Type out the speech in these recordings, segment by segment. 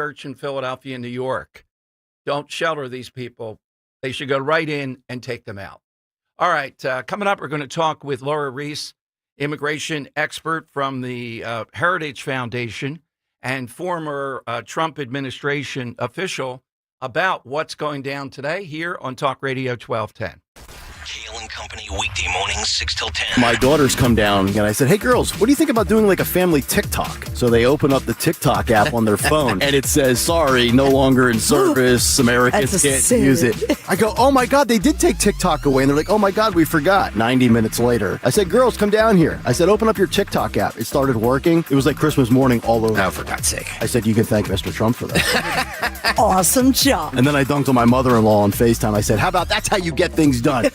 church in Philadelphia and New York. Don't shelter these people. They should go right in and take them out. All right, coming up, we're going to talk with Laura Reese, immigration expert from the Heritage Foundation and former Trump administration official, about what's going down today here on Talk Radio 1210. Kale and Company, weekday mornings, 6 till 10. My daughters come down, and I said, hey, girls, what do you think about doing like a family TikTok? So they open up the TikTok app on their phone, and it says, sorry, no longer in service. Americans can't use it. I go, oh, my God, they did take TikTok away. And they're like, oh, my God, we forgot. 90 minutes later, I said, girls, come down here. I said, open up your TikTok app. It started working. It was like Christmas morning all over. Oh, for God's sake. I said, you can thank Mr. Trump for that. Awesome job. And then I dunked on my mother-in-law on FaceTime. I said, how about that's how you get things done?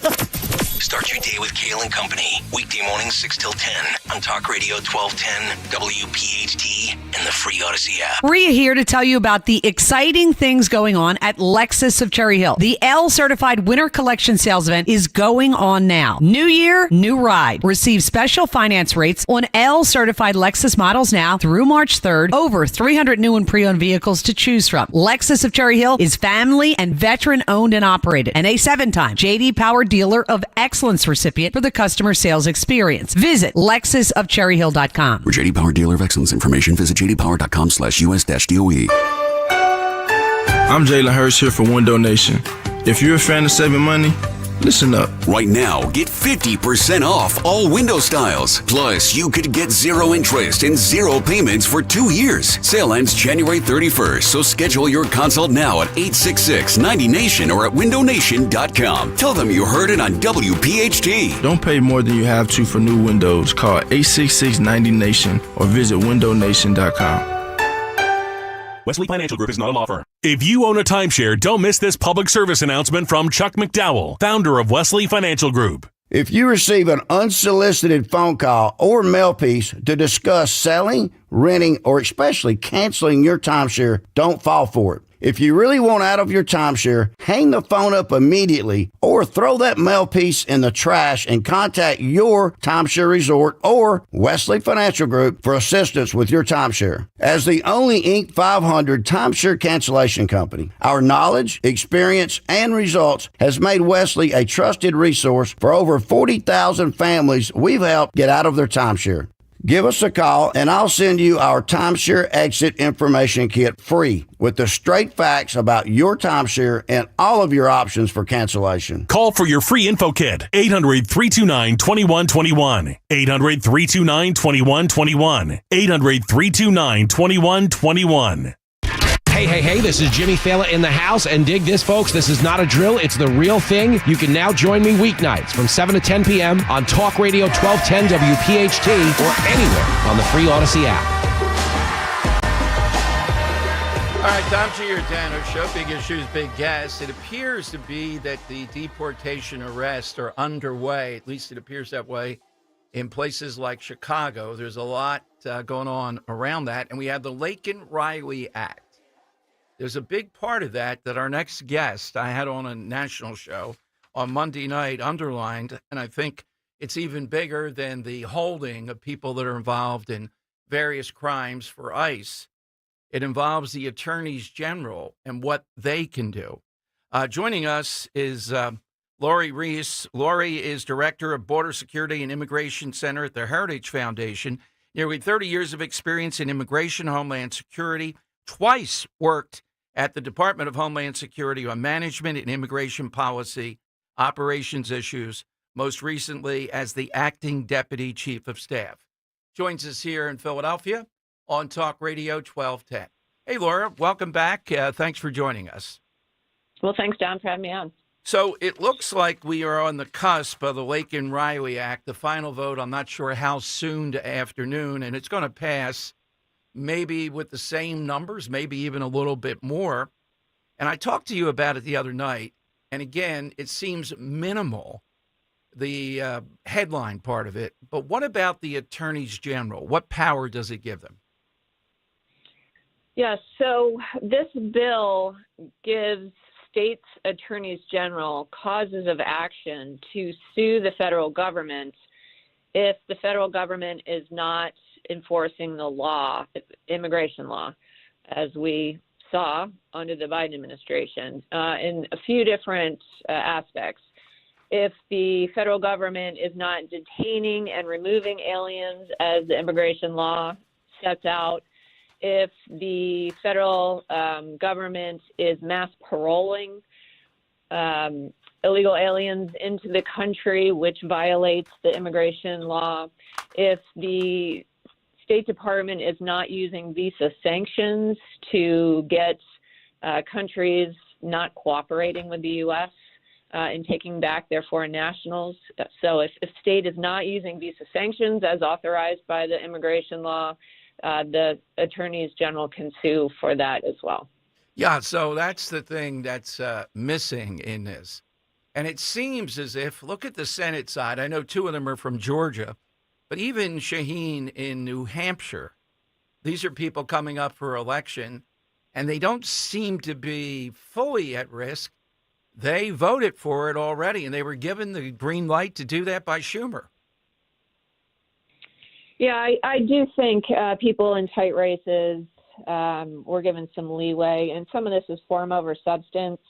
Start your day with Kale and Company, weekday mornings, 6 till 10 on Talk Radio 1210, WPHT, and the free Odyssey app. Rhea here to tell you about the exciting things going on at Lexus of Cherry Hill. The L-certified winter collection sales event is going on now. New year, new ride. Receive special finance rates on L-certified Lexus models now through March 3rd. Over 300 new and pre-owned vehicles to choose from. Lexus of Cherry Hill is family and veteran owned and operated, and a 7-time J.D. Power Dealer of Excellence recipient for the customer sales experience. Visit LexusofCherryHill.com. For J.D. Power Dealer of Excellence information, visit jdpower.com/US-DOE. I'm Jalen Hurst here for Window Nation. If you're a fan of saving money, listen up. Right now, get 50% off all window styles. Plus, you could get 0 interest and 0 payments for 2 years. Sale ends January 31st, so schedule your consult now at 866-90NATION or at windownation.com. Tell them you heard it on WPHT. Don't pay more than you have to for new windows. Call 866-90NATION or visit windownation.com. Wesley Financial Group is not a law firm. If you own a timeshare, don't miss this public service announcement from Chuck McDowell, founder of Wesley Financial Group. If you receive an unsolicited phone call or mail piece to discuss selling, renting, or especially canceling your timeshare, don't fall for it. If you really want out of your timeshare, hang the phone up immediately or throw that mail piece in the trash and contact your timeshare resort or Wesley Financial Group for assistance with your timeshare. As the only Inc. 500 timeshare cancellation company, our knowledge, experience, and results has made Wesley a trusted resource for over 40,000 families we've helped get out of their timeshare. Give us a call, and I'll send you our timeshare exit information kit free with the straight facts about your timeshare and all of your options for cancellation. Call for your free info kit, 800-329-2121. 800-329-2121. 800-329-2121. Hey, this is Jimmy Fallon in the house, and dig this, folks. This is not a drill. It's the real thing. You can now join me weeknights from 7 to 10 p.m. on Talk Radio 1210 WPHT or anywhere on the free Odyssey app. All right, Tom Giordano Show, Big Issues, Big Gas. It appears to be that the deportation arrests are underway. At least it appears that way in places like Chicago. There's a lot going on around that. And we have the Laken Riley Act. There's a big part of that our next guest I had on a national show on Monday night underlined, and I think it's even bigger than the holding of people that are involved in various crimes for ICE. It involves the attorneys general and what they can do. Joining us is Lori Reese. Lori is director of Border Security and Immigration Center at the Heritage Foundation. Nearly 30 years of experience in immigration, homeland security, twice worked at the Department of Homeland Security on management and immigration policy, operations issues, most recently as the acting deputy chief of staff. Joins us here in Philadelphia on Talk Radio 1210. Hey, Laura, welcome back. Thanks for joining us. Well, thanks, Don, for having me on. So it looks like we are on the cusp of the Laken Riley Act, the final vote. I'm not sure how soon to afternoon, and it's going to pass maybe with the same numbers, maybe even a little bit more. And I talked to you about it the other night, and again, it seems minimal, the headline part of it. But what about the attorneys general? What power does it give them? Yeah, so this bill gives states' attorneys general causes of action to sue the federal government if the federal government is not enforcing the law, immigration law, as we saw under the Biden administration in a few different aspects. If the federal government is not detaining and removing aliens as the immigration law sets out, if the federal government is mass paroling illegal aliens into the country, which violates the immigration law, if the State Department is not using visa sanctions to get countries not cooperating with the U.S. In taking back their foreign nationals. So if state is not using visa sanctions as authorized by the immigration law, the attorneys general can sue for that as well. Yeah, so that's the thing that's missing in this. And it seems as if, look at the Senate side. I know two of them are from Georgia, but even Shaheen in New Hampshire, these are people coming up for election, and they don't seem to be fully at risk. They voted for it already, and they were given the green light to do that by Schumer. Yeah, I do think people in tight races were given some leeway, and some of this is form over substance.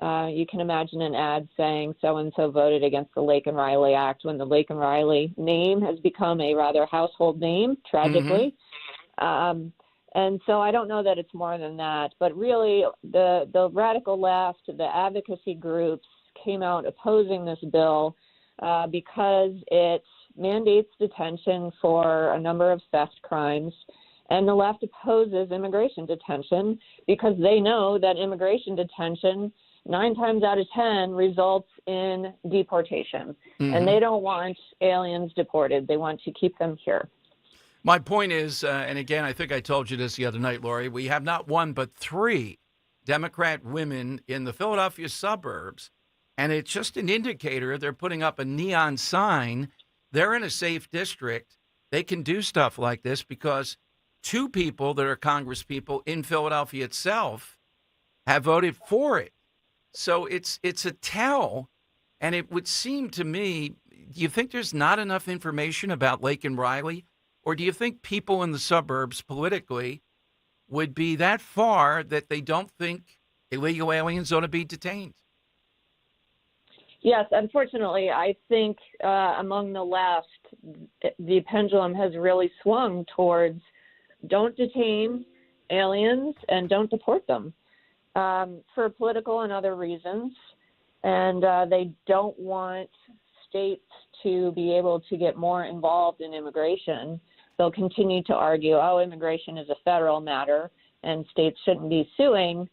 You can imagine an ad saying so-and-so voted against the Laken Riley Act when the Laken Riley name has become a rather household name, tragically. And so I don't know that it's more than that. But really, the radical left, the advocacy groups came out opposing this bill because it mandates detention for a number of theft crimes. And the left opposes immigration detention because they know that immigration detention 9 times out of 10 results in deportation. And they don't want aliens deported. They want to keep them here. My point is, and again, I think I told you this the other night, Lori, we have not one but 3 Democrat women in the Philadelphia suburbs, and it's just an indicator. They're putting up a neon sign. They're in a safe district. They can do stuff like this because 2 people that are congresspeople in Philadelphia itself have voted for it. So it's a tell, and it would seem to me, do you think there's not enough information about Laken Riley? Or do you think people in the suburbs politically would be that far that they don't think illegal aliens ought to be detained? Yes, unfortunately, I think among the left, the pendulum has really swung towards don't detain aliens and don't deport them for political and other reasons. And they don't want states to be able to get more involved in immigration. They'll continue to argue, immigration is a federal matter and states shouldn't be suing,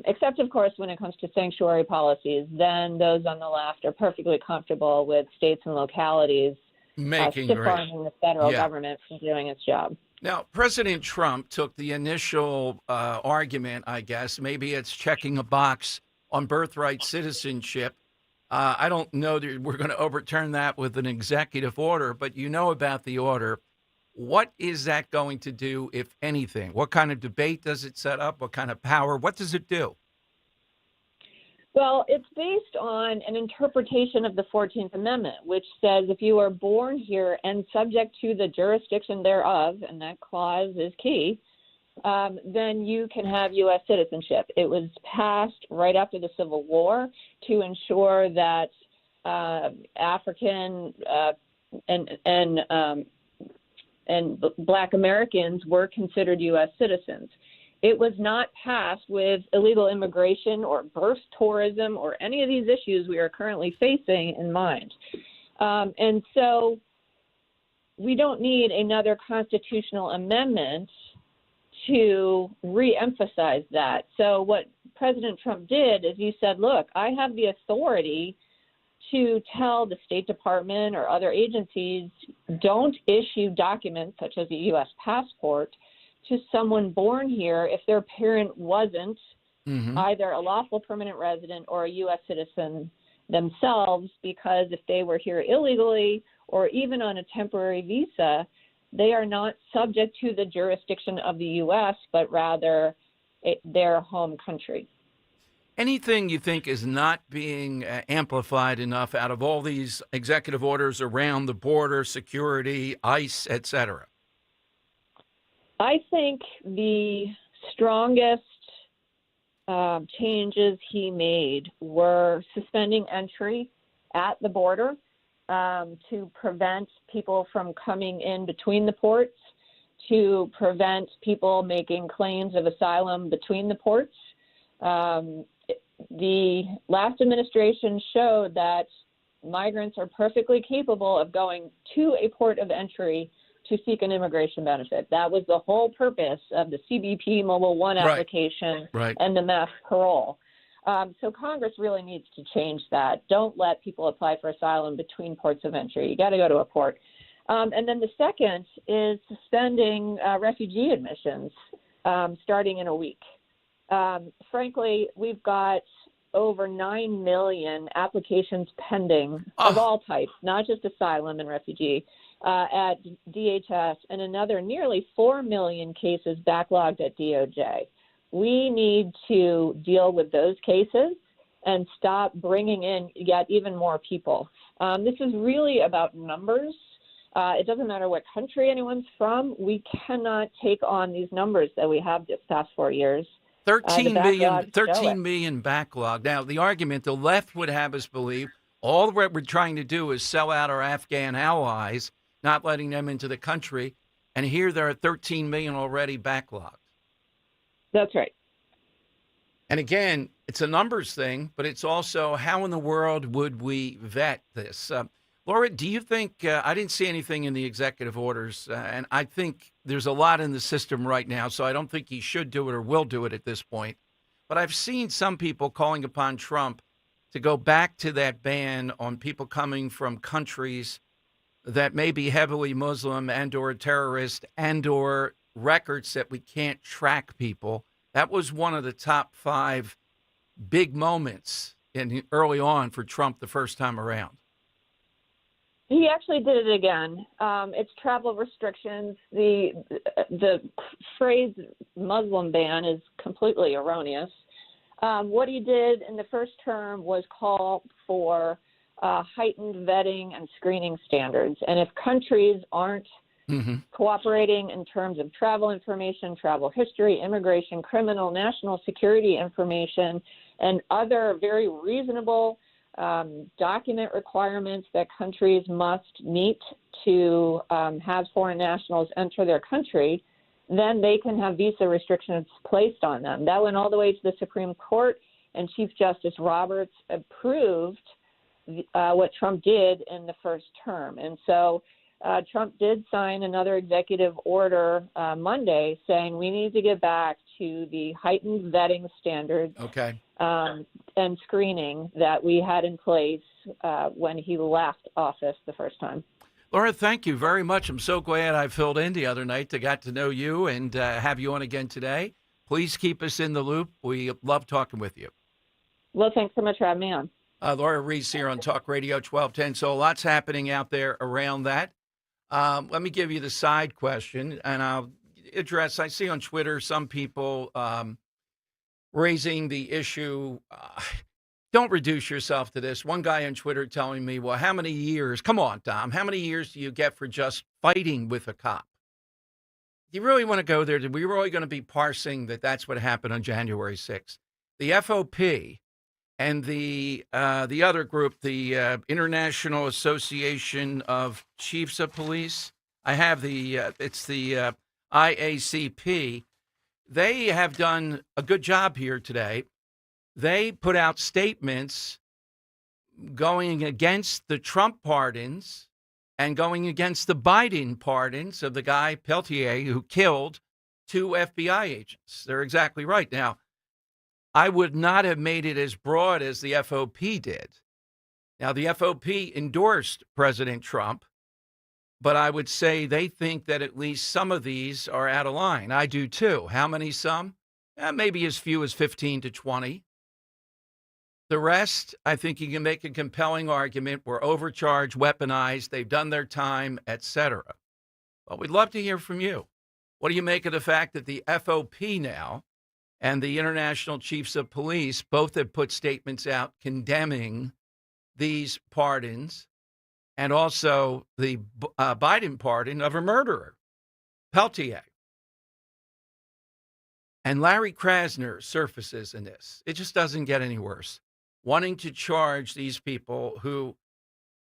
except, of course, when it comes to sanctuary policies. Then those on the left are perfectly comfortable with states and localities stiff-arming the federal government from doing its job. Now, President Trump took the initial argument, I guess, maybe it's checking a box on birthright citizenship. I don't know that we're going to overturn that with an executive order, but you know about the order. What is that going to do, if anything? What kind of debate does it set up? What kind of power? What does it do? Well, it's based on an interpretation of the 14th Amendment, which says if you are born here and subject to the jurisdiction thereof, and that clause is key, then you can have U.S. citizenship. It was passed right after the Civil War to ensure that African and Black Americans were considered U.S. citizens. It was not passed with illegal immigration or birth tourism or any of these issues we are currently facing in mind. And so we don't need another constitutional amendment to reemphasize that. So what President Trump did is he said, look, I have the authority to tell the State Department or other agencies, don't issue documents such as a U.S. passport to someone born here if their parent wasn't either a lawful permanent resident or a U.S. citizen themselves, because if they were here illegally or even on a temporary visa, they are not subject to the jurisdiction of the U.S., but rather their home country. Anything you think is not being amplified enough out of all these executive orders around the border, security, ICE, et cetera? I think the strongest changes he made were suspending entry at the border to prevent people from coming in between the ports, to prevent people making claims of asylum between the ports. The last administration showed that migrants are perfectly capable of going to a port of entry to seek an immigration benefit. That was the whole purpose of the CBP Mobile One application and the mass parole. So Congress really needs to change that. Don't let people apply for asylum between ports of entry. You got to go to a port. And then the second is suspending refugee admissions starting in a week. Frankly, we've got over 9 million applications pending of all types, not just asylum and refugee, at DHS, and another nearly 4 million cases backlogged at DOJ. We need to deal with those cases and stop bringing in yet even more people. This is really about numbers. It doesn't matter what country anyone's from. We cannot take on these numbers that we have this past 4 years. 13 million backlog. Now, the argument the left would have us believe all we're trying to do is sell out our Afghan allies, not letting them into the country. And here there are 13 million already backlogged. That's right. And again, it's a numbers thing, but it's also how in the world would we vet this? Laura, do you think, I didn't see anything in the executive orders, and I think there's a lot in the system right now, so I don't think he should do it or will do it at this point. But I've seen some people calling upon Trump to go back to that ban on people coming from countries that may be heavily Muslim and or terrorist and or records that we can't track people. That was one of the top 5 big moments early on for Trump the first time around. He actually did it again. It's travel restrictions. The phrase Muslim ban is completely erroneous. What he did in the first term was call for heightened vetting and screening standards. And if countries aren't cooperating in terms of travel information, travel history, immigration, criminal, national security information, and other very reasonable document requirements that countries must meet to have foreign nationals enter their country, then they can have visa restrictions placed on them. That went all the way to the Supreme Court, and Chief Justice Roberts approved what Trump did in the first term. And so Trump did sign another executive order Monday saying we need to get back to the heightened vetting standards and screening that we had in place when he left office the first time. Laura, thank you very much. I'm so glad I filled in the other night to get to know you and have you on again today. Please keep us in the loop. We love talking with you. Well, thanks so much for having me on. Laura Reese here on Talk Radio 1210. So lots happening out there around that. Let me give you the side question, and I'll address, I see on Twitter some people raising the issue. Don't reduce yourself to this. One guy on Twitter telling me, well, how many years? Come on, Tom. How many years do you get for just fighting with a cop? Do you really want to go there? Are we really going to be parsing that that's what happened on January 6th? The FOP and the other group, the International Association of Chiefs of Police, I have it's the IACP. They have done a good job here today. They put out statements going against the Trump pardons and going against the Biden pardons of the guy, Peltier, who killed 2 FBI agents. They're exactly right. Now, I would not have made it as broad as the FOP did. Now, the FOP endorsed President Trump, but I would say they think that at least some of these are out of line. I do too. How many some? Maybe as few as 15 to 20. The rest, I think you can make a compelling argument, were overcharged, weaponized, they've done their time, etc. But we'd love to hear from you. What do you make of the fact that the FOP now and the International Chiefs of Police both have put statements out condemning these pardons and also the Biden pardon of a murderer, Peltier? And Larry Krasner surfaces in this. It just doesn't get any worse. Wanting to charge these people who,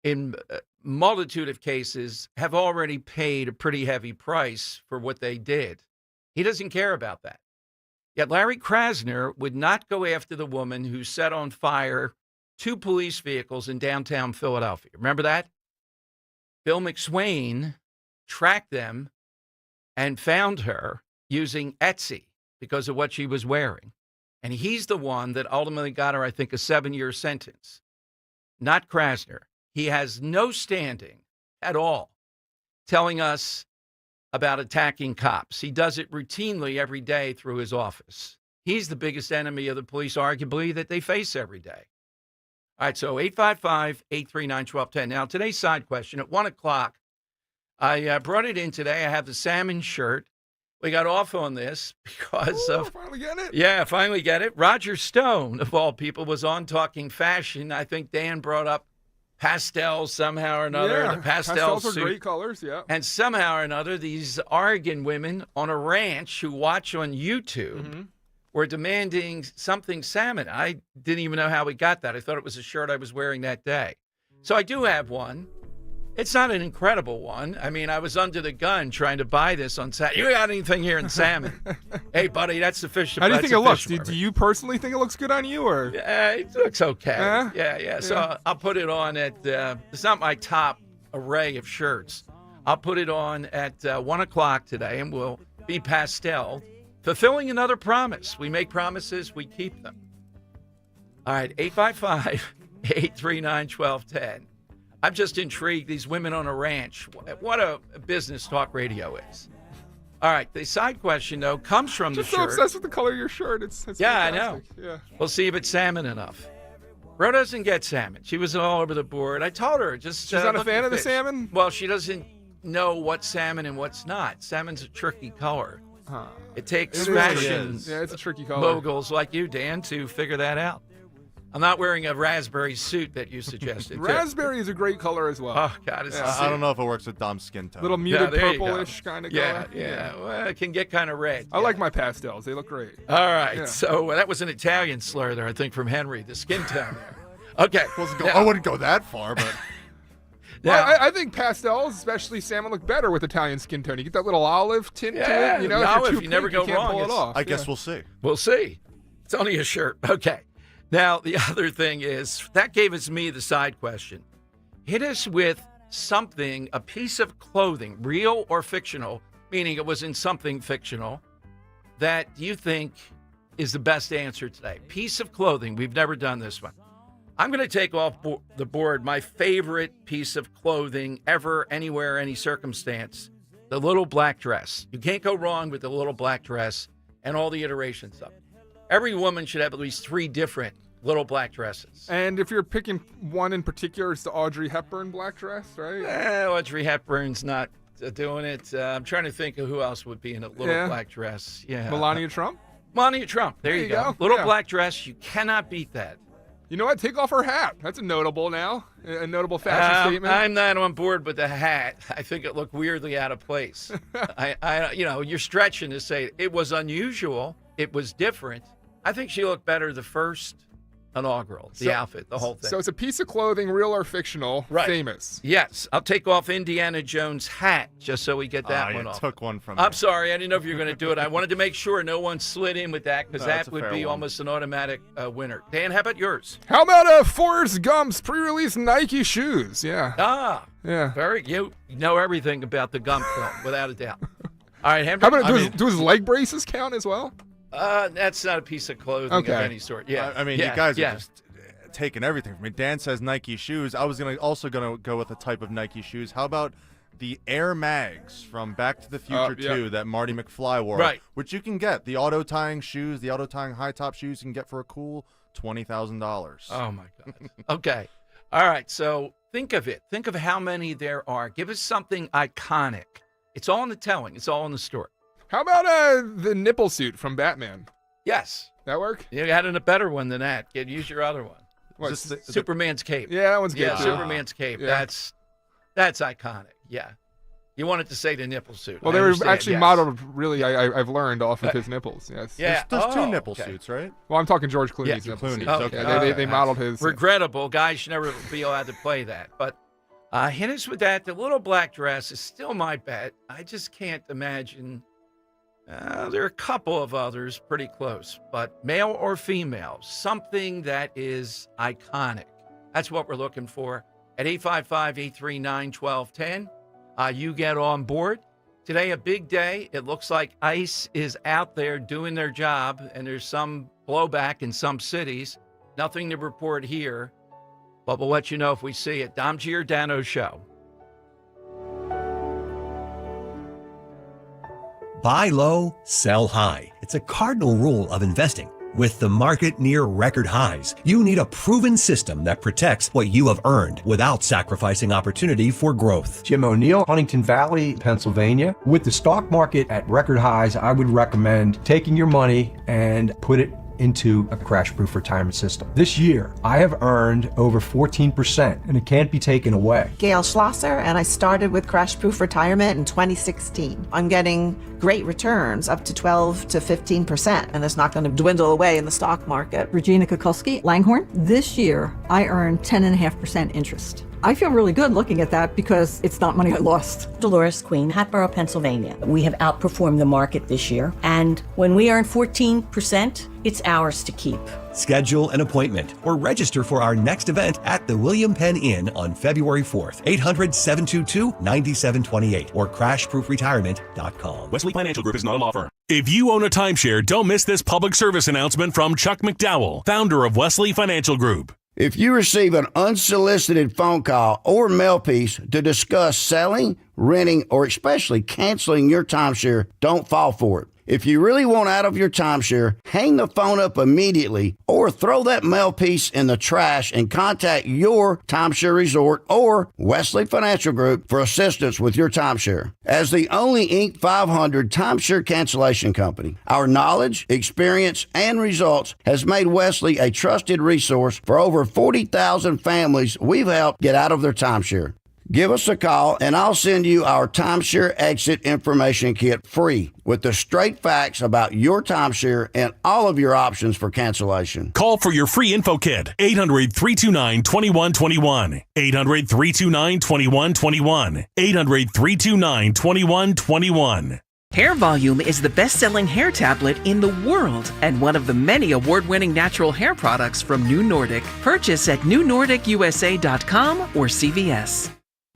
in a multitude of cases, have already paid a pretty heavy price for what they did. He doesn't care about that. Yet Larry Krasner would not go after the woman who set on fire 2 police vehicles in downtown Philadelphia. Remember that? Bill McSwain tracked them and found her using Etsy because of what she was wearing. And he's the one that ultimately got her, I think, a 7-year sentence. Not Krasner. He has no standing at all telling us about attacking cops. He does it routinely every day through his office. He's the biggest enemy of the police, arguably, that they face every day. All right, so 855-839-1210. Now, today's side question, at 1 o'clock, I brought it in today. I have the salmon shirt. We got off on this because of... Finally get it? Yeah, finally get it. Roger Stone, of all people, was on talking fashion. I think Dan brought up pastels somehow or another. Yeah, the pastel pastels suit. are great colors, yeah. And somehow or another, these Oregon women on a ranch who watch on YouTube were demanding something salmon. I didn't even know how we got that. I thought it was a shirt I was wearing that day. So I do have one. It's not an incredible one. I mean, I was under the gun trying to buy this on Saturday. You got anything here in salmon? Hey, buddy, that's the fish. How do you think it looks? Do you personally think it looks good on you, or? Yeah, it looks okay. Yeah? Yeah. So I'll put it on at, it's not my top array of shirts. I'll put it on at 1 o'clock today, and we'll be pastel, fulfilling another promise. We make promises, we keep them. All right, 855-839-1210. I'm just intrigued. These women on a ranch. What a business talk radio is. All right. The side question, though, comes from the shirt. Just so obsessed with the color of your shirt. It's yeah, fantastic. I know. Yeah. We'll see if it's salmon enough. Ro doesn't get salmon. She was all over the board. I told her just. She's not a look fan at of the fish. salmon? Well, she doesn't know what's salmon and what's not. Salmon's a tricky color. It takes fashion Yeah, it's a tricky color. moguls like you, Dan, to figure that out. I'm not wearing a raspberry suit that you suggested. Raspberry is a great color as well. Oh, God. It's I don't know if it works with Dom's skin tone. Little muted there you go. purplish kind of color. Yeah. Well, it can get kind of red. I like my pastels. They look great. All right. Yeah. So that was an Italian slur there, I think, from Henry, the skin tone there. Okay. I wouldn't go that far, but... Well, I think pastels, especially salmon, look better with Italian skin tone. You get that little olive tint to it. You know, the if olive, you're too you never pink, go you can't wrong. pull it off. I guess we'll see. We'll see. It's only a shirt. Okay. Now, the other thing is, that gave us me the side question. Hit us with something, a piece of clothing, real or fictional, meaning it was in something fictional, that you think is the best answer today. Piece of clothing. We've never done this one. I'm going to take off the board my favorite piece of clothing ever, anywhere, any circumstance, the little black dress. You can't go wrong with the little black dress and all the iterations of it. Every woman should have at least 3 different little black dresses. And if you're picking one in particular, it's the Audrey Hepburn black dress, right? Audrey Hepburn's not doing it. I'm trying to think of who else would be in a little black dress. Yeah, Melania Trump? Melania Trump. There you go. Little black dress. You cannot beat that. You know what? Take off her hat. That's a notable now. A notable fashion statement. I'm not on board with the hat. I think it looked weirdly out of place. You're stretching to say it was unusual. It was different. I think she looked better the first inaugural, the outfit, the whole thing. So it's a piece of clothing, real or fictional, famous. Yes. I'll take off Indiana Jones' hat just so we get that one off. Took one from I'm me. sorry. I didn't know if you were going to do it. I wanted to make sure no one slid in with that because that would be almost an automatic winner. Dan, how about yours? How about Forrest Gump's pre-release Nike shoes? Yeah. Yeah. You know everything about the Gump film, without a doubt. All right, How about do his leg braces count as well? That's not a piece of clothing of any sort. Yeah. I mean, you guys are just taking everything from me. Dan says Nike shoes. I was also gonna go with a type of Nike shoes. How about the Air Mags from Back to the Future 2 that Marty McFly wore? Right. Which you can get. The auto tying shoes, the auto tying high top shoes you can get for a cool $20,000. Oh my God. Okay. All right. So think of it. Think of how many there are. Give us something iconic. It's all in the telling. It's all in the story. How about the nipple suit from Batman? Yes. That work? You had a better one than that. Use your other one. What, Superman's cape. Yeah, that one's good. Yeah, Superman's cape. Yeah. That's iconic. Yeah. You wanted to say the nipple suit. Well, they were actually modeled, really, I've learned, off of his nipples. Yes. Yeah. There's two nipple suits, right? Well, I'm talking George Clooney's nipple suit. Yeah, they modeled his. Regrettable. Guys should never be allowed to play that. But hit us with that. The little black dress is still my bet. I just can't imagine. There are a couple of others pretty close. But male or female, something that is iconic. That's what we're looking for. At 855-839-1210, you get on board. Today, a big day. It looks like ICE is out there doing their job, and there's some blowback in some cities. Nothing to report here, but we'll let you know if we see it. Dom Giordano Show. Buy low, sell high. It's a cardinal rule of investing. With the market near record highs, you need a proven system that protects what you have earned without sacrificing opportunity for growth. Jim O'Neill, Huntington Valley, Pennsylvania. With the stock market at record highs, I would recommend taking your money and put it into a crash-proof retirement system. This year, I have earned over 14%, and it can't be taken away. Gail Schlosser, and I started with crash-proof retirement in 2016. I'm getting great returns, up to 12 to 15%, and it's not going to dwindle away in the stock market. Regina Kukulski, Langhorne. This year, I earned 10.5% interest. I feel really good looking at that because it's not money I lost. Dolores Queen, Hatboro, Pennsylvania. We have outperformed the market this year, and when we earn 14%, it's ours to keep. Schedule an appointment or register for our next event at the William Penn Inn on February 4th, 800-722-9728 or crashproofretirement.com. Wesley Financial Group is not a law firm. If you own a timeshare, don't miss this public service announcement from Chuck McDowell, founder of Wesley Financial Group. If you receive an unsolicited phone call or mail piece to discuss selling, renting, or especially canceling your timeshare, don't fall for it. If you really want out of your timeshare, hang the phone up immediately or throw that mail piece in the trash and contact your timeshare resort or Wesley Financial Group for assistance with your timeshare. As the only Inc. 500 timeshare cancellation company, our knowledge, experience, and results has made Wesley a trusted resource for over 40,000 families we've helped get out of their timeshare. Give us a call, and I'll send you our timeshare exit information kit free with the straight facts about your timeshare and all of your options for cancellation. Call for your free info kit, 800-329-2121. 800-329-2121. 800-329-2121. Hair Volume is the best-selling hair tablet in the world and one of the many award-winning natural hair products from New Nordic. Purchase at newnordicusa.com or CVS.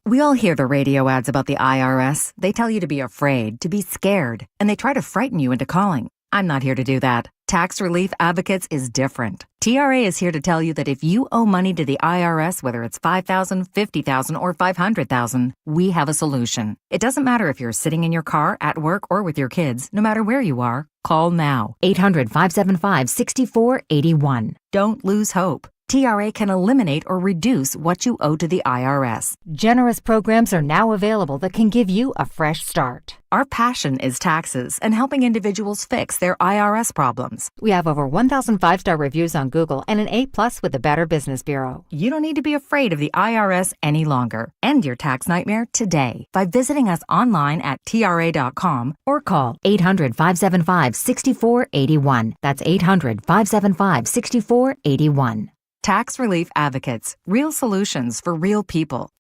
We all hear the radio ads about the IRS. They tell you to be afraid, to be scared, and they try to frighten you into calling. I'm not here to do that. Tax Relief Advocates is different. TRA is here to tell you that if you owe money to the IRS, whether it's $5,000, $50,000, or $500,000, we have a solution. It doesn't matter if you're sitting in your car, at work, or with your kids. No matter where you are, call now. 800-575-6481. Don't lose hope. TRA can eliminate or reduce what you owe to the IRS. Generous programs are now available that can give you a fresh start. Our passion is taxes and helping individuals fix their IRS problems. We have over 1,000 5-star reviews on Google and an A+ with the Better Business Bureau. You don't need to be afraid of the IRS any longer. End your tax nightmare today by visiting us online at TRA.com or call 800-575-6481. That's 800-575-6481. Tax Relief Advocates. Real solutions for real people.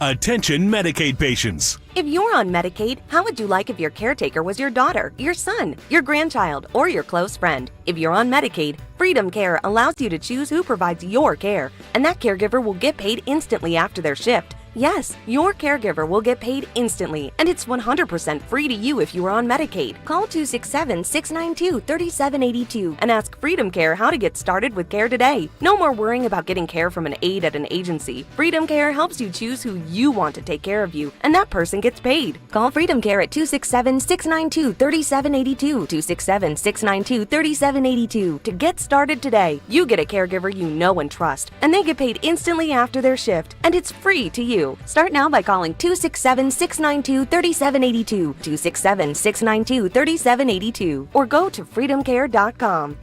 Attention Medicaid patients. If you're on Medicaid, how would you like if your caretaker was your daughter, your son, your grandchild, or your close friend? If you're on Medicaid, Freedom Care allows you to choose who provides your care, and that caregiver will get paid instantly after their shift. Yes, your caregiver will get paid instantly, and it's 100% free to you if you are on Medicaid. Call 267-692-3782 and ask Freedom Care how to get started with care today. No more worrying about getting care from an aide at an agency. Freedom Care helps you choose who you want to take care of you, and that person gets paid. Call Freedom Care at 267-692-3782, 267-692-3782 to get started today. You get a caregiver you know and trust, and they get paid instantly after their shift, and it's free to you. Start now by calling 267-692-3782, 267-692-3782, or go to freedomcare.com.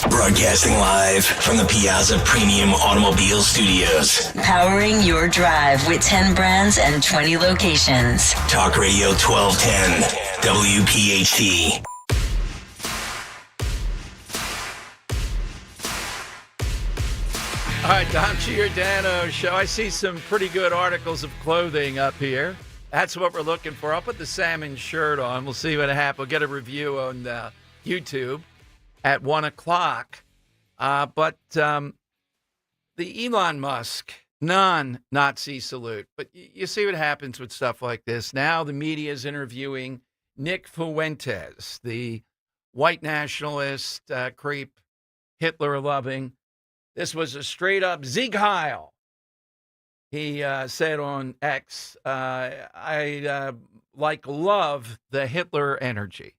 Broadcasting live from the Piazza Premium Automobile Studios. Powering your drive with 10 brands and 20 locations. Talk Radio 1210, WPHT. All right, Dom Giordano Show. I see some pretty good articles of clothing up here. That's what we're looking for. I'll put the salmon shirt on. We'll see what happens. We'll get a review on YouTube at 1 o'clock. But the Elon Musk non-Nazi salute. But you see what happens with stuff like this. Now the media is interviewing Nick Fuentes, the white nationalist, creep, Hitler-loving. This was a straight-up Sieg Heil. He said on X, I love the Hitler energy.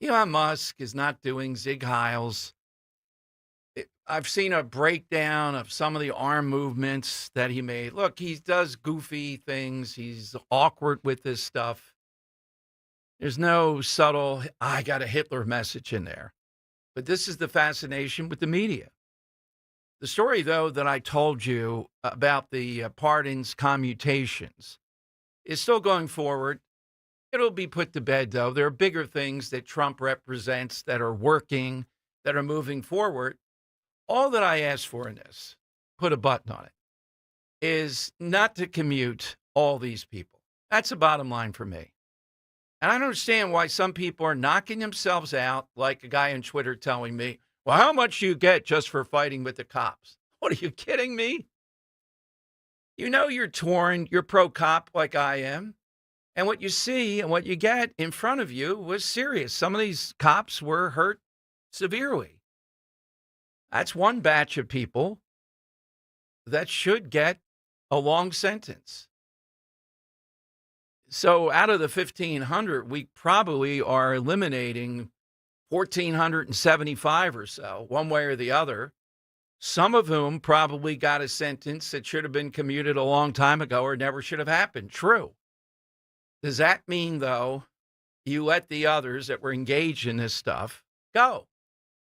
Elon Musk is not doing Sieg Heils. I've seen a breakdown of some of the arm movements that he made. Look, he does goofy things. He's awkward with this stuff. There's no subtle, I got a Hitler message in there. But this is the fascination with the media. The story, though, that I told you about the pardons commutations is still going forward. It'll be put to bed, though. There are bigger things that Trump represents that are working, that are moving forward. All that I ask for in this, put a button on it, is not to commute all these people. That's the bottom line for me. And I don't understand why some people are knocking themselves out, like a guy on Twitter telling me, well, how much do you get just for fighting with the cops? What, are you kidding me? You know you're torn. You're pro-cop like I am. And what you see and what you get in front of you was serious. Some of these cops were hurt severely. That's one batch of people that should get a long sentence. So out of the 1,500, we probably are eliminating 1,475 or so, one way or the other, some of whom probably got a sentence that should have been commuted a long time ago or never should have happened. True. Does that mean, though, you let the others that were engaged in this stuff go?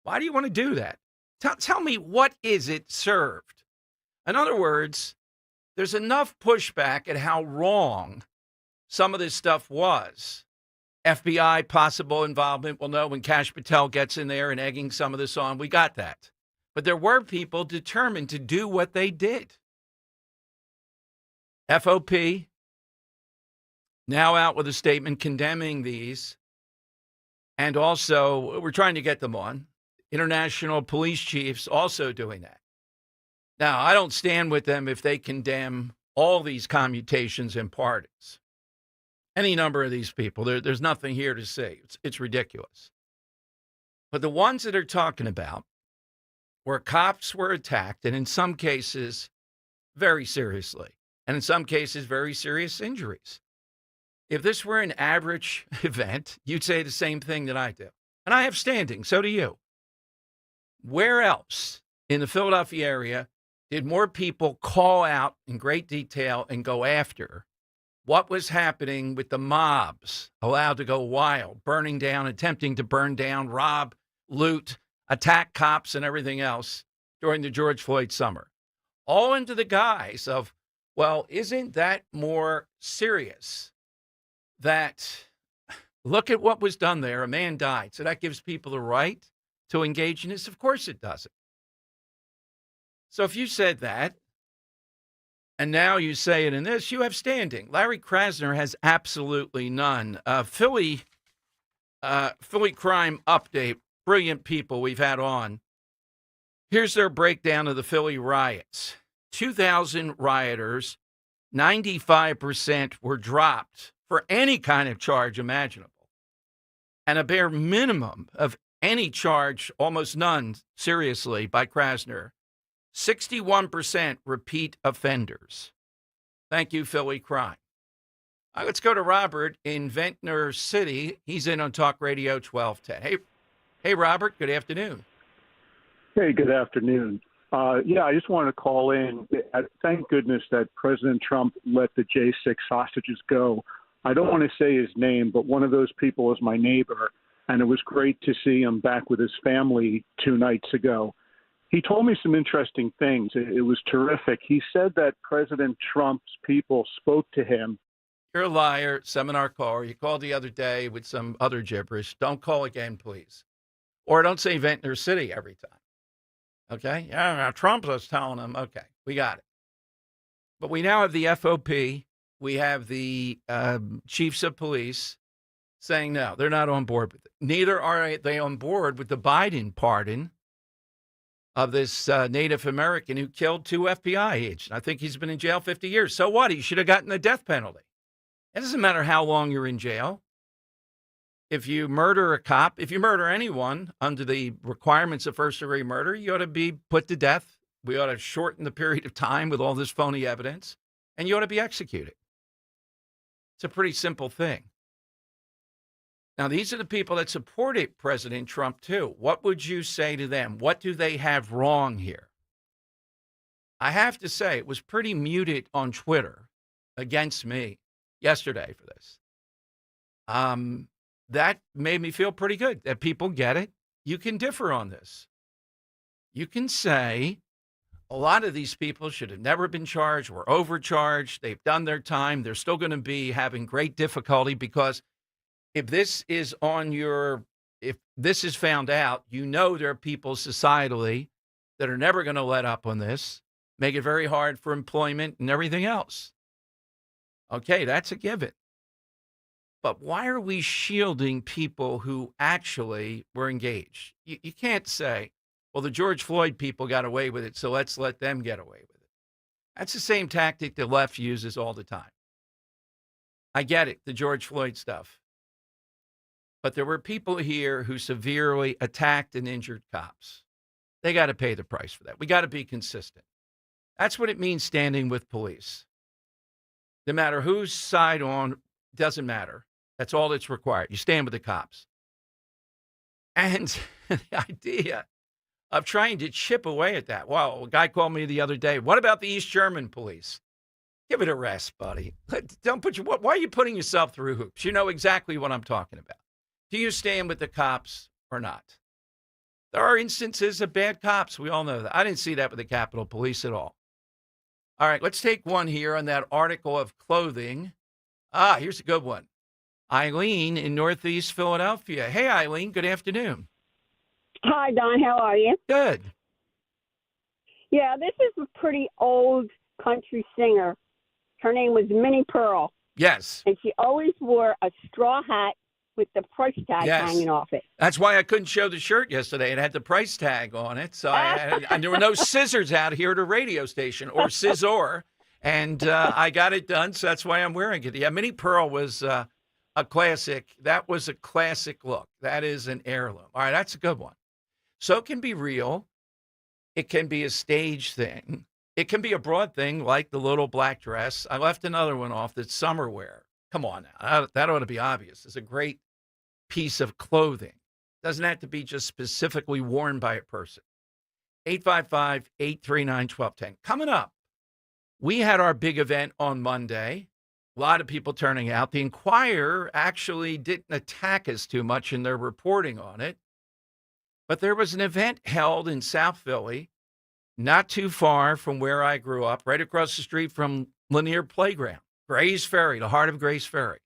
Why do you want to do that? Tell me, what is it served? In other words, there's enough pushback at how wrong some of this stuff was. FBI possible involvement. We'll know when Kash Patel gets in there and egging some of this on. We got that. But there were people determined to do what they did. FOP now out with a statement condemning these. And also, we're trying to get them on. International police chiefs also doing that. Now, I don't stand with them if they condemn all these commutations and pardons. Any number of these people, there's nothing here to say. It's ridiculous. But the ones that are talking about where cops were attacked, and in some cases, very seriously, and in some cases, very serious injuries. If this were an average event, you'd say the same thing that I do. And I have standing, so do you. Where else in the Philadelphia area did more people call out in great detail and go after what was happening with the mobs allowed to go wild, burning down, attempting to burn down, rob, loot, attack cops and everything else during the George Floyd summer? All into the guise of, well, isn't that more serious? That, look at what was done there. A man died. So that gives people the right to engage in this? Of course it doesn't. So if you said that, and now you say it in this, you have standing. Larry Krasner has absolutely none. Philly crime update. Brilliant people we've had on. Here's their breakdown of the Philly riots. 2,000 rioters, 95% were dropped for any kind of charge imaginable. And a bare minimum of any charge, almost none, seriously, by Krasner. 61% repeat offenders. Thank you, Philly crime. Let's go to Robert in Ventnor City. He's in on Talk Radio 1210. Hey, Robert, good afternoon. Hey, good afternoon. I just wanted to call in. Thank goodness that President Trump let the J6 hostages go. I don't want to say his name, but one of those people is my neighbor. and it was great to see him back with his family 2 nights ago. He told me some interesting things. It was terrific. He said that President Trump's people spoke to him. You're a liar, seminar caller. You called the other day with some other gibberish. Don't call again, please. Or don't say Ventnor City every time. Okay? Yeah, Trump was telling them. Okay, we got it. But we now have the FOP. We have the chiefs of police saying no, they're not on board with it. Neither are they on board with the Biden pardon of this Native American who killed 2 FBI agents. I think he's been in jail 50 years. So what? He should have gotten the death penalty. It doesn't matter how long you're in jail. If you murder a cop, if you murder anyone under the requirements of first-degree murder, you ought to be put to death. We ought to shorten the period of time with all this phony evidence, and you ought to be executed. It's a pretty simple thing. Now, these are the people that supported President Trump, too. What would you say to them? What do they have wrong here? I have to say, it was pretty muted on Twitter against me yesterday for this. That made me feel pretty good that people get it. You can differ on this. You can say a lot of these people should have never been charged, were overcharged, they've done their time, they're still going to be having great difficulty because if this is if this is found out, you know there are people societally that are never going to let up on this, make it very hard for employment and everything else. Okay, that's a given. But why are we shielding people who actually were engaged? You can't say, well, the George Floyd people got away with it, so let's let them get away with it. That's the same tactic the left uses all the time. I get it, the George Floyd stuff. But there were people here who severely attacked and injured cops. They got to pay the price for that. We got to be consistent. That's what it means standing with police. No matter whose side on, doesn't matter. That's all that's required. You stand with the cops. And the idea of trying to chip away at that. Well, a guy called me the other day. What about the East German police? Give it a rest, buddy. Don't put why are you putting yourself through hoops? You know exactly what I'm talking about. Do you stand with the cops or not? There are instances of bad cops. We all know that. I didn't see that with the Capitol Police at all. All right, let's take one here on that article of clothing. Here's a good one. Eileen in Northeast Philadelphia. Hey, Eileen, good afternoon. Hi, Don. How are you? Good. Yeah, this is a pretty old country singer. Her name was Minnie Pearl. Yes. And she always wore a straw hat with the price tag hanging off it. That's why I couldn't show the shirt yesterday. It had the price tag on it. So and there were no scissors out here at a radio station or scissor. And I got it done, so that's why I'm wearing it. Yeah, Minnie Pearl was a classic. That was a classic look. That is an heirloom. All right, that's a good one. So it can be real. It can be a stage thing. It can be a broad thing like the little black dress. I left another one off that's summer wear. Come on now. That ought to be obvious. It's a great piece of clothing. Doesn't have to be just specifically worn by a person. 855-839-1210. Coming up, we had our big event on Monday. A lot of people turning out. The Inquirer actually didn't attack us too much in their reporting on it. But there was an event held in South Philly, not too far from where I grew up, right across the street from Lanier Playground, Gray's Ferry, the heart of Gray's Ferry.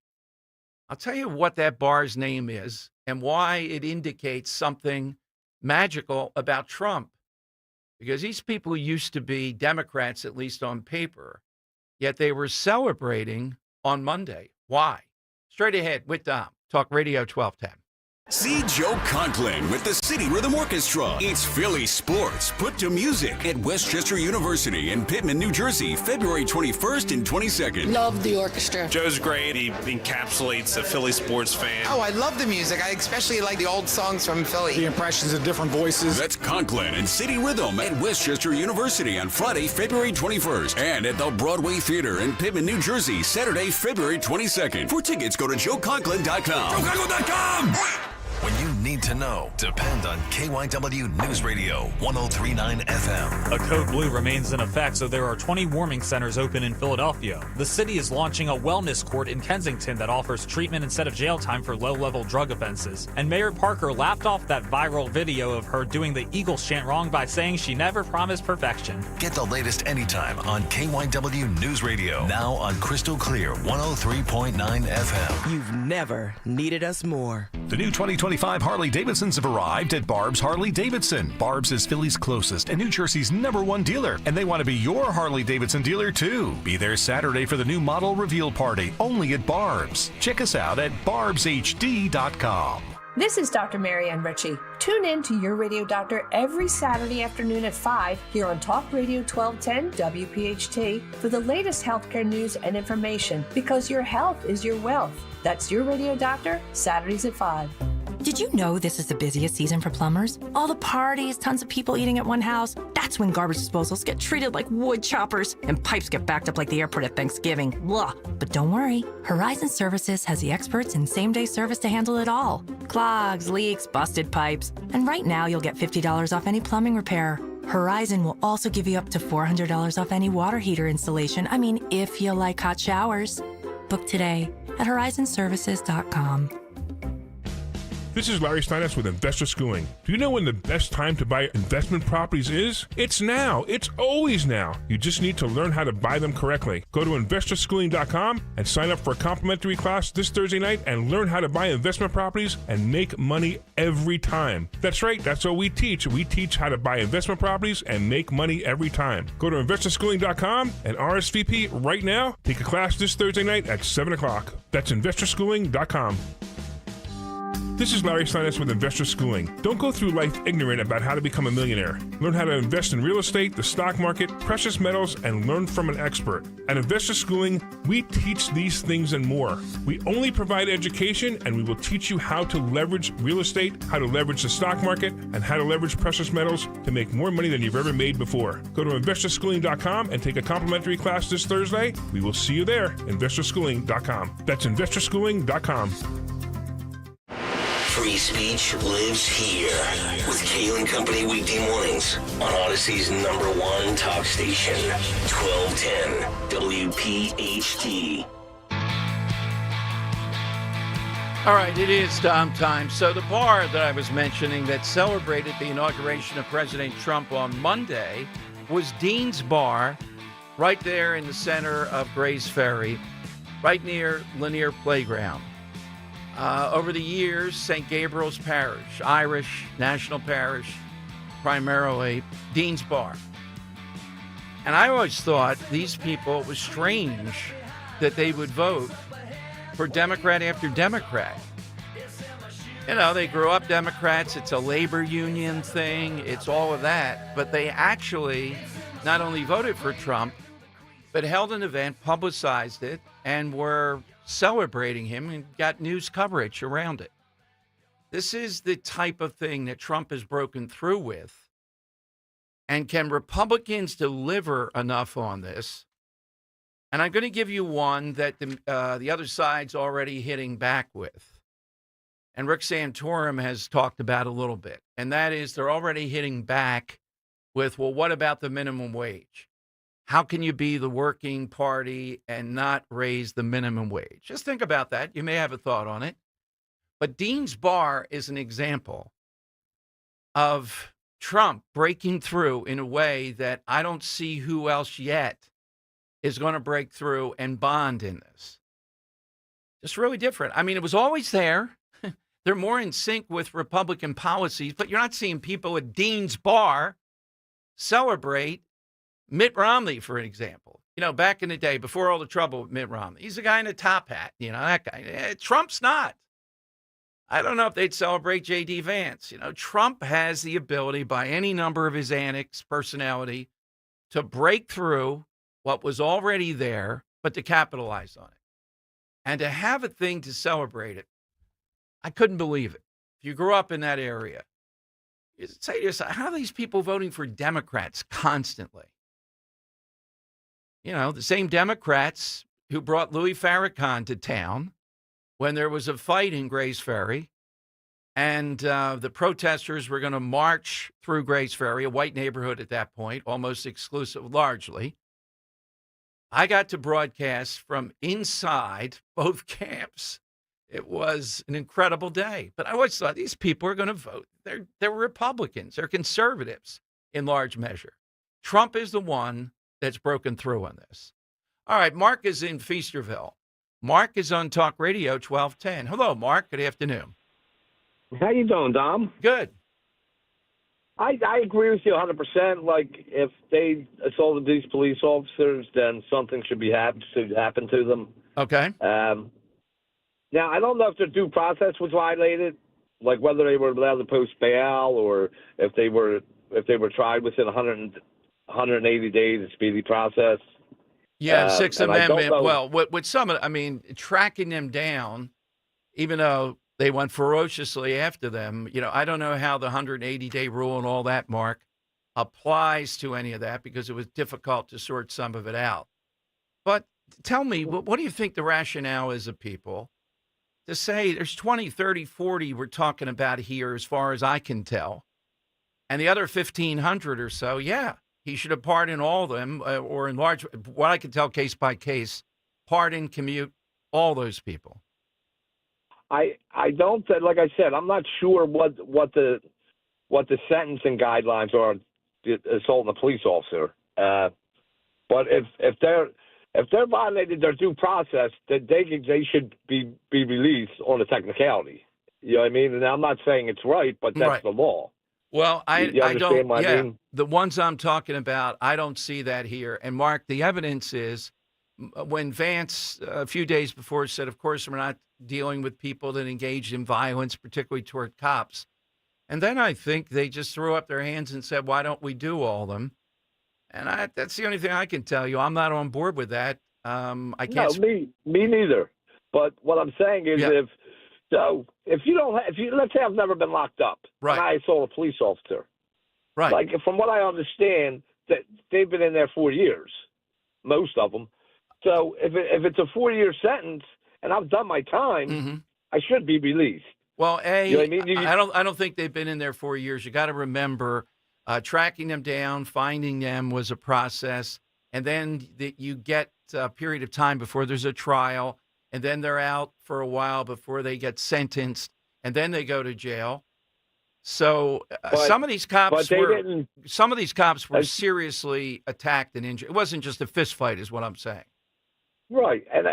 I'll tell you what that bar's name is and why it indicates something magical about Trump. Because these people used to be Democrats, at least on paper, yet they were celebrating on Monday. Why? Straight ahead with Dom, Talk Radio 1210. See Joe Conklin with the City Rhythm Orchestra. It's Philly sports put to music at Westchester University in Pittman, New Jersey, February 21st and 22nd. Love the orchestra. Joe's great. He encapsulates a Philly sports fan. Oh, I love the music. I especially like the old songs from Philly. The impressions of different voices. That's Conklin and City Rhythm at Westchester University on Friday, February 21st. And at the Broadway Theater in Pittman, New Jersey, Saturday, February 22nd. For tickets, go to joeconklin.com. JoeConklin.com! When you need to know, depend on KYW News Radio 103.9 FM. A code blue remains in effect, so there are 20 warming centers open in Philadelphia. The city is launching a wellness court in Kensington that offers treatment instead of jail time for low-level drug offenses. And Mayor Parker laughed off that viral video of her doing the Eagles chant wrong by saying she never promised perfection. Get the latest anytime on KYW News Radio. Now on Crystal Clear 103.9 FM. You've never needed us more. The new 2025 Harley-Davidsons have arrived at Barb's Harley-Davidson. Barb's is Philly's closest and New Jersey's #1 dealer, and they want to be your Harley-Davidson dealer too. Be there Saturday for the new model reveal party, only at Barb's. Check us out at barbshd.com. This is Dr. Marianne Ritchie. Tune in to Your Radio Doctor every Saturday afternoon at 5 here on Talk Radio 1210 WPHT for the latest healthcare news and information, because your health is your wealth. That's Your Radio Doctor, Saturdays at 5. Did you know this is the busiest season for plumbers? All the parties, tons of people eating at one house. That's when garbage disposals get treated like wood choppers and pipes get backed up like the airport at Thanksgiving. Blah. But don't worry, Horizon Services has the experts in same-day service to handle it all. Clogs, leaks, busted pipes. And right now you'll get $50 off any plumbing repair. Horizon will also give you up to $400 off any water heater installation. I mean, if you like hot showers. Book today at horizonservices.com. This is Larry Steinitz with Investor Schooling. Do you know when the best time to buy investment properties is? It's now. It's always now. You just need to learn how to buy them correctly. Go to investorschooling.com and sign up for a complimentary class this Thursday night and learn how to buy investment properties and make money every time. That's right. That's what we teach. We teach how to buy investment properties and make money every time. Go to investorschooling.com and RSVP right now. Take a class this Thursday night at 7 o'clock. That's investorschooling.com. This is Larry Steinitz with Investor Schooling. Don't go through life ignorant about how to become a millionaire. Learn how to invest in real estate, the stock market, precious metals, and learn from an expert. At Investor Schooling, we teach these things and more. We only provide education, and we will teach you how to leverage real estate, how to leverage the stock market, and how to leverage precious metals to make more money than you've ever made before. Go to investorschooling.com and take a complimentary class this Thursday. We will see you there, investorschooling.com. That's investorschooling.com. Free speech lives here with Kale & Company weekday mornings on Odyssey's #1 talk station, 1210 WPHT. All right, it is time. So the bar that I was mentioning that celebrated the inauguration of President Trump on Monday was Dean's Bar, right there in the center of Grays Ferry, right near Lanier Playground. Over the years, St. Gabriel's Parish, Irish National Parish, primarily Dean's Bar. And I always thought these people, it was strange that they would vote for Democrat after Democrat. You know, they grew up Democrats. It's a labor union thing. It's all of that. But they actually not only voted for Trump, but held an event, publicized it, and were celebrating him and got news coverage around it. This is the type of thing that Trump has broken through with. And can Republicans deliver enough on this? And I'm going to give you one that the other side's already hitting back with. And Rick Santorum has talked about a little bit. And that is they're already hitting back with, well, what about the minimum wage? How can you be the working party and not raise the minimum wage? Just think about that. You may have a thought on it. But Dean's Bar is an example of Trump breaking through in a way that I don't see who else yet is going to break through and bond in this. Just really different. I mean, it was always there. They're more in sync with Republican policies, but you're not seeing people at Dean's Bar celebrate Mitt Romney, for an example. You know, back in the day, before all the trouble with Mitt Romney, he's a guy in a top hat, you know, that guy. Trump's not. I don't know if they'd celebrate J.D. Vance. You know, Trump has the ability, by any number of his antics, personality, to break through what was already there, but to capitalize on it. And to have a thing to celebrate it, I couldn't believe it. If you grew up in that area, you say to yourself, how are these people voting for Democrats constantly? You know, the same Democrats who brought Louis Farrakhan to town when there was a fight in Grays Ferry And the protesters were going to march through Grace Ferry, a white neighborhood at that point, almost exclusive, largely. I got to broadcast from inside both camps. It was an incredible day. But I always thought these people are going to vote. They're Republicans. They're conservatives in large measure. Trump is the one that's broken through on this. All right, Mark is in Feasterville. Mark is on Talk Radio 1210. Hello, Mark. Good afternoon. How you doing, Dom? Good. I agree with you 100%. Like, if they assaulted these police officers, then something should happen to them. Okay. Now, I don't know if their due process was violated, like whether they were allowed to post bail or if they were tried within 180 days of speedy process. Yeah, Sixth Amendment. Well, with some of it, I mean, tracking them down, even though they went ferociously after them, I don't know how the 180-day rule and all that, Mark, applies to any of that because it was difficult to sort some of it out. But tell me, what do you think the rationale is of people to say there's 20, 30, 40 we're talking about here as far as I can tell, and the other 1,500 or so, yeah, he should have pardoned all of them, or in large, what I can tell case by case, pardon, commute, all those people. I don't, like I said, I'm not sure what the sentencing guidelines are assaulting a police officer. But if they're violated their due process, then they should be released on a technicality. You know what I mean? And I'm not saying it's right, but that's right. The law. Well, you I don't. What I mean? The ones I'm talking about, I don't see that here. And Mark, the evidence is when Vance a few days before said, "Of course, we're not dealing with people that engaged in violence, particularly toward cops." And then I think they just threw up their hands and said, "Why don't we do all of them?" And that's the only thing I can tell you. I'm not on board with that. I can't. No, me neither. But what I'm saying is, if you let's say I've never been locked up, right? And I assault a police officer, right? Like from what I understand, that they've been in there 4 years, most of them. So if it's a 4-year sentence and I've done my time, I should be released. Well, you know what I mean? I don't think they've been in there 4 years. You got to remember, tracking them down, finding them was a process, and then you get a period of time before there's a trial, and then they're out for a while before they get sentenced, and then they go to jail. So some of these cops were seriously attacked and injured. It wasn't just a fist fight, is what I'm saying. Right, and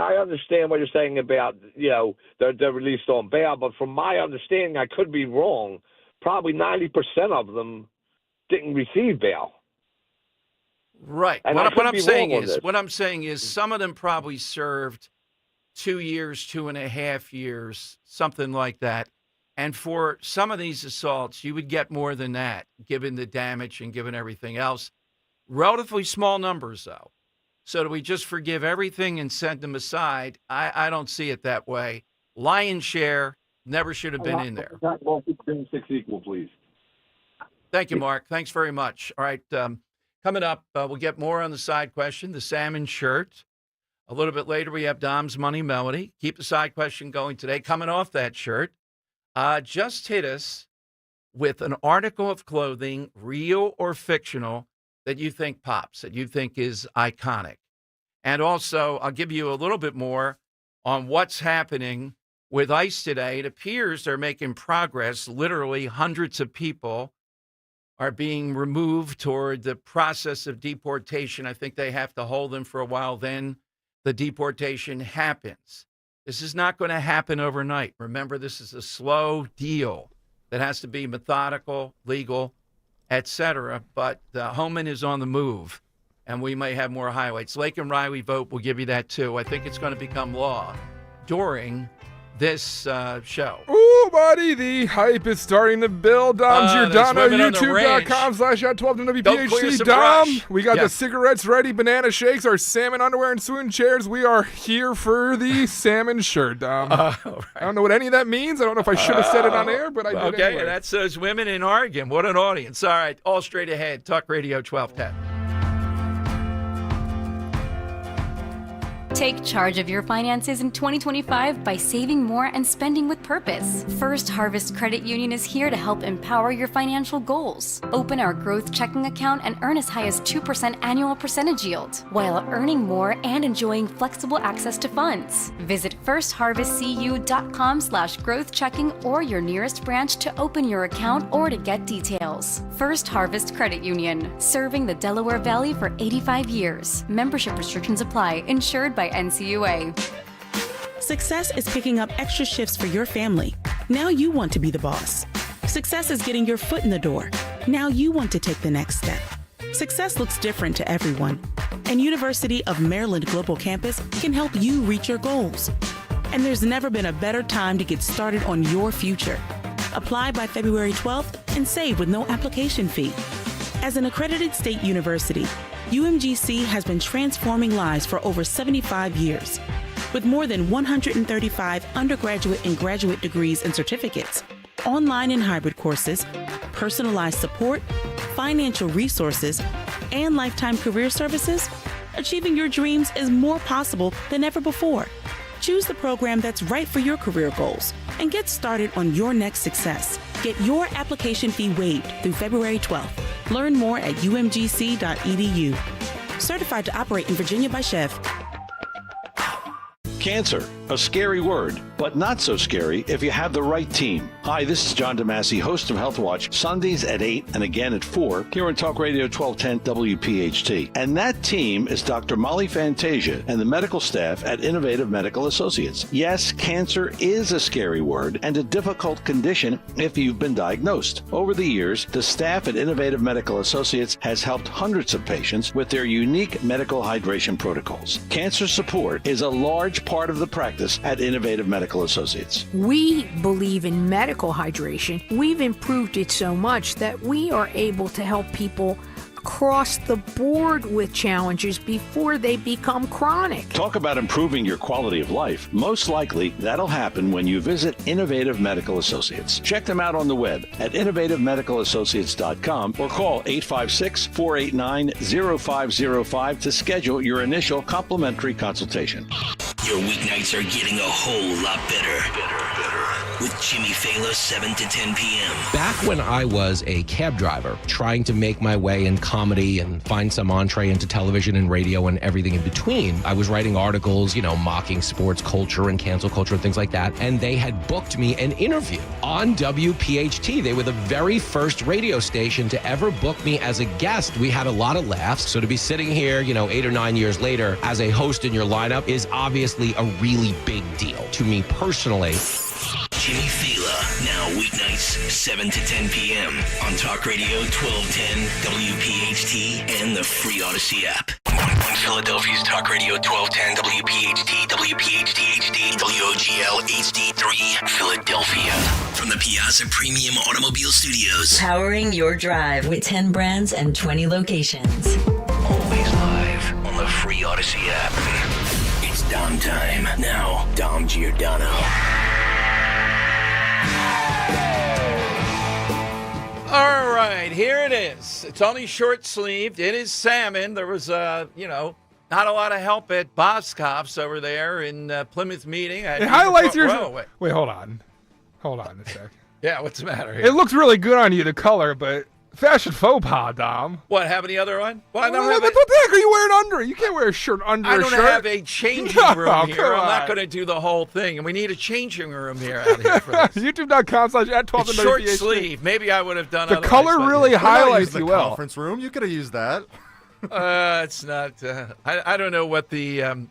I understand what you're saying about they're released on bail, but from my understanding, I could be wrong. Probably 90% of them didn't receive bail. Right. And what I'm saying is some of them probably served 2 years, 2.5 years, something like that. And for some of these assaults, you would get more than that, given the damage and given everything else. Relatively small numbers, though. So do we just forgive everything and send them aside? I don't see it that way. Lion's share never should have been in there. Well, 6 equal, please. Thank you, Mark. Thanks very much. All right, coming up, we'll get more on the side question, the salmon shirt. A little bit later, we have Dom's Money Melody. Keep the side question going today. Coming off that shirt, just hit us with an article of clothing, real or fictional, that you think pops, that you think is iconic. And also, I'll give you a little bit more on what's happening with ICE today. It appears they're making progress. Literally hundreds of people are being removed toward the process of deportation. I think they have to hold them for a while, then the deportation happens. This is not going to happen overnight. Remember, this is a slow deal that has to be methodical, legal, etc. But Homan is on the move, and we may have more highlights. Laken Riley vote will give you that, too. I think it's going to become law during this show. Ooh, buddy, the hype is starting to build. Dom Giordano, YouTube.com/@12WPHT. Dom, we got the cigarettes ready, banana shakes, our salmon underwear, and swoon chairs. We are here for the salmon shirt, Dom. Right. I don't know what any of that means. I don't know if I should have said it on air, but I did anyway. Okay, that's those women in Oregon. What an audience. All right, all straight ahead. Talk Radio 1210. Take charge of your finances in 2025 by saving more and spending with purpose. First Harvest Credit Union is here to help empower your financial goals. Open our growth checking account and earn as high as 2% annual percentage yield, while earning more and enjoying flexible access to funds. Visit firstharvestcu.com/growth checking or your nearest branch to open your account or to get details. First Harvest Credit Union, serving the Delaware Valley for 85 years. Membership restrictions apply. Insured by NCUA. Success is picking up extra shifts for your family. Now you want to be the boss. Success is getting your foot in the door. Now you want to take the next step. Success looks different to everyone, and University of Maryland Global Campus can help you reach your goals. And there's never been a better time to get started on your future. Apply by February 12th and save with no application fee. As an accredited state university, UMGC has been transforming lives for over 75 years. With more than 135 undergraduate and graduate degrees and certificates, online and hybrid courses, personalized support, financial resources, and lifetime career services, achieving your dreams is more possible than ever before. Choose the program that's right for your career goals and get started on your next success. Get your application fee waived through February 12th. Learn more at umgc.edu. Certified to operate in Virginia by Chev. Cancer, a scary word, but not so scary if you have the right team. Hi, this is John DeMasi, host of Health Watch, Sundays at 8 and again at 4 here on Talk Radio 1210 WPHT. And that team is Dr. Molly Fantasia and the medical staff at Innovative Medical Associates. Yes, cancer is a scary word and a difficult condition if you've been diagnosed. Over the years, the staff at Innovative Medical Associates has helped hundreds of patients with their unique medical hydration protocols. Cancer support is a large part of the practice at Innovative Medical Associates. We believe in medical hydration. We've improved it so much that we are able to help people across the board with challenges before they become chronic. Talk about improving your quality of life. Most likely, that'll happen when you visit Innovative Medical Associates. Check them out on the web at innovativemedicalassociates.com or call 856-489-0505 to schedule your initial complimentary consultation. Your weeknights are getting a whole lot better. With Jimmy Fallon, 7 to 10 p.m. Back when I was a cab driver, trying to make my way in comedy and find some entree into television and radio and everything in between, I was writing articles, mocking sports culture and cancel culture and things like that. And they had booked me an interview on WPHT. They were the very first radio station to ever book me as a guest. We had a lot of laughs. So to be sitting here, 8 or 9 years later as a host in your lineup is obviously a really big deal to me personally. Jimmy Fallon, now weeknights, 7 to 10 p.m. on Talk Radio 1210, WPHT, and the free Odyssey app. On Philadelphia's Talk Radio 1210, WPHT, WPHT HD, WOGL HD3, Philadelphia. From the Piazza Premium Automobile Studios. Powering your drive with 10 brands and 20 locations. Always live on the free Odyssey app. It's Dom time. Now, Dom Giordano. All right, here it is. It's only short-sleeved. It is salmon. There was, not a lot of help at Boscov's over there in Plymouth meeting. It highlights your... Wait, hold on. Hold on a sec. Yeah, what's the matter here? It looks really good on you, the color, but... Fashion faux pas, Dom. What, have any other on? Well, what the heck are you wearing under it? You can't wear a shirt under a shirt. I don't have a changing room here. I'm not going to do the whole thing. And we need a changing room here out here for this. YouTube.com/@12. It's short sleeve. Maybe I would have done the color really highlights you well. Conference room. You could have used that. It's not. I don't know what the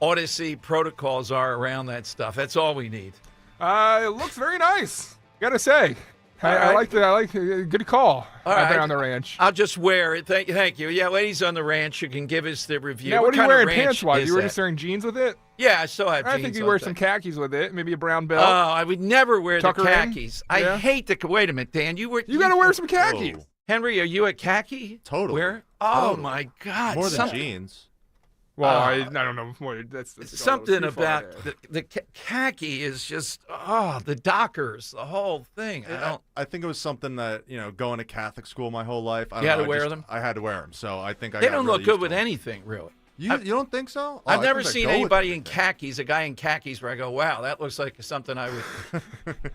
Odyssey protocols are around that stuff. That's all we need. It looks very nice. Gotta say. I like the good call there on the ranch. I'll just wear it. Thank you. Yeah, ladies on the ranch, you can give us the review. Now, what are you wearing pants-wise? You were just wearing jeans with it? Yeah, I still have jeans. I think you wear some khakis with it, maybe a brown belt. Oh, I would never wear the khakis. Yeah. I hate the... Wait a minute, Dan. You got to wear some khakis. Whoa. Henry, are you a khaki? Totally. Where? Oh, my God. More than jeans. Well, I don't know. That's something about the khaki is just the Dockers, the whole thing. I think it was something that going to Catholic school my whole life. You had to wear them. I had to wear them, so I think they don't look good with anything, really. You don't think so? I've never seen anybody in khakis, a guy in khakis, where I go, wow, that looks like something I would.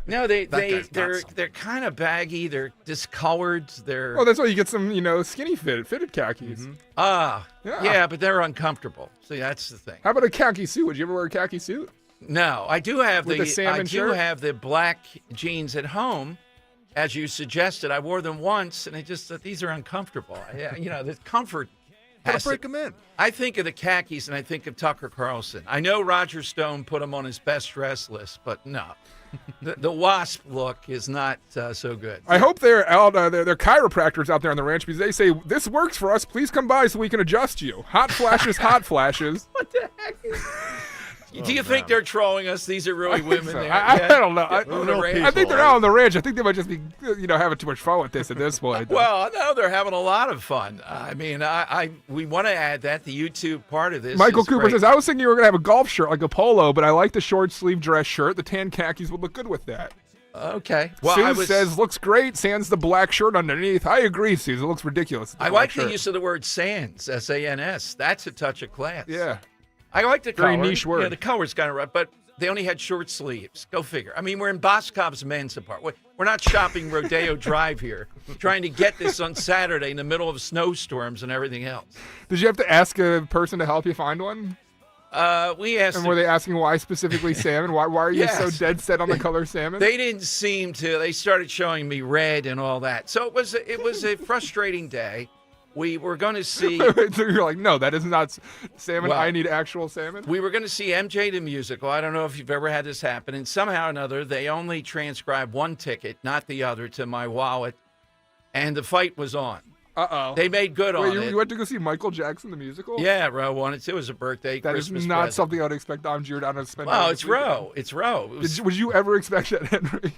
No, they're kind of baggy. They're discolored. Oh, that's why you get some, skinny fitted khakis. Yeah, but they're uncomfortable. See, that's the thing. How about a khaki suit? Would you ever wear a khaki suit? No, I do have With the salmon shirt? have the black jeans at home, as you suggested. I wore them once, and these are uncomfortable. The comfort. Break them in. I think of the khakis, and I think of Tucker Carlson. I know Roger Stone put him on his best dress list, but no. The wasp look is not so good. I hope they're chiropractors out there on the ranch, because they say, this works for us. Please come by so we can adjust you. Hot flashes, hot flashes. What the heck is Do you think they're trolling us? These are really women so. there. I don't know. I think they're out on the ranch. I think they might just be, having too much fun with this at this point. Well, no, they're having a lot of fun. I mean, we want to add that the YouTube part of this. Michael Cooper says, I was thinking you were going to have a golf shirt like a polo, but I like the short sleeve dress shirt. The tan khakis would look good with that. Okay. Well, Sue says, looks great. Sans the black shirt underneath. I agree, Sue. It looks ridiculous. I like the use of the word sans, S-A-N-S. That's a touch of class. Yeah. I like the color. Very niche word. Yeah, the color's kind of rough, but they only had short sleeves. Go figure. I mean, we're in Boscov's men's department. We're not shopping Rodeo Drive here, trying to get this on Saturday in the middle of snowstorms and everything else. Did you have to ask a person to help you find one? We asked. And were they asking why specifically salmon? Why are you so dead set on the color salmon? They didn't seem to. They started showing me red and all that. So it was a frustrating day. We were going to see. So you're like, no, that is not salmon. Well, I need actual salmon. We were going to see MJ the musical. I don't know if you've ever had this happen. And somehow or another, they only transcribed one ticket, not the other, to my wallet. And the fight was on. Uh-oh. They made good on it. You went to go see Michael Jackson the musical? Yeah, Ro wanted to. It was a birthday, Christmas That is not present. something I would expect Dom Giordano to spend. Well, it's Ro. It's Ro. Would you ever expect that, Henry?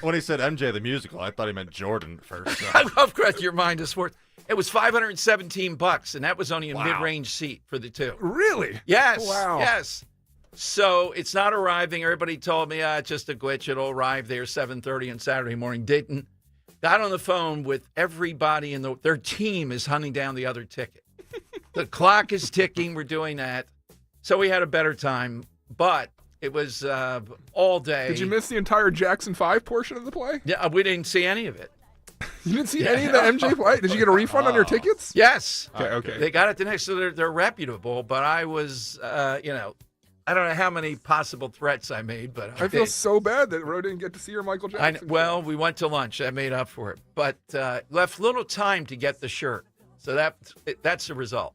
When he said MJ the musical, I thought he meant Jordan at first. So. I love your mind is sports. It was $517, and that was only a mid-range seat for the two. Really? Yes. Wow. Yes. So it's not arriving. Everybody told me, it's just a glitch. It'll arrive there 7:30 on Saturday morning. Didn't. Got on the phone with everybody in their team is hunting down the other ticket. The clock is ticking. We're doing that. So we had a better time, but it was all day. Did you miss the entire Jackson 5 portion of the play? Yeah, we didn't see any of it. You didn't see any of the MJ play? Did you get a refund on your tickets? Yes. Okay. They got it the next, so they're reputable, but I was, I don't know how many possible threats I made, but I feel so bad that Ro didn't get to see your Michael Jackson. Well, we went to lunch. That made up for it, but left little time to get the shirt. So that's the result.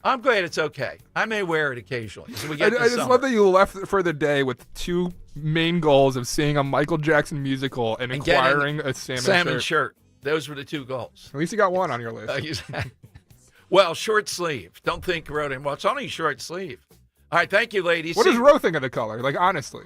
I'm glad it's okay. I may wear it occasionally. So I just love that you left for the day with two main goals of seeing a Michael Jackson musical and acquiring a salmon shirt. Those were the two goals. At least you got one on your list. Well, short sleeve. Don't think Ro didn't. Well, it's only short sleeve. All right, thank you, ladies. What does Ro think of the color? Like, honestly.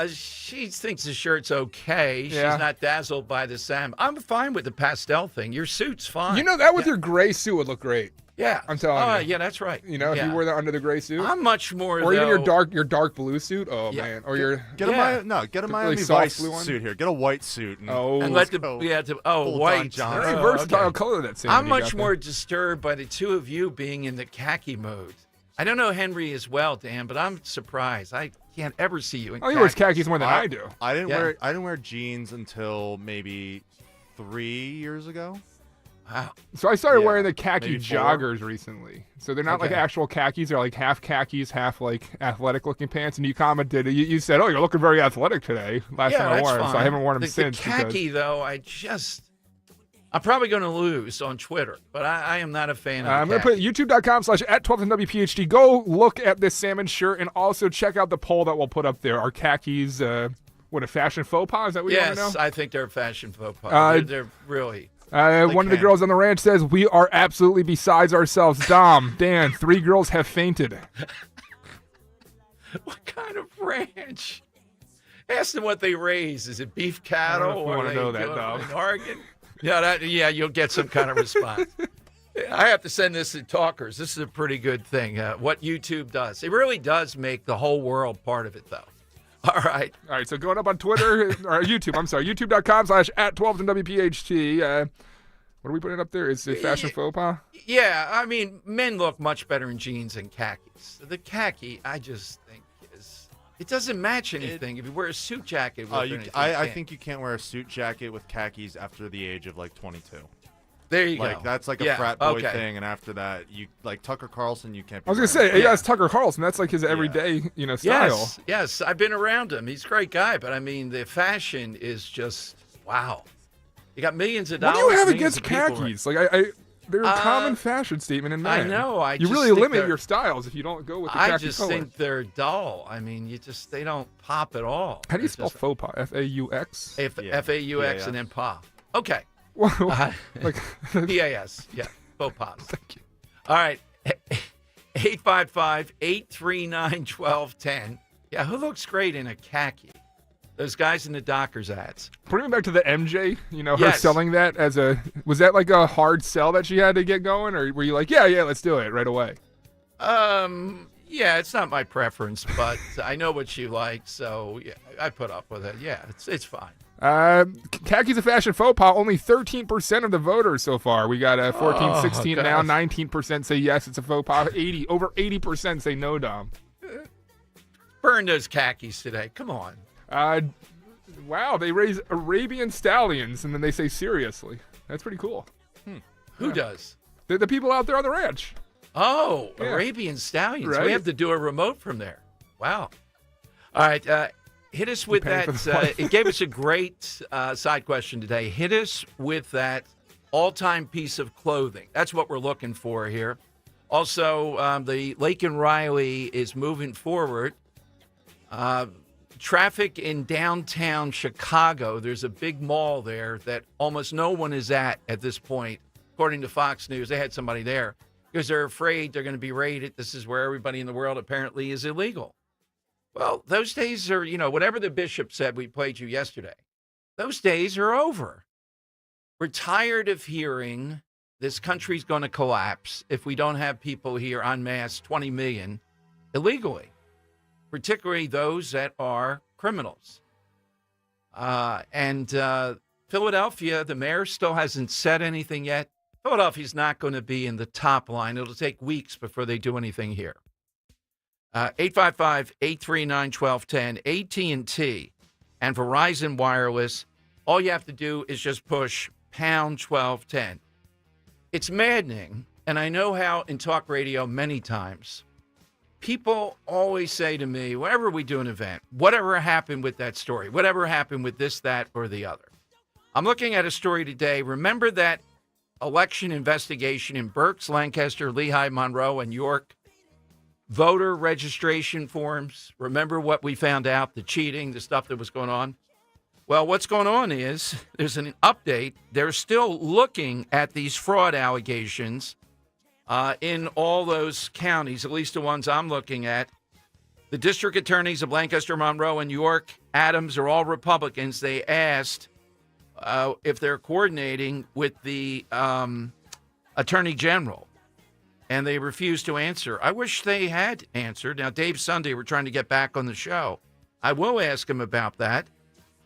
She thinks the shirt's okay. Yeah. She's not dazzled by the salmon. I'm fine with the pastel thing. Your suit's fine. That with your gray suit would look great. Yeah. I'm telling you. Yeah, that's right. If you wore that under the gray suit. I'm much more, or even your dark blue suit. Oh, man. Or get a Miami Vice suit here. Get a white suit. And let white. Very versatile color that salmon. I'm much more disturbed by the two of you being in the khaki mode. I don't know Henry as well, Dan, but I'm surprised. I can't ever see you in khakis. He wears khakis more than I do. I didn't wear jeans until maybe 3 years ago. Wow. So I started wearing the khaki joggers recently. So they're not like actual khakis. They're like half khakis, half like athletic-looking pants. And you commented, you said, "Oh, you're looking very athletic today." Last time I wore them, so I haven't worn them since. The khaki, though, I'm probably going to lose on Twitter, but I am not a fan of I'm going to put youtube.com/@1210WPHT. Go look at this salmon shirt and also check out the poll that we'll put up there. Are khakis, a fashion faux pas? Is that what you want to know? Yes, I think they're a fashion faux pas. They're really... one of the girls on the ranch says, "We are absolutely besides ourselves." Dom, Dan, 3 girls have fainted. What kind of ranch? Ask them what they raise. Is it beef cattle? I want to know that, Dom. In Oregon? Yeah, you'll get some kind of response. I have to send this to talkers. This is a pretty good thing, what YouTube does. It really does make the whole world part of it, though. All right, so going up on Twitter, or YouTube, I'm sorry, youtube.com/@1210WPHT. What are we putting up there? Is it fashion faux pas? Yeah, I mean, men look much better in jeans than khakis. The khaki, I just think, it doesn't match anything. If you wear a suit jacket with anything, I think you can't wear a suit jacket with khakis after the age of like 22. There you go. That's like a frat boy thing, and after that, you like Tucker Carlson. You can't. I was gonna say, he has Tucker Carlson. That's like his everyday, style. Yes, I've been around him. He's a great guy, but I mean, the fashion is just wow. You got millions of dollars. What do you have against khakis? Like they're a common fashion statement in men. I know. You really limit your styles if you don't go with the khaki color. I just think they're dull. I mean, they don't pop at all. How do you spell faux pas? F-A-U-X? F-A-U-X and then pa. Okay. P-A-S. Yeah. Faux pas. Thank you. All right. 855-839-1210. Yeah, who looks great in a khaki? Those guys in the Dockers ads. Bring me back to the MJ, her selling that was that like a hard sell that she had to get going, or were you like, yeah, let's do it right away? Yeah, it's not my preference, but I know what you like, so yeah, I put up with it. Yeah, it's fine. Khaki's a fashion faux pas. Only 13% of the voters so far. We got 14, 16 now. 19% say yes, it's a faux pas. Over 80% say no, Dom. Burn those khakis today. Come on. Wow, they raise Arabian stallions, and then they say seriously. That's pretty cool. Who does? The people out there on the ranch. Oh, yeah. Arabian stallions. Right? We have to do a remote from there. Wow. All right, hit us with that. It gave us a great side question today. Hit us with that all-time piece of clothing. That's what we're looking for here. Also, the Laken Riley is moving forward. Traffic in downtown Chicago, there's a big mall there that almost no one is at this point. According to Fox News, they had somebody there because they're afraid they're going to be raided. This is where everybody in the world apparently is illegal. Well, those days are, whatever the bishop said, we played you yesterday. Those days are over. We're tired of hearing this country's going to collapse if we don't have people here en masse, 20 million, illegally. Particularly those that are criminals. And Philadelphia, the mayor still hasn't said anything yet. Philadelphia's not going to be in the top line. It'll take weeks before they do anything here. 855-839-1210, AT&T and Verizon Wireless. All you have to do is just push pound 1210. It's maddening, and I know how in talk radio many times people always say to me, whenever we do an event, whatever happened with that story, whatever happened with this, that, or the other. I'm looking at a story today. Remember that election investigation in Berks, Lancaster, Lehigh, Monroe, and York? Voter registration forms. Remember what we found out, the cheating, the stuff that was going on? Well, what's going on is there's an update. They're still looking at these fraud allegations in all those counties, at least the ones I'm looking at. The district attorneys of Lancaster, Monroe, and York, Adams are all Republicans. They asked if they're coordinating with the attorney general, and they refused to answer. I wish they had answered. Now, Dave Sunday, we're trying to get back on the show. I will ask him about that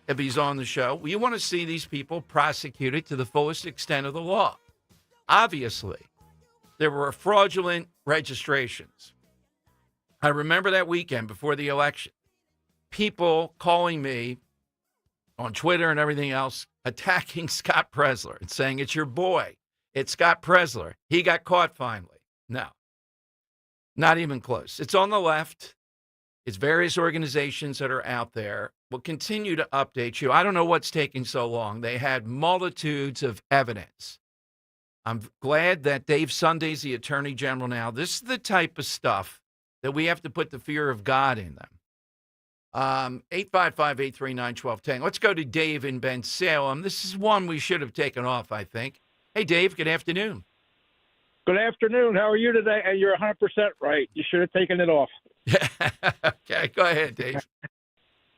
if he's on the show. We want to see these people prosecuted to the fullest extent of the law. Obviously, there were fraudulent registrations. I remember that weekend before the election, people calling me on Twitter and everything else, attacking Scott Presler and saying, it's your boy. It's Scott Presler. He got caught finally. No, not even close. It's on the left. It's various organizations that are out there. We'll continue to update you. I don't know what's taking so long. They had multitudes of evidence. I'm glad that Dave Sunday's the attorney general now. This is the type of stuff that we have to put the fear of God in them. 855-839-1210. Let's go to Dave in Ben Salem. This is one we should have taken off, I think. Hey, Dave, good afternoon. Good afternoon. How are you today? And you're 100% right. You should have taken it off. Okay, go ahead, Dave.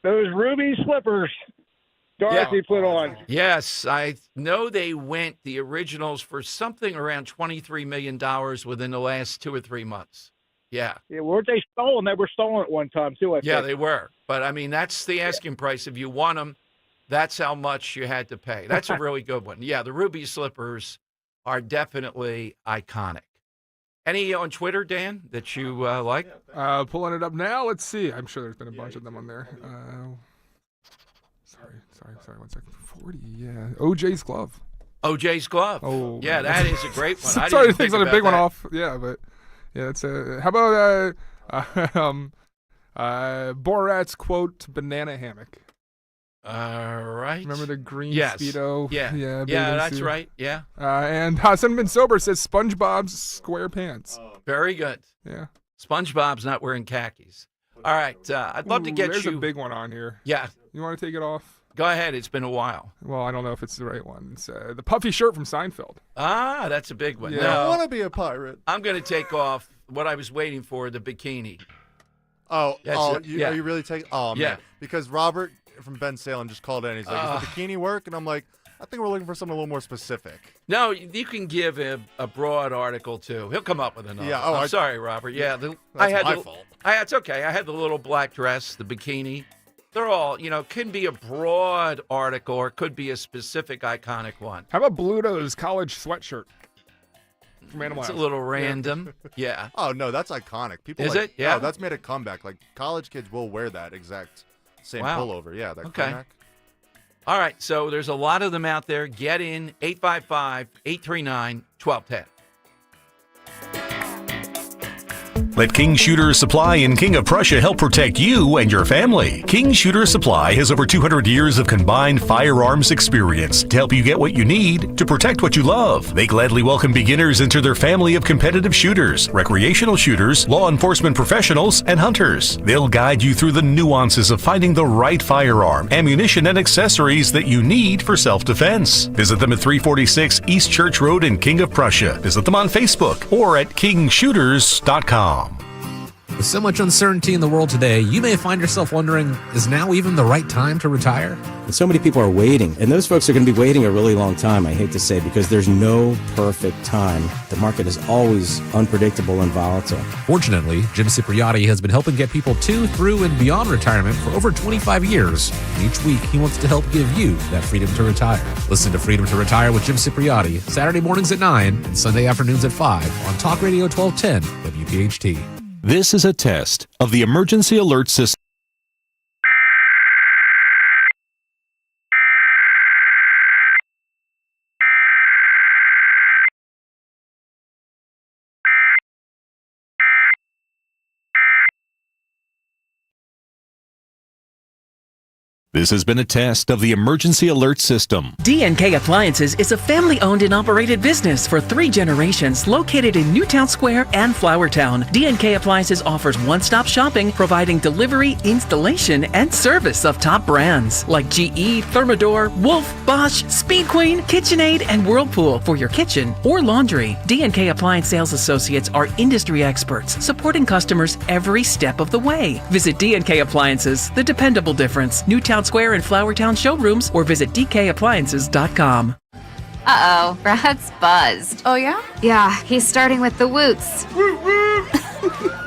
Those ruby slippers Dorothy put on. Yes, I know they went the originals for something around $23 million within the last 2 or 3 months. Yeah. Yeah, weren't they stolen? They were stolen at one time, too, I think. Yeah, they were. But, I mean, that's the asking price. If you want them, that's how much you had to pay. That's a really good one. Yeah, the ruby slippers are definitely iconic. Any on Twitter, Dan, that you like? Pulling it up now. Let's see. I'm sure there's been a bunch of them on there. Sorry. 1 second. 40. Yeah. OJ's glove. OJ's glove. Oh, yeah, that is a great one. I Sorry didn't to take think on a big about one that. off. Yeah, but yeah, it's how about Borat's quote, "banana hammock." All right. Remember the green Yes. Speedo? Yeah. Yeah, Yeah, that's suit. right. Yeah. And Hassan Bin Sober says SpongeBob's square pants. Very good. Yeah. SpongeBob's not wearing khakis. All right. I'd love to get there's you. a big one on here. Yeah. You want to take it off? Go ahead. It's been a while. Well, I don't know if it's the right one. It's the puffy shirt from Seinfeld. Ah, that's a big one. Yeah. No, I want to be a pirate. I'm going to take off what I was waiting for, the bikini. Oh, That's are you really taking? Oh man, Yeah. because Robert from Ben Salem just called in. He's like, "Does the bikini work?" And I'm like, "I think we're looking for something a little more specific." No, you can give a broad article too. He'll come up with another. Yeah, I'm sorry, Robert. Yeah, That's my fault. It's okay. I had the little black dress, the bikini. They're all, can be a broad article or it could be a specific iconic one. How about Bluto's college sweatshirt from Animal It's a House? little random. Yeah. Oh no, that's iconic. People Is like, it? Yeah. Oh, that's made a comeback. Like college kids will wear that exact same Wow. pullover. Yeah, that Okay. comeback. All right, so there's a lot of them out there. Get in 855-839-1210. Let King Shooter Supply in King of Prussia help protect you and your family. King Shooter Supply has over 200 years of combined firearms experience to help you get what you need to protect what you love. They gladly welcome beginners into their family of competitive shooters, recreational shooters, law enforcement professionals, and hunters. They'll guide you through the nuances of finding the right firearm, ammunition, and accessories that you need for self-defense. Visit them at 346 East Church Road in King of Prussia. Visit them on Facebook or at kingshooters.com. With so much uncertainty in the world today, you may find yourself wondering, is now even the right time to retire? And so many people are waiting, and those folks are going to be waiting a really long time, I hate to say, because there's no perfect time. The market is always unpredictable and volatile. Fortunately, Jim Cipriotti has been helping get people to, through, and beyond retirement for over 25 years. And each week, he wants to help give you that freedom to retire. Listen to Freedom to Retire with Jim Cipriotti, Saturday mornings at 9 and Sunday afternoons at 5 on Talk Radio 1210 WPHT. This is a test of the emergency alert system. This has been a test of the emergency alert system. D&K Appliances is a family-owned and operated business for 3 generations located in Newtown Square and Flowertown. D&K Appliances offers one-stop shopping, providing delivery, installation, and service of top brands like GE, Thermador, Wolf, Bosch, Speed Queen, KitchenAid, and Whirlpool for your kitchen or laundry. D&K Appliance sales associates are industry experts, supporting customers every step of the way. Visit D&K Appliances, the dependable difference. Newtown Square and Flowertown showrooms, or visit dkappliances.com. Uh-oh, Brad's buzzed. Oh, yeah? Yeah, he's starting with the woots.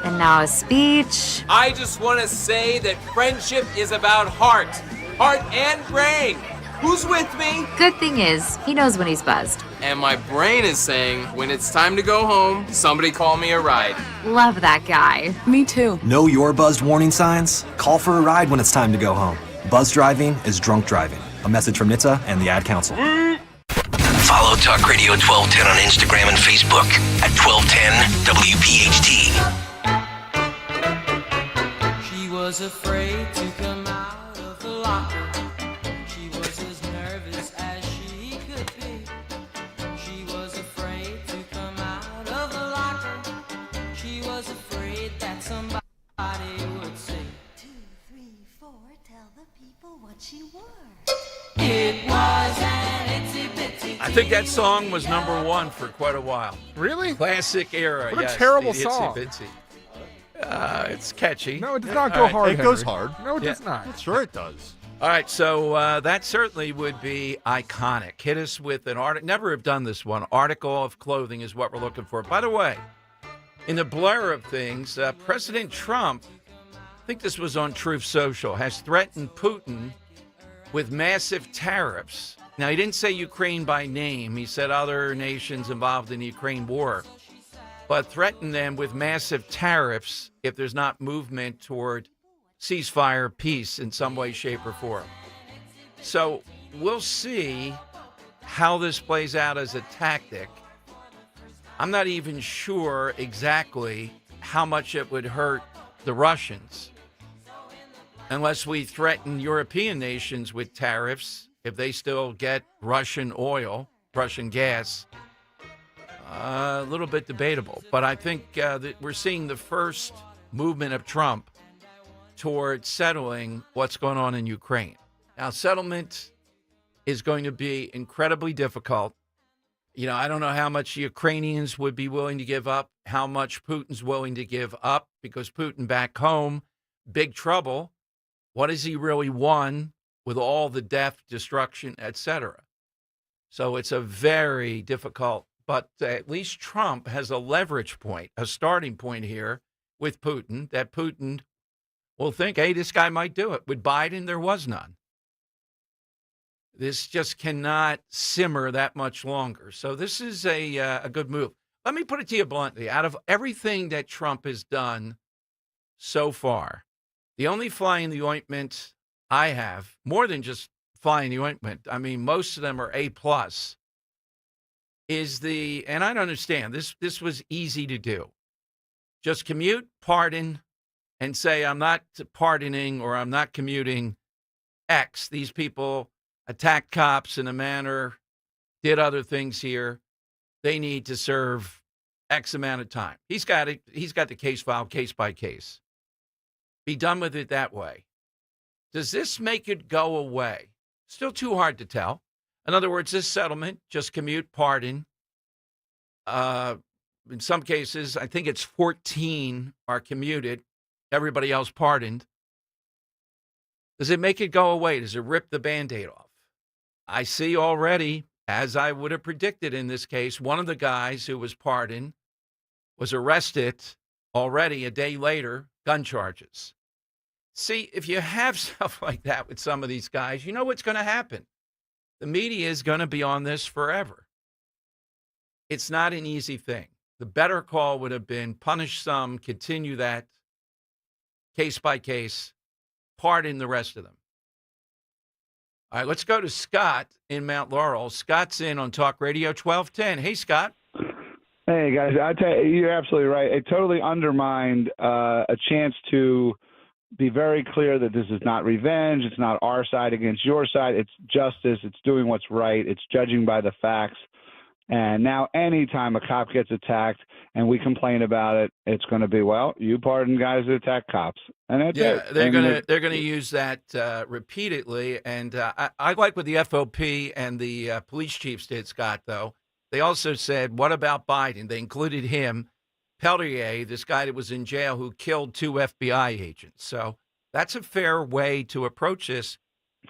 And now a speech. I just want to say that friendship is about heart and brain. Who's with me? Good thing is, he knows when he's buzzed. And my brain is saying, when it's time to go home, somebody call me a ride. Love that guy. Me too. Know your buzzed warning signs? Call for a ride when it's time to go home. Buzz driving is drunk driving. A message from NHTSA and the Ad Council. Follow Talk Radio 1210 on Instagram and Facebook at 1210 WPHT. She was afraid to come out of the locker. She was as nervous as she could be. She was afraid to come out of the locker. She was afraid that somebody would say, 2, 3, 4, tell the people what she wore. it was an itsy bitsy. I think that song was number 1 for quite a while. Really? Classic era. What a yes, terrible the song. Itsy Bitsy. It's catchy. No, it does not All go right. hard. It goes Henry. hard. No, it does not. Sure it does. All right, so that certainly would be iconic. Hit us with an article. Never have done this one. Article of clothing is what we're looking for. By the way, in the blur of things, President Trump, I think this was on Truth Social, has threatened Putin with massive tariffs Now, he didn't say Ukraine by name. He said other nations involved in the Ukraine war, but threatened them with massive tariffs if there's not movement toward ceasefire, peace in some way, shape, or form. So we'll see how this plays out as a tactic. I'm not even sure exactly how much it would hurt the Russians unless we threaten European nations with tariffs if they still get Russian oil, Russian gas. A little bit debatable, but I think that we're seeing the first movement of Trump toward settling what's going on in Ukraine. Now, settlement is going to be incredibly difficult. You know, I don't know how much Ukrainians would be willing to give up, how much Putin's willing to give up, because Putin back home, big trouble. What has he really won with all the death, destruction, etc.? So it's a very difficult, but at least Trump has a leverage point, a starting point here with Putin, that Putin will think, hey, this guy might do it. With Biden, there was none. This just cannot simmer that much longer. So this is a good move. Let me put it to you bluntly. Out of everything that Trump has done so far, the only fly in the ointment I have, more than just fly in the ointment, I mean, most of them are A+, is and I don't understand, this was easy to do. Just commute, pardon, and say, I'm not pardoning or I'm not commuting X. These people attacked cops in a manner, did other things here. They need to serve X amount of time. He's got it. He's got the case filed case by case. Be done with it that way. Does this make it go away? Still too hard to tell. In other words, this settlement, just commute, pardon. In some cases, I think it's 14 are commuted. Everybody else pardoned. Does it make it go away? Does it rip the Band-Aid off? I see already, as I would have predicted in this case, one of the guys who was pardoned was arrested already a day later, gun charges. See, if you have stuff like that with some of these guys, you know what's going to happen. The media is going to be on this forever. It's not an easy thing. The better call would have been punish some, continue that case by case, pardon the rest of them. All right, let's go to Scott in Mount Laurel. Scott's in on Talk Radio 1210. Hey, Scott. Hey, guys. I tell you, you're absolutely right. It totally undermined a chance to be very clear that this is not revenge. It's not our side against your side. It's justice. It's doing what's right. It's judging by the facts. And now anytime a cop gets attacked and we complain about it, it's going to be, well, you pardon guys that attack cops. And that's it. They're going to use that repeatedly. And I like what the FOP and the police chiefs did, Scott, though. They also said, what about Biden? They included him, Peltier, this guy that was in jail who killed 2 FBI agents. So that's a fair way to approach this.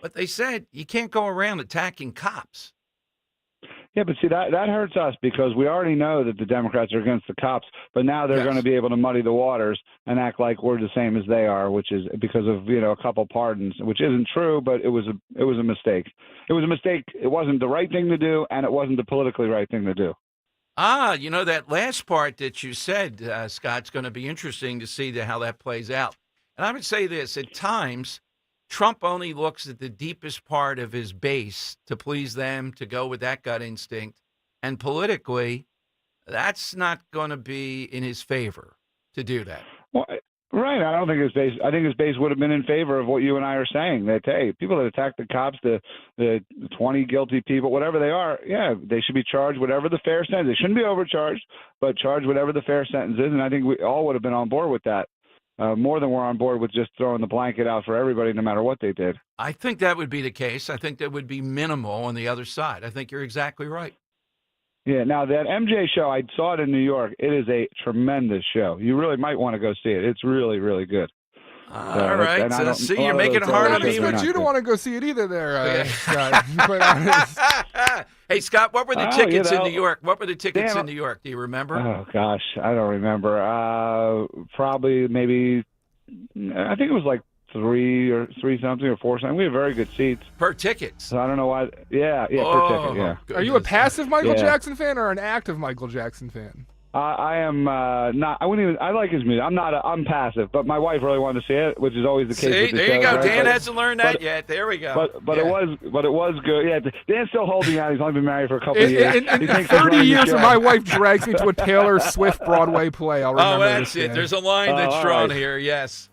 But they said you can't go around attacking cops. Yeah, but see, that hurts us because we already know that the Democrats are against the cops, but now they're going to be able to muddy the waters and act like we're the same as they are, which is because of, a couple pardons, which isn't true, but it was a mistake. It was a mistake. It wasn't the right thing to do, and it wasn't the politically right thing to do. That last part that you said, Scott's going to be interesting to see how that plays out. And I would say this, at times, Trump only looks at the deepest part of his base to please them, to go with that gut instinct. And politically, that's not going to be in his favor to do that. Well, right. I don't think his base. I think his base would have been in favor of what you and I are saying. That, hey, people that attack the cops, the 20 guilty people, whatever they are, yeah, they should be charged whatever the fair sentence. They shouldn't be overcharged, but charged whatever the fair sentence is. And I think we all would have been on board with that. More than we're on board with just throwing the blanket out for everybody, no matter what they did. I think that would be the case. I think that would be minimal on the other side. I think you're exactly right. Yeah. Now, that MJ show, I saw it in New York. It is a tremendous show. You really might want to go see it. It's really, really good. All right. So, see, you're making it hard on me. But you don't want to go see it either there, Scott. Quite honest. Hey, Scott, what were the tickets in New York? What were the tickets in New York? Do you remember? Oh, gosh, I don't remember. Probably maybe, I think it was like three something or four something. We have very good seats per tickets. So I don't know why. Yeah, per ticket. Yeah. Are you a passive Michael Yeah. Jackson fan or an active Michael Jackson fan? I am not. I wouldn't even. I like his music. I'm not. I'm passive. But my wife really wanted to see it, which is always the case. See, with the there shows, you go. right? Dan But- hasn't learned that yet. There we go. But Yeah. it was good. Yeah, Dan's still holding out. He's only been married for a couple of years. In He thinks he's 30 running the years, show. when my wife drags me to a Taylor Swift Broadway play, I'll remember Oh, that's this it. day. There's a line that's all drawn right. here. Yes.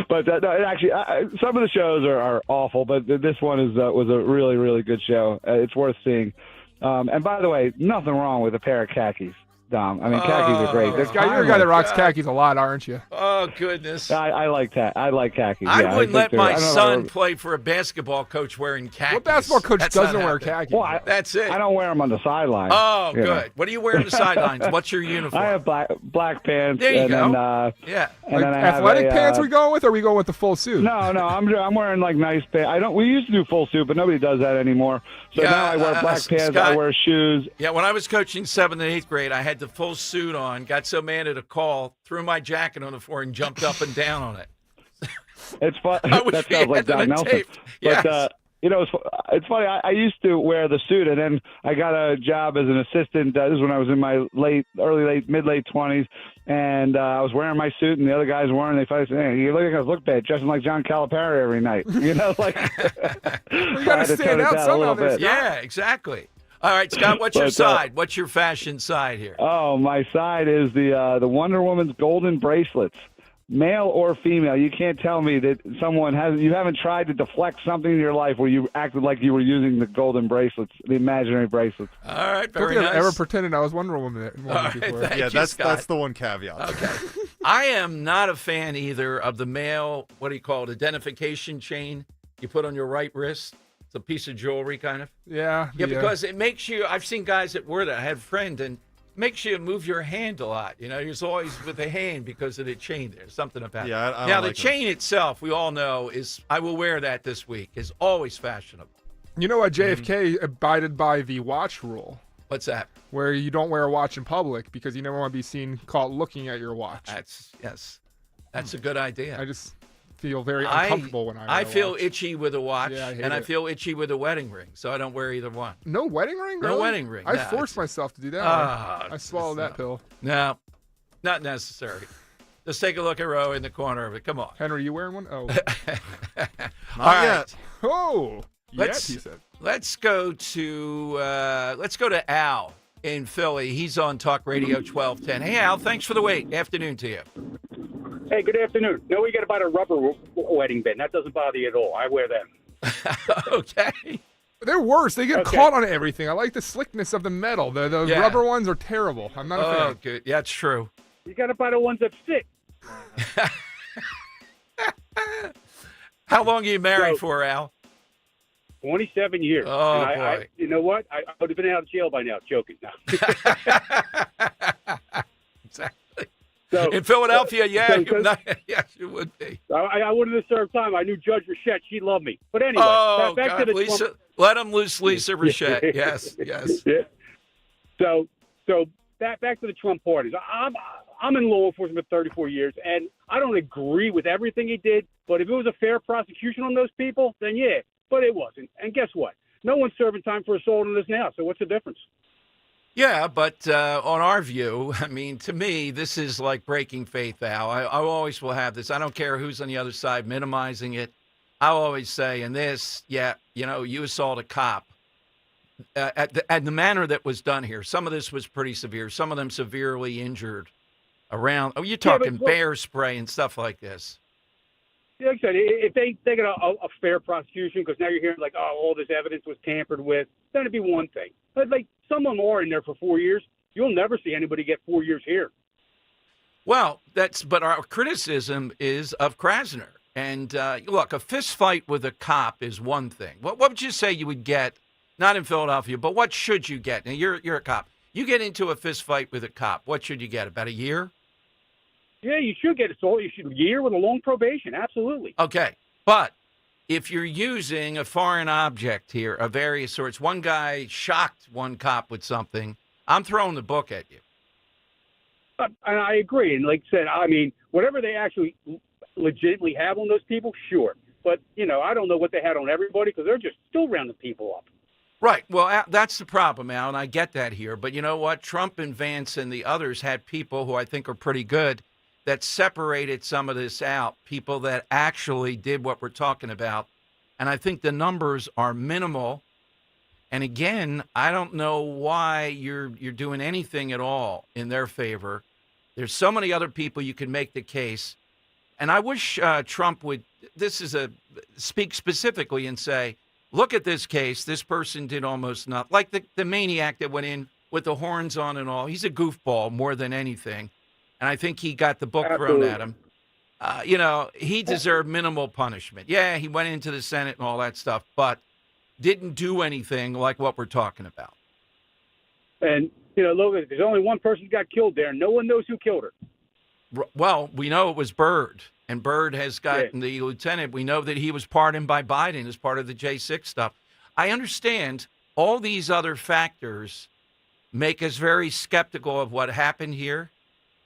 But no, actually, some of the shows are awful, but this one was a really, really good show. It's worth seeing. And by the way, nothing wrong with a pair of khakis, Dom. I mean, khakis are great. They're You're a guy that rocks timeless. khakis a lot, aren't you? Oh, goodness. I like that. I like khakis. I yeah, wouldn't think let they're- my I don't know if son I- play for a basketball coach wearing khakis. What basketball coach That's doesn't not wear happening. khakis? Well, That's it. I don't wear them on the sideline. Oh, you know. good. What do you wear on the sidelines? What's your uniform? I have black pants. There you and go. Then, Yeah. and Like then I have athletic a, pants we going with, or are we going with the full suit? No, I'm wearing like nice pants. I don't. We used to do full suit, but nobody does that anymore. So Yeah, now I wear black pants. Scott, I wear shoes. Yeah, when I was coaching 7th and 8th grade, I had the full suit on, got so mad at a call, threw my jacket on the floor, and jumped up and down on it. It's fun. I wish That we sounds like had that Don on Nelson. tape. Yes. But it's funny. I used to wear the suit, and then I got a job as an assistant. This is when I was in my mid late 20s, and I was wearing my suit, and the other guys weren't. They finally said, "Hey, you look bad, dressing like John Calipari every night." You know, like You got to stand out somehow. There, Yeah, exactly. All right, Scott, what's your But, side? What's your fashion side here? Oh, my side is the Wonder Woman's golden bracelets, male or female. You can't tell me that you haven't tried to deflect something in your life where you acted like you were using the golden bracelets, the imaginary bracelets. All right, I don't very think nice. I've ever pretended I was Wonder Woman before. thank Yeah, you, that's Scott. the one caveat. Okay. I am not a fan either of the male, what do you call it, identification chain you put on your right wrist. It's a piece of jewelry, kind of. Yeah. Yeah, because it makes you, I've seen guys that wear that. I had a friend, and makes you move your hand a lot. You know, you're always with the hand because of the chain. There's something about it. Yeah, I don't now, like the chain itself, we all know, I will wear that this week, is always fashionable. You know what? JFK abided by the watch rule. What's that? Where you don't wear a watch in public because you never want to be seen caught looking at your watch. That's a good idea. I just feel very uncomfortable when I wear I a feel watch. itchy with a watch, Yeah, I hate and I it. feel itchy with a wedding ring, so I don't wear either one. No wedding ring? No Really? wedding ring. I no, forced myself to do that. I swallowed that pill. No, not necessary. Just take a look at Roe in the corner of it. Come on. Henry, you wearing one? Oh. All right. Oh. Let's, Yet, he said. let's go to Al in Philly. He's on Talk Radio 1210. Hey, Al, thanks for the wait. Afternoon to you. Hey, good afternoon. No, we got about a rubber wedding band. That doesn't bother you at all. I wear them. Okay. They're worse. They get Okay. caught on everything. I like the slickness of the metal. The Yeah. rubber ones are terrible. I'm not a fan. Good. Yeah, it's true. You got to buy the ones that stick. How long are you married for, Al? 27 years. Oh, And boy. you know what? I would have been out of jail by now. Joking. No. Exactly. So, in Philadelphia, yeah, so- yes, it would be. I wouldn't have served time. I knew Judge Rachette. She loved me. But anyway, Oh, back God, to the Lisa, Trump- let him loose, Lisa Rachette. Yes, yes. Yeah. So back to the Trump parties. I'm in law enforcement for 34 years, and I don't agree with everything he did. But if it was a fair prosecution on those people, then yeah. But it wasn't. And guess what? No one's serving time for assault on this now. So what's the difference? Yeah, but on our view, I mean, to me, this is like breaking faith, Al. I always will have this. I don't care who's on the other side minimizing it. I always say, in this, yeah, you know, you assault a cop. And the manner that was done here, some of this was pretty severe. Some of them severely injured around. Oh, you're talking bear spray and stuff like this. Like I said, if they get a fair prosecution, because now you're hearing like, oh, all this evidence was tampered with, then it'd be one thing. But like some of them are in there for 4 years. You'll never see anybody get 4 years here. Well, but our criticism is of Krasner. And look, a fist fight with a cop is one thing. What would you say you would get? Not in Philadelphia, but what should you get? Now you're a cop. You get into a fist fight with a cop. What should you get? About a year? Yeah, you should get assault. You should a year with a long probation. Absolutely. Okay, but if you're using a foreign object here of various sorts, one guy shocked one cop with something, I'm throwing the book at you. And I agree. And like I said, I mean, whatever they actually legitimately have on those people, sure. But, I don't know what they had on everybody because they're just still rounding people up. Right. Well, that's the problem, Al, and I get that here. But you know what? Trump and Vance and the others had people who I think are pretty good that separated some of this out, people that actually did what we're talking about. And I think the numbers are minimal. And again, I don't know why you're doing anything at all in their favor. There's so many other people you can make the case. And I wish Trump would, speak specifically and say, look at this case. This person did almost nothing. Like the maniac that went in with the horns on and all. He's a goofball more than anything. And I think he got the book thrown at him. He deserved minimal punishment. Yeah, he went into the Senate and all that stuff, but didn't do anything like what we're talking about. And, Logan, there's only one person who got killed there. No one knows who killed her. Well, we know it was Byrd, and Byrd has gotten the lieutenant. We know that he was pardoned by Biden as part of the J6 stuff. I understand all these other factors make us very skeptical of what happened here,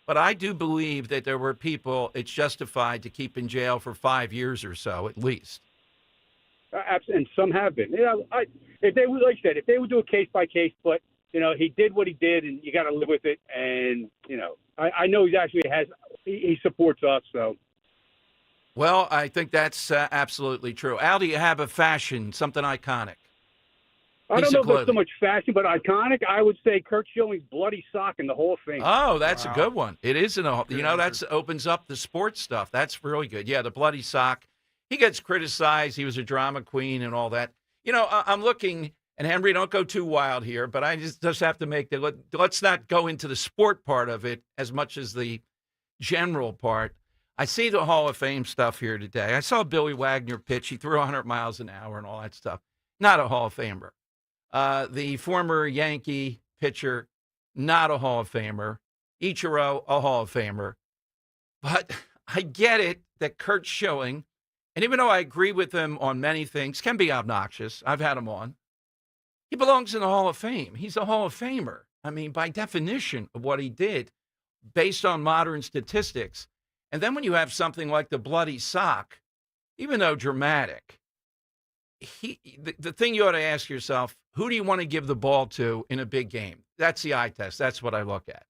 but I do believe that there were people it's justified to keep in jail for 5 years or so, at least. And some have been. If they would, like I said, if they would do a case by case, but he did what he did, and you got to live with it. And I know he supports us. So, well, I think that's absolutely true. Al, do you have a fashion, something iconic? I don't know about so much fashion, but iconic. I would say Kurt Schilling's bloody sock in the Hall of Fame. Oh, that's a good one. It is that opens up the sports stuff. That's really good. Yeah, the bloody sock. He gets criticized. He was a drama queen and all that. I'm looking, and Henry, don't go too wild here, but I just have to let's not go into the sport part of it as much as the general part. I see the Hall of Fame stuff here today. I saw Billy Wagner pitch. He threw 100 miles an hour and all that stuff. Not a Hall of Famer. The former Yankee pitcher, not a Hall of Famer. Ichiro, a Hall of Famer. But I get it that Kurt Schilling, and even though I agree with him on many things, can be obnoxious. I've had him on. He belongs in the Hall of Fame. He's a Hall of Famer. I mean, by definition of what he did, based on modern statistics. And then when you have something like the bloody sock, even though dramatic, the thing you ought to ask yourself, who do you want to give the ball to in a big game? That's the eye test. That's what I look at.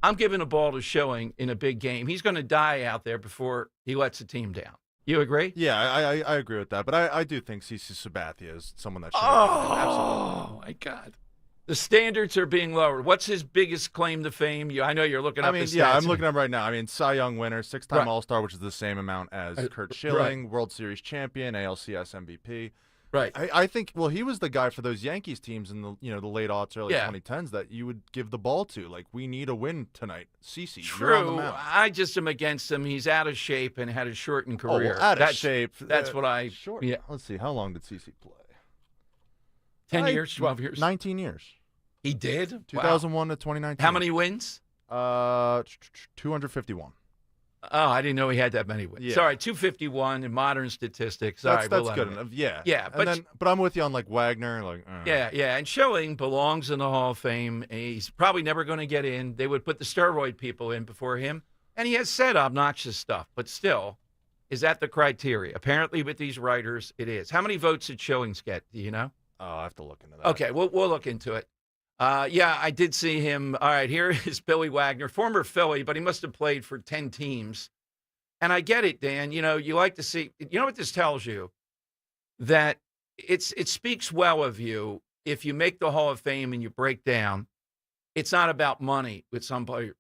I'm giving a ball to Schilling in a big game. He's going to die out there before he lets the team down. You agree? Yeah, I agree with that. But I do think CeCe Sabathia is someone that should absolutely. Oh, my God. The standards are being lowered. What's his biggest claim to fame? I know you're looking up his stats. Yeah, I'm looking up right now. Cy Young winner, 6-time All-Star, which is the same amount as Kurt Schilling, World Series champion, ALCS MVP. Right. I think, he was the guy for those Yankees teams in the the late aughts, early 2010s that you would give the ball to. Like, we need a win tonight. CeCe, you're on the mound. I just am against him. He's out of shape and had a shortened career. Out of shape. That's what I... Short. Yeah. Let's see. How long did CeCe play? 10 years, 12 years? 19 years. He did? 2001 to 2019. How many wins? 251. Oh, I didn't know he had that many wins. Yeah. Sorry, 251 in modern statistics. That's good enough. Yeah. Yeah. But I'm with you on Wagner. Yeah. And Schilling belongs in the Hall of Fame. He's probably never going to get in. They would put the steroid people in before him. And he has said obnoxious stuff. But still, is that the criteria? Apparently with these writers, it is. How many votes did Schilling's get? Do you know? Oh, I have to look into that. Okay, we'll look into it. I did see him. All right, here is Billy Wagner, former Philly, but he must have played for 10 teams. And I get it, Dan. You like to see, what this tells you? That it speaks well of you if you make the Hall of Fame and you break down. It's not about money with somebody.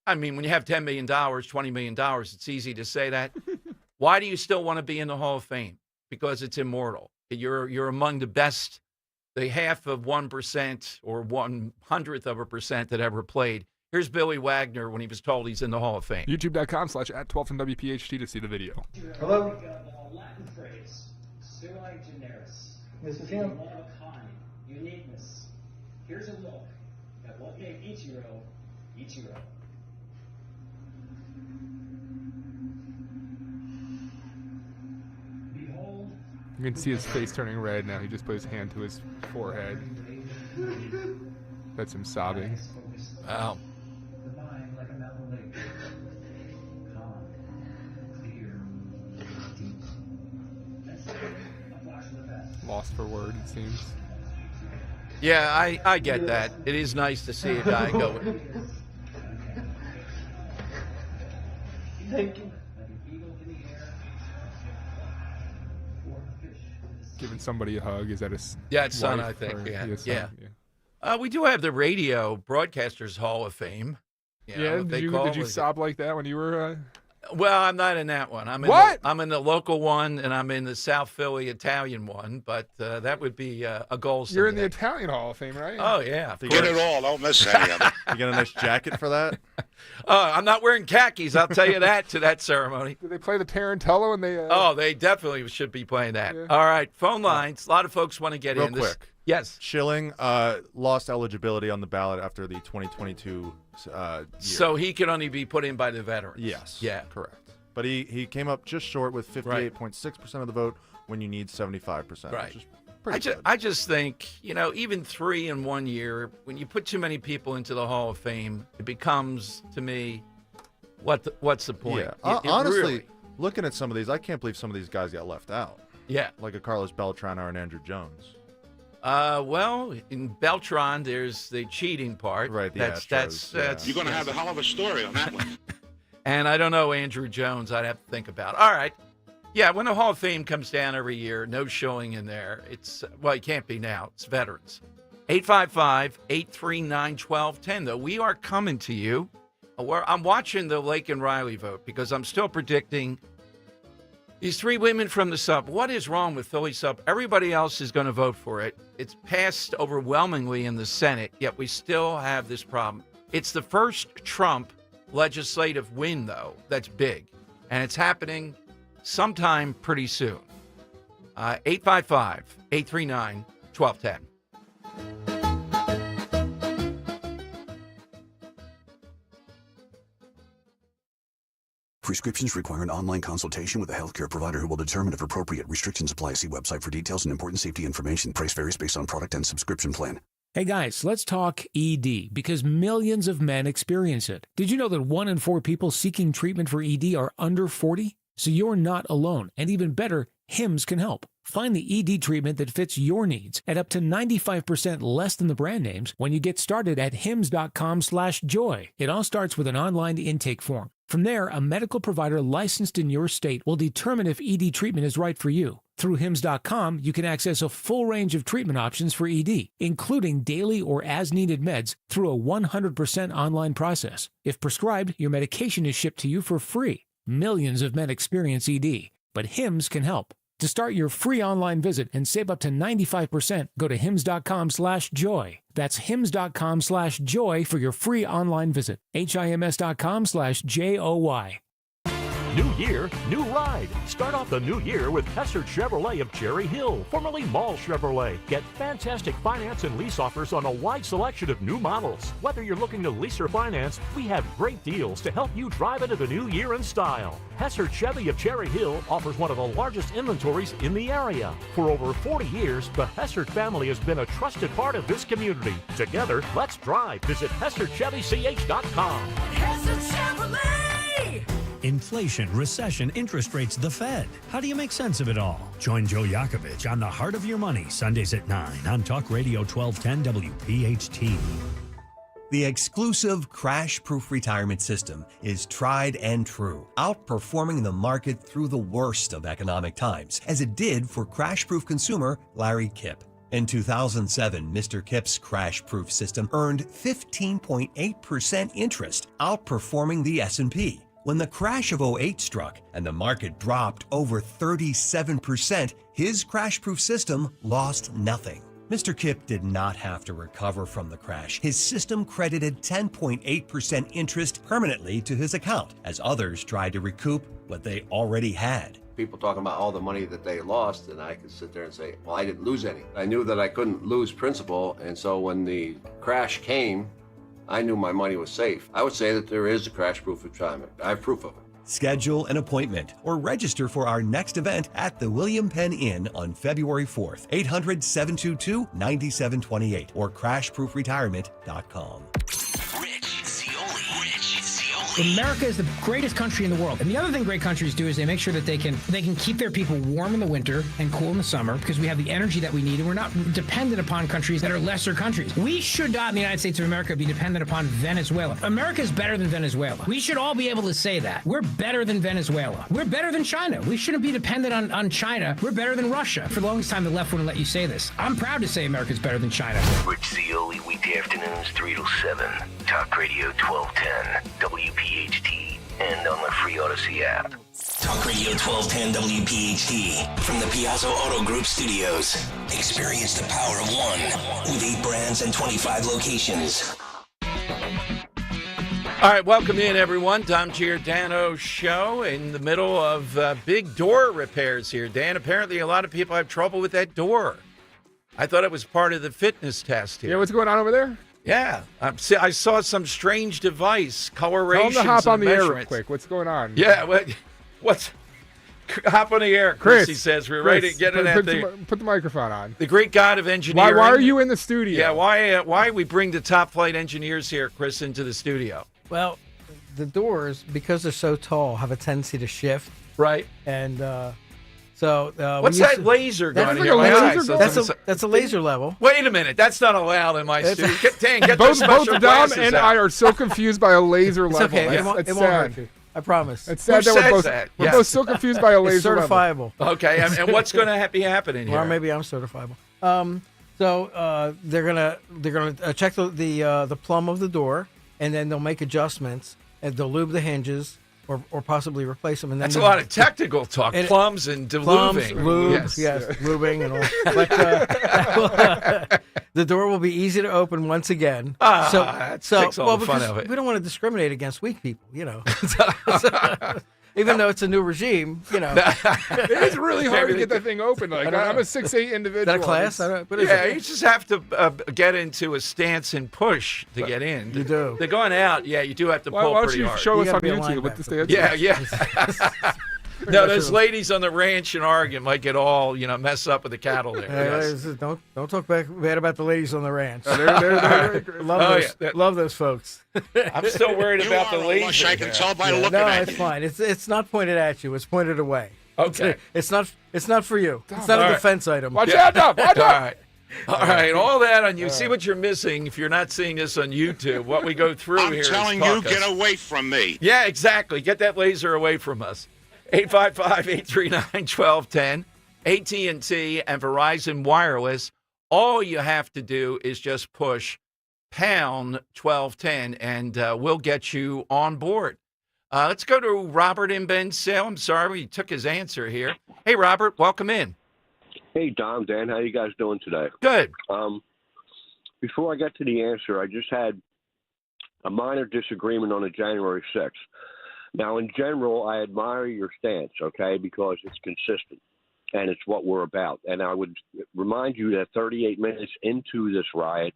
I mean, when you have $10 million, $20 million, it's easy to say that. Why do you still want to be in the Hall of Fame? Because it's immortal. You're among the best. The 0.5% or 0.01% that ever played. Here's Billy Wagner when he was told he's in the Hall of Fame. YouTube.com/@12WPHT to see the video. Hello? We got a Latin phrase, sui generis. This is him. One of a kind, uniqueness. Here's a look at what made Ichiro. Behold. You can see his face turning red now. He just put his hand to his forehead. That's him sobbing. Wow. The mind like a mountain lake. Calm, clear, lost for word, it seems. Yeah, I get that. It is nice to see a guy go. Thank you. Giving somebody a hug, is that his it's son, wife I think. or Yeah, his son? we do have the Radio Broadcasters Hall of Fame. Did you sob like that when you were? Well, I'm not in that one. I'm in the local one, and I'm in the South Philly Italian one. But that would be a goal. You're in the Italian Hall of Fame, right? Oh yeah, get it all. Don't miss any of it. You get a nice jacket for that? I'm not wearing khakis. I'll tell you that to that ceremony. Do they play the Tarantella when they? They definitely should be playing that. Yeah. All right, phone lines. A lot of folks want to get Real in. quick. Yes. Schilling lost eligibility on the ballot after the 2022 year. So he can only be put in by the veterans. Yes. Yeah. Correct. But he came up just short with 58.6% of the vote when you need 75%. Right. Which is pretty good. I just think, even 3 in 1 year, when you put too many people into the Hall of Fame, it becomes, to me, what's the point? Yeah. Honestly, really, looking at some of these, I can't believe some of these guys got left out. Yeah. Like a Carlos Beltran or an Andrew Jones. Well, in Beltran, there's the cheating part. Right, the that's Astros, You're going to have a hell of a story on that one. And I don't know Andrew Jones. I'd have to think about it. All right. Yeah, when the Hall of Fame comes down every year, no showing in there. It can't be now. It's veterans. 855-839-1210, though. We are coming to you. I'm watching the Laken Riley vote because I'm still predicting these 3 women from the sub. What is wrong with Philly sub? Everybody else is going to vote for it. It's passed overwhelmingly in the Senate, yet we still have this problem. It's the first Trump legislative win, though, that's big. And it's happening sometime pretty soon. 855-839-1210. Prescriptions require an online consultation with a healthcare provider who will determine if appropriate. Restrictions apply. See website for details and important safety information. Price varies based on product and subscription plan. Hey guys, let's talk ED because millions of men experience it. Did you know that 1 in 4 people seeking treatment for ED are under 40? So you're not alone. And even better, Hims can help. Find the ED treatment that fits your needs at up to 95% less than the brand names when you get started at hims.com/joy. It all starts with an online intake form. From there, a medical provider licensed in your state will determine if ED treatment is right for you. Through hims.com, you can access a full range of treatment options for ED, including daily or as-needed meds through a 100% online process. If prescribed, your medication is shipped to you for free. Millions of men experience ED, but Hims can help. To start your free online visit and save up to 95%, go to hims.com/joy. That's hims.com/joy for your free online visit. hims.com/joy. New year, new ride. Start off the new year with Hessert Chevrolet of Cherry Hill, formerly Mall Chevrolet. Get fantastic finance and lease offers on a wide selection of new models. Whether you're looking to lease or finance, we have great deals to help you drive into the new year in style. Hessert Chevy of Cherry Hill offers one of the largest inventories in the area. For over 40 years, the Hessert family has been a trusted part of this community. Together, let's drive. Visit HessertChevyCH.com. Hessert Chevrolet! Inflation, recession, interest rates, the Fed. How do you make sense of it all? Join Joe Yakovich on The Heart of Your Money, Sundays at 9 on Talk Radio 1210 WPHT. The exclusive crash-proof retirement system is tried and true, outperforming the market through the worst of economic times, as it did for crash-proof consumer Larry Kipp. In 2007, Mr. Kipp's crash-proof system earned 15.8% interest, outperforming the S&P. When the crash of 2008 struck and the market dropped over 37%, his crash-proof system lost nothing. Mr. Kipp did not have to recover from the crash. His system credited 10.8% interest permanently to his account, as others tried to recoup what they already had. People talking about all the money that they lost, and I could sit there and say, well, I didn't lose any. I knew that I couldn't lose principal, and so when the crash came, I knew my money was safe. I would say that there is a crash-proof retirement. I have proof of it. Schedule an appointment or register for our next event at the William Penn Inn on February 4th, 800-722-9728 or crashproofretirement.com. Rich Zeoli. America is the greatest country in the world. And the other thing great countries do is they make sure that they can keep their people warm in the winter and cool in the summer because we have the energy that we need, and we're not dependent upon countries that are lesser countries. We should not, in the United States of America, be dependent upon Venezuela. America is better than Venezuela. We should all be able to say that. We're better than Venezuela. We're better than China. We shouldn't be dependent on China. We're better than Russia. For the longest time, the left wouldn't let you say this. I'm proud to say America's better than China. Rich Zeoli, weekday afternoons 3 to 7. Talk Radio 1210, WPHT, and on the free Odyssey app. Talk Radio 1210 WPHT from the Piazza Auto Group studios. Experience the power of one with 8 brands and 25 locations. All right, welcome in, everyone. Dom Giordano show in the middle of big door repairs here. Dan, apparently a lot of people have trouble with that door. I thought it was part of the fitness test here. Yeah, what's going on over there? Yeah, I saw some strange device, colorations. Tell him to hop on the air real measurements. quick. What's going on? Yeah, what's hop on the air, Chris? He says we're ready to get in that thing. Put the microphone on. The great god of engineering. Why are you in the studio? Yeah, why we bring the top flight engineers here, Chris, into the studio? Well, the doors, because they're so tall, have a tendency to shift. Right. And what's that laser going here? That's a laser level. Wait a minute. That's not allowed in my studio. Get both those Dom glasses and out. I are so confused by a laser It's level. okay. It's It won't hurt you. I promise. It's sad that we're both so confused by a laser It's certifiable. level. Okay, and what's going to be happening here? Or maybe I'm certifiable. They're gonna check the plumb of the door, and then they'll make adjustments, and they'll lube the hinges or possibly replace them. And then that's a lot of technical talk. Plums and delubing. Lubes, yes, lubing and all. But the door will be easy to open once again. That takes all the fun of it. We don't want to discriminate against weak people, you know. Even though it's a new regime, you know. It is really hard to get that thing open. Like I'm a 6'8" individual. Is that a class? You just have to get into a stance and push to get in. You do. They're going out. Yeah, you do have to pull why don't pretty you hard. show us on YouTube what the stance is? Yeah. No, those ladies on the ranch in Oregon might get all, mess up with the cattle there. Yes. Don't talk bad about the ladies on the ranch. They're love those folks. I'm still worried about the ladies. I can tell by looking no, at it's you. fine. It's not pointed at you. It's pointed away. Okay. It's not for you. It's not a defense item. Watch out, Dom. Watch out. All right, all that on you. See what you're missing if you're not seeing this on YouTube. What we go through I'm here. telling you, get away from me. Yeah, exactly. Get that laser away from us. 855-839-1210, AT&T and Verizon Wireless. All you have to do is just push pound 1210, and we'll get you on board. Let's go to Robert in Bensale. I'm sorry, we took his answer here. Hey, Robert, welcome in. Hey, Dom, Dan, how you guys doing today? Good. Before I get to the answer, I just had a minor disagreement on the January 6th. Now, in general, I admire your stance, okay, because it's consistent and it's what we're about. And I would remind you that 38 minutes into this riot,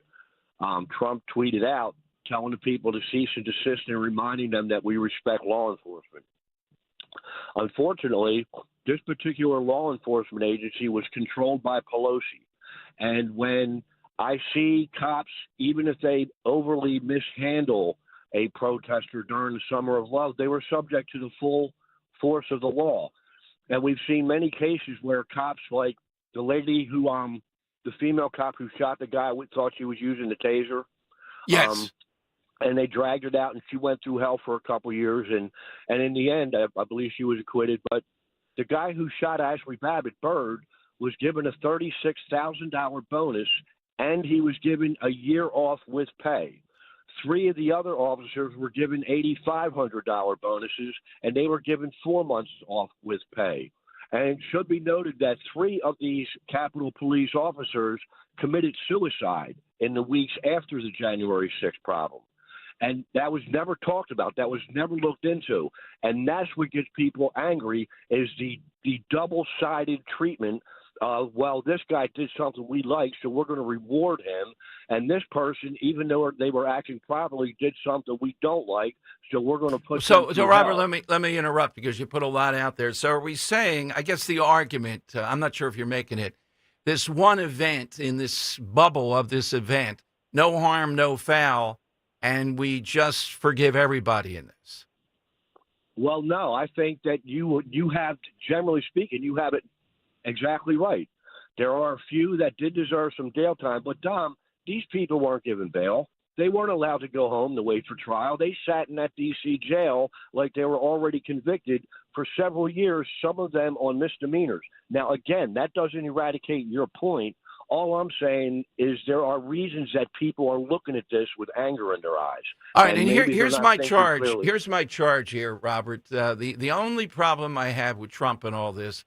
Trump tweeted out telling the people to cease and desist and reminding them that we respect law enforcement. Unfortunately, this particular law enforcement agency was controlled by Pelosi. And when I see cops, even if they overly mishandle a protester during the Summer of Love, they were subject to the full force of the law. And we've seen many cases where cops, like the lady who, the female cop who shot the guy, thought she was using the taser. Yes. And they dragged her out, and she went through hell for a couple years. And in the end, I believe she was acquitted. But the guy who shot Ashley Babbitt Bird was given a $36,000 bonus, and he was given a year off with pay. 3 of the other officers were given $8,500 bonuses, and they were given 4 months off with pay. And it should be noted that 3 of these Capitol Police officers committed suicide in the weeks after the January 6th problem. And that was never talked about. That was never looked into. And that's what gets people angry is the double-sided treatment. Well, this guy did something we like, so we're going to reward him. And this person, even though they were acting properly, did something we don't like, so we're going to put. So Robert, let me interrupt because you put a lot out there. So are we saying? I guess the argument. I'm not sure if you're making it. This one event in this bubble of this event, no harm, no foul, and we just forgive everybody in this. Well, no, I think that you have, generally speaking, you have it exactly right. There are a few that did deserve some jail time, but Dom, these people weren't given bail. They weren't allowed to go home to wait for trial. They sat in that D.C. jail like they were already convicted for several years, some of them on misdemeanors. Now, again, that doesn't eradicate your point. All I'm saying is there are reasons that people are looking at this with anger in their eyes. All right, and maybe here's they're not my thinking charge. clearly. Here's my charge here, Robert. The only problem I have with Trump and all this,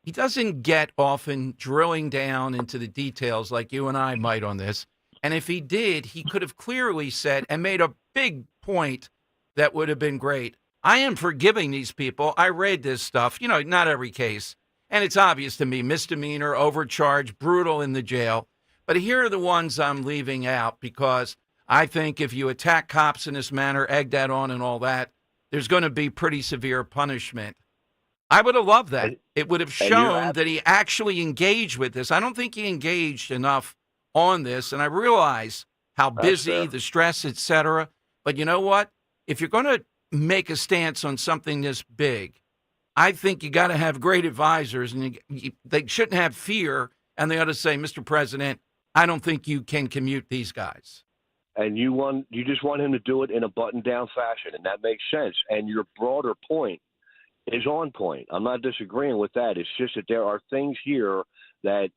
he doesn't get often drilling down into the details like you and I might on this. And if he did, he could have clearly said and made a big point that would have been great. I am forgiving these people. I read this stuff, not every case. And it's obvious to me, misdemeanor, overcharge, brutal in the jail. But here are the ones I'm leaving out because I think if you attack cops in this manner, egg that on and all that, there's going to be pretty severe punishment. I would have loved that. It would have shown that he actually engaged with this. I don't think he engaged enough on this, and I realize how busy, the stress, etc. But you know what? If you're going to make a stance on something this big, I think you got to have great advisors, and they shouldn't have fear, and they ought to say, Mr. President, I don't think you can commute these guys. And you just want him to do it in a button-down fashion, and that makes sense. And your broader point is on point. I'm not disagreeing with that. It's just that there are things here that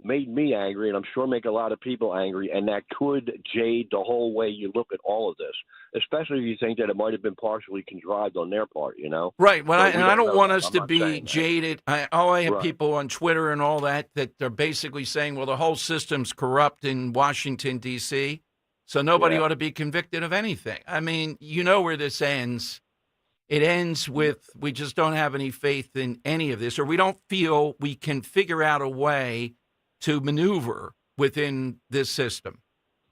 made me angry, and I'm sure make a lot of people angry, and that could jade the whole way you look at all of this, especially if you think that it might have been partially contrived on their part, Right. Well, I don't want us to be jaded. I have people on Twitter and all that are basically saying, well, the whole system's corrupt in Washington, D.C., so nobody ought to be convicted of anything. I mean, you know where this ends. It ends with we just don't have any faith in any of this, or we don't feel we can figure out a way to maneuver within this system.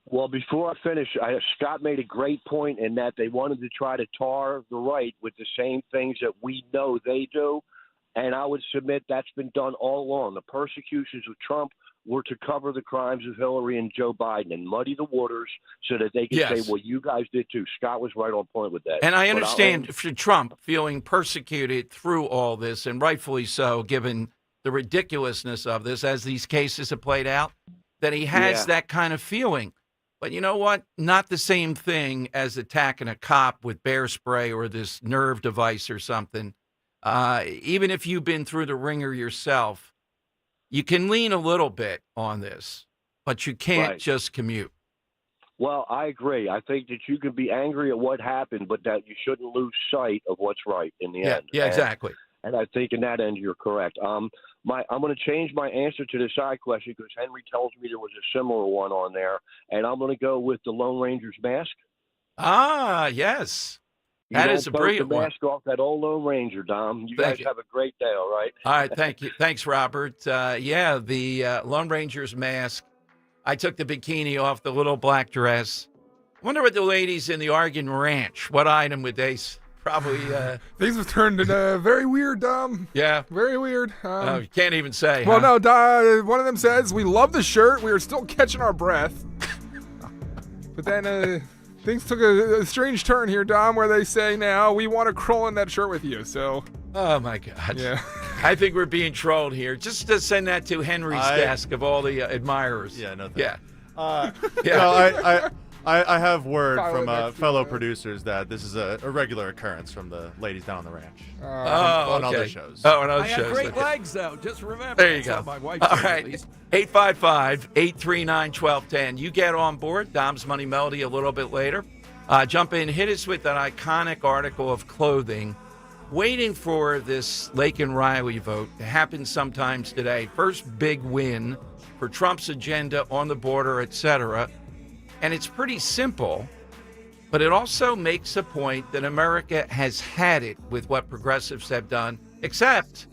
Well, before I finish, Scott made a great point in that they wanted to try to tar the right with the same things that we know they do. And I would submit that's been done all along. The persecutions of Trump were to cover the crimes of Hillary and Joe Biden and muddy the waters so that they could say, well, you guys did too. Scott was right on point with that. And I understand for Trump feeling persecuted through all this, and rightfully so, given the ridiculousness of this as these cases have played out, that he has that kind of feeling. But you know what? Not the same thing as attacking a cop with bear spray or this nerve device or something. Even if you've been through the ringer yourself, you can lean a little bit on this, but you can't just commute. Well, I agree. I think that you can be angry at what happened, but that you shouldn't lose sight of what's right in the end. Yeah, exactly. And I think in that end, you're correct. I'm going to change my answer to the side question because Henry tells me there was a similar one on there, and I'm going to go with the Lone Ranger's mask. Ah, yes. That is a brilliant one. Mask off that old Lone Ranger, Dom. You guys have a great day, all right? All right, thank you. Thanks, Robert. The Lone Ranger's mask. I took the bikini off the little black dress. I wonder what the ladies in the Oregon Ranch, what item would they probably... Things have turned into very weird, Dom. Yeah. Very weird. You can't even say, Well, no, one of them says, we love the shirt. We are still catching our breath. But then... things took a strange turn here, Dom, where they say now we want to crawl in that shirt with you. So, oh my God, yeah, I think we're being trolled here. Just to send that to Henry's desk of all the admirers. Yeah, no, yeah. No, I have word from fellow producers that this is a regular occurrence from the ladies down on the ranch. On other shows. Oh, on other shows. I have great legs, though. Just remember. There you go. My wife all said, right. 855-839-1210. You get on board. Dom's Money Melody a little bit later. Jump in. Hit us with an iconic article of clothing. Waiting for this Laken Riley vote to happen sometimes today. First big win for Trump's agenda on the border, etc. And it's pretty simple, but it also makes a point that America has had it with what progressives have done, except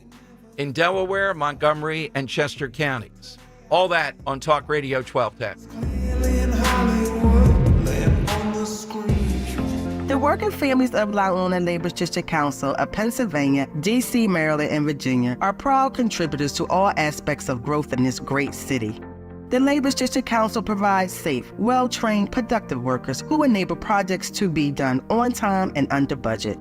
in Delaware, Montgomery, and Chester counties. All that on Talk Radio 1210. The working families of La Una Labor District Council of Pennsylvania, D.C., Maryland, and Virginia are proud contributors to all aspects of growth in this great city. The Labor District Council provides safe, well-trained, productive workers who enable projects to be done on time and under budget.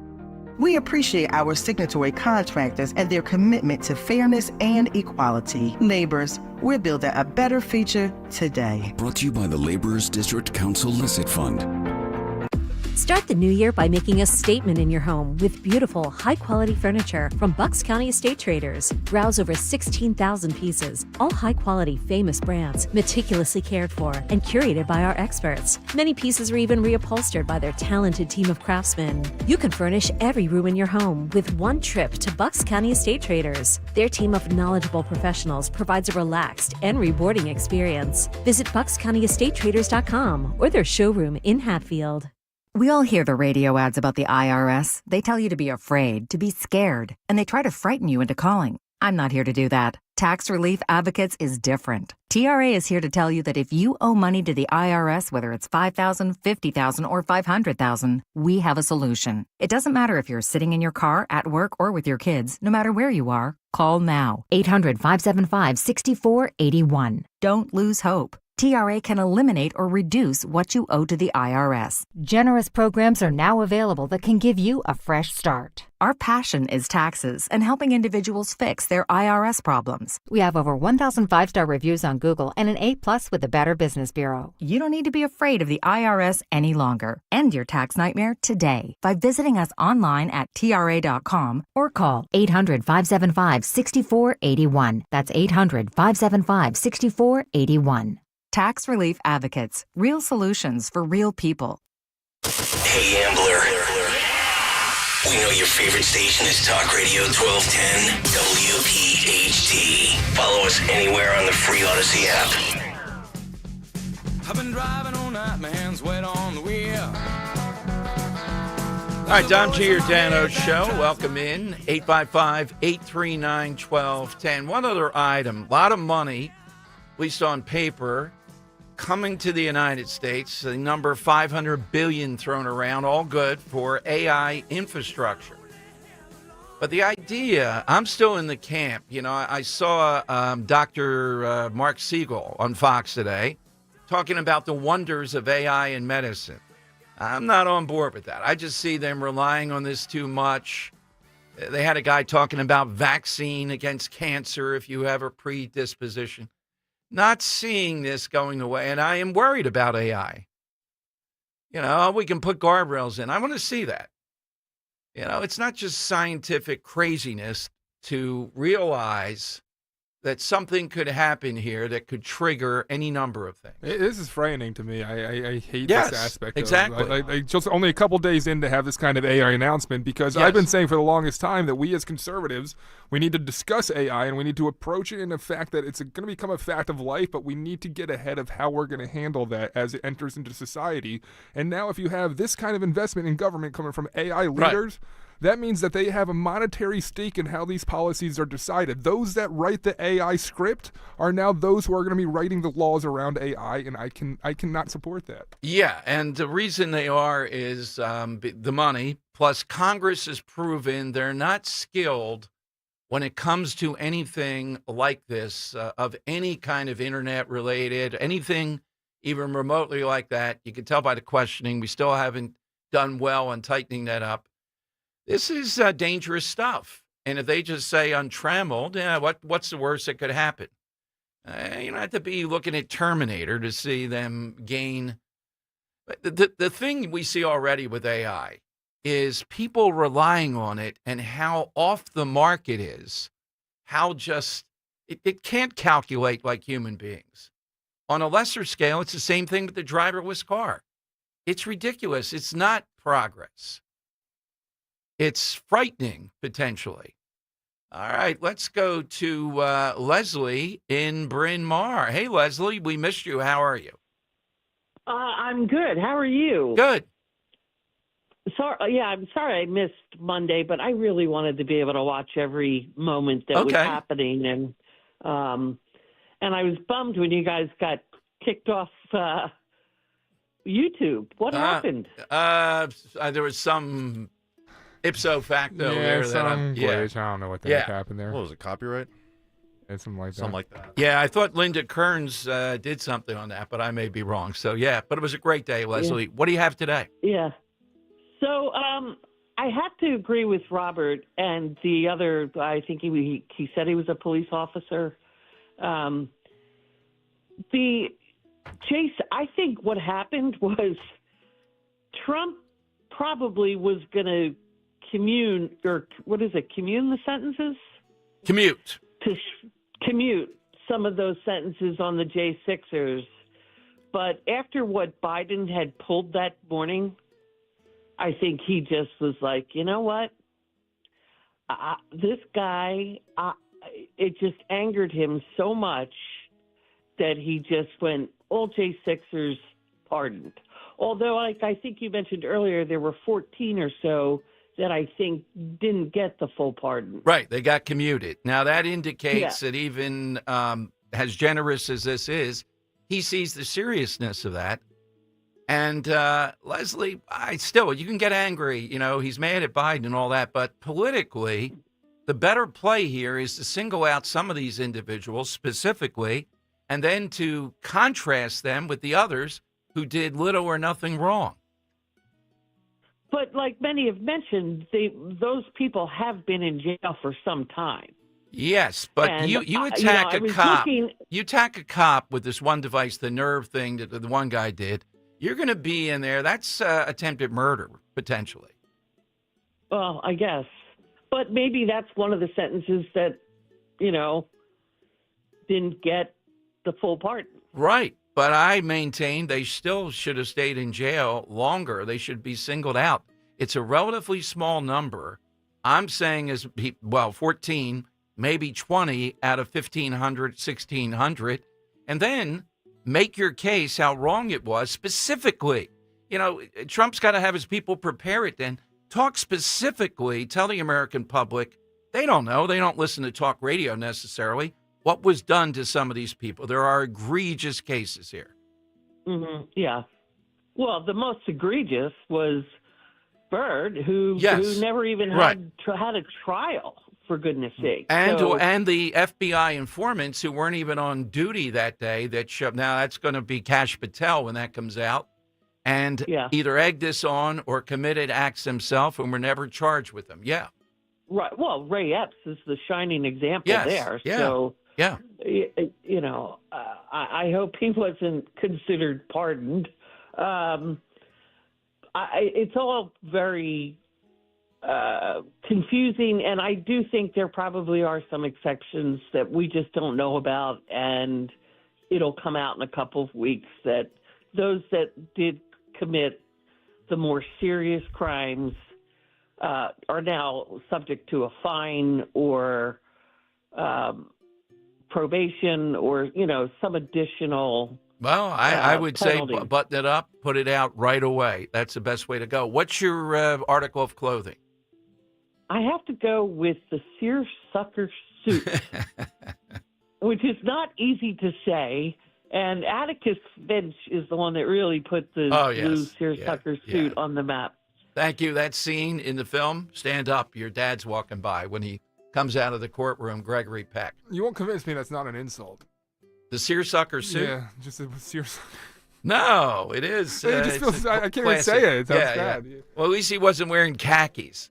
We appreciate our signatory contractors and their commitment to fairness and equality. Neighbors, we're building a better future today. Brought to you by the Laborers District Council Licit Fund. Start the new year by making a statement in your home with beautiful, high-quality furniture from Bucks County Estate Traders. Browse over 16,000 pieces, all high-quality, famous brands, meticulously cared for and curated by our experts. Many pieces are even reupholstered by their talented team of craftsmen. You can furnish every room in your home with one trip to Bucks County Estate Traders. Their team of knowledgeable professionals provides a relaxed and rewarding experience. Visit BucksCountyEstateTraders.com or their showroom in Hatfield. We all hear the radio ads about the IRS. They tell you to be afraid, to be scared, and they try to frighten you into calling. I'm not here to do that. Tax Relief Advocates is different. TRA is here to tell you that if you owe money to the IRS, whether it's $5,000, $50,000, or $500,000, we have a solution. It doesn't matter if you're sitting in your car, at work, or with your kids. No matter where you are, call now. 800-575-6481. Don't lose hope. TRA can eliminate or reduce what you owe to the IRS. Generous programs are now available that can give you a fresh start. Our passion is taxes and helping individuals fix their IRS problems. We have over 1,000 5-star reviews on Google and an A+ with the Better Business Bureau. You don't need to be afraid of the IRS any longer. End your tax nightmare today by visiting us online at TRA.com or call 800-575-6481. That's 800-575-6481. Tax Relief Advocates. Real solutions for real people. Hey, Ambler. We know your favorite station is Talk Radio 1210 WPHT. Follow us anywhere on the free Odyssey app. I've been driving all night, my hands wet on the wheel. All right, Dom Giordano Show. Welcome in. 855-839-1210. One other item. A lot of money, at least on paper, coming to the United States. The number $500 billion thrown around, all good for AI infrastructure. But the idea, I'm still in the camp. You know, I saw Dr. Mark Siegel on Fox today talking about the wonders of AI in medicine. I'm not on board with that. I just see them relying on this too much. They had a guy talking about vaccine against cancer if you have a predisposition. Not seeing this going away, and I am worried about AI. You know, we can put guardrails in. I want to see that. You know, it's not just scientific craziness to realize that something could happen here that could trigger any number of things. This is frightening to me. I hate yes, this aspect. Exactly. I just only a couple days in to have this kind of AI announcement because I've been saying for the longest time that we as conservatives, we need to discuss AI and we need to approach it in the fact that it's going to become a fact of life, but we need to get ahead of how we're going to handle that as it enters into society. And now if you have this kind of investment in government coming from AI leaders, that means that they have a monetary stake in how these policies are decided. Those that write the AI script are now those who are going to be writing the laws around AI, and I cannot support that. Yeah, and the reason they are is the money, plus Congress has proven they're not skilled when it comes to anything like this, of any kind of internet-related, anything even remotely like that. You can tell by the questioning, we still haven't done well on tightening that up. This is dangerous stuff. And if they just say untrammeled, what's the worst that could happen? You don't have to be looking at Terminator to see them gain. The thing we see already with AI is people relying on it and how off the mark it is, how just, it can't calculate like human beings. On a lesser scale, it's the same thing with the driverless car. It's ridiculous. It's not progress. It's frightening, potentially. All right, let's go to Leslie in Bryn Mawr. Hey, Leslie, we missed you. How are you? I'm good. How are you? Good. I'm sorry I missed Monday, but I really wanted to be able to watch every moment that was happening, and I was bummed when you guys got kicked off YouTube. What happened? There was some ipso facto there. Glitch. I don't know what happened there. What was it, copyright? And something like that. Yeah, I thought Linda Kearns did something on that, but I may be wrong. So, but it was a great day, Leslie. What do you have today? Yeah. So I have to agree with Robert and the other. I think he said he was a police officer. I think what happened was Trump probably was going to commune the sentences? Commute. To commute some of those sentences on the J6ers. But after what Biden had pulled that morning, I think he just was like, you know what? This guy, it just angered him so much that he just went, all J6ers pardoned. Although, like I think you mentioned earlier, there were 14 or so that I think didn't get the full pardon. Right. They got commuted. Now, that indicates that even as generous as this is, he sees the seriousness of that. And Leslie, you can get angry. You know, he's mad at Biden and all that. But politically, the better play here is to single out some of these individuals specifically and then to contrast them with the others who did little or nothing wrong. But like many have mentioned, those people have been in jail for some time. Yes, but And, you attack a cop. looking- You attack a cop with this one device, the nerve thing that the one guy did. You're going to be in there. That's attempted murder, potentially. Well, I guess. But maybe that's one of the sentences that, didn't get the full pardon. Right. But I maintain they still should have stayed in jail longer. They should be singled out. It's a relatively small number. I'm saying 14, maybe 20 out of 1,500, 1,600. And then make your case how wrong it was specifically. Trump's got to have his people prepare it then. Talk specifically, tell the American public, they don't know. They don't listen to talk radio necessarily. What was done to some of these people? There are egregious cases here. Mm-hmm. Yeah. Well, the most egregious was Byrd, who never even had a trial, for goodness sake. And the FBI informants who weren't even on duty that day now that's going to be Kash Patel when that comes out, and either egged this on or committed acts himself and were never charged with them. Yeah. Right. Well, Ray Epps is the shining example there. Yeah. So, yeah. I hope he wasn't considered pardoned. It's all very confusing, and I do think there probably are some exceptions that we just don't know about, and it'll come out in a couple of weeks that those that did commit the more serious crimes are now subject to a fine or probation or, some additional Well, I would penalty. say button it up, put it out right away. That's the best way to go. What's your article of clothing? I have to go with the seersucker suit, which is not easy to say. And Atticus Finch is the one that really put the blue seersucker suit on the map. Thank you. That scene in the film, stand up, your dad's walking by when he comes out of the courtroom, Gregory Peck. You won't convince me that's not an insult. The seersucker suit? Yeah, just a seersucker. No, it is. It just feels, I can't even say it. It sounds bad. Yeah. Well, at least he wasn't wearing khakis.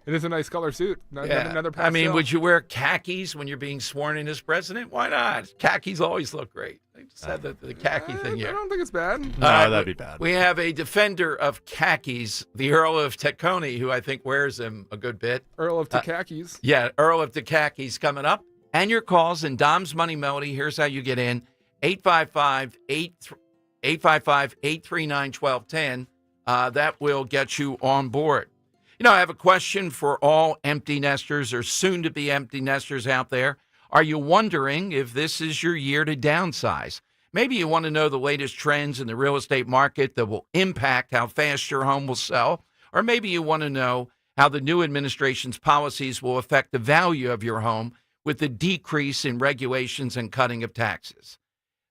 It is a nice color suit. Another pastel. I mean, would you wear khakis when you're being sworn in as president? Why not? Khakis always look great. I just had the khaki thing here. I don't think it's bad. No, that'd be bad. We have a defender of khakis, the Earl of Tacony, who I think wears them a good bit. Earl of Takakis. Earl of Takakis coming up. And your calls and Dom's Money Melody. Here's how you get in. 855-839-1210. That will get you on board. I have a question for all empty nesters or soon-to-be empty nesters out there. Are you wondering if this is your year to downsize? Maybe you want to know the latest trends in the real estate market that will impact how fast your home will sell. Or maybe you want to know how the new administration's policies will affect the value of your home with the decrease in regulations and cutting of taxes.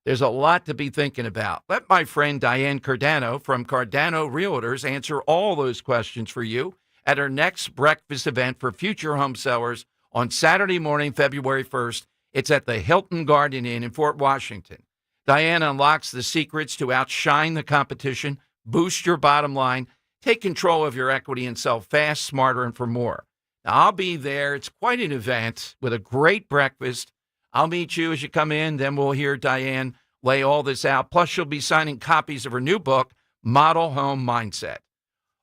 There's a lot to be thinking about. Let my friend Diane Giordano from Giordano Realtors answer all those questions for you at her next breakfast event for future home sellers on Saturday morning, February 1st. It's at the Hilton Garden Inn in Fort Washington. Diane unlocks the secrets to outshine the competition, boost your bottom line, take control of your equity and sell fast, smarter, and for more. Now, I'll be there. It's quite an event with a great breakfast. I'll meet you as you come in. Then we'll hear Diane lay all this out. Plus, she'll be signing copies of her new book, Model Home Mindset.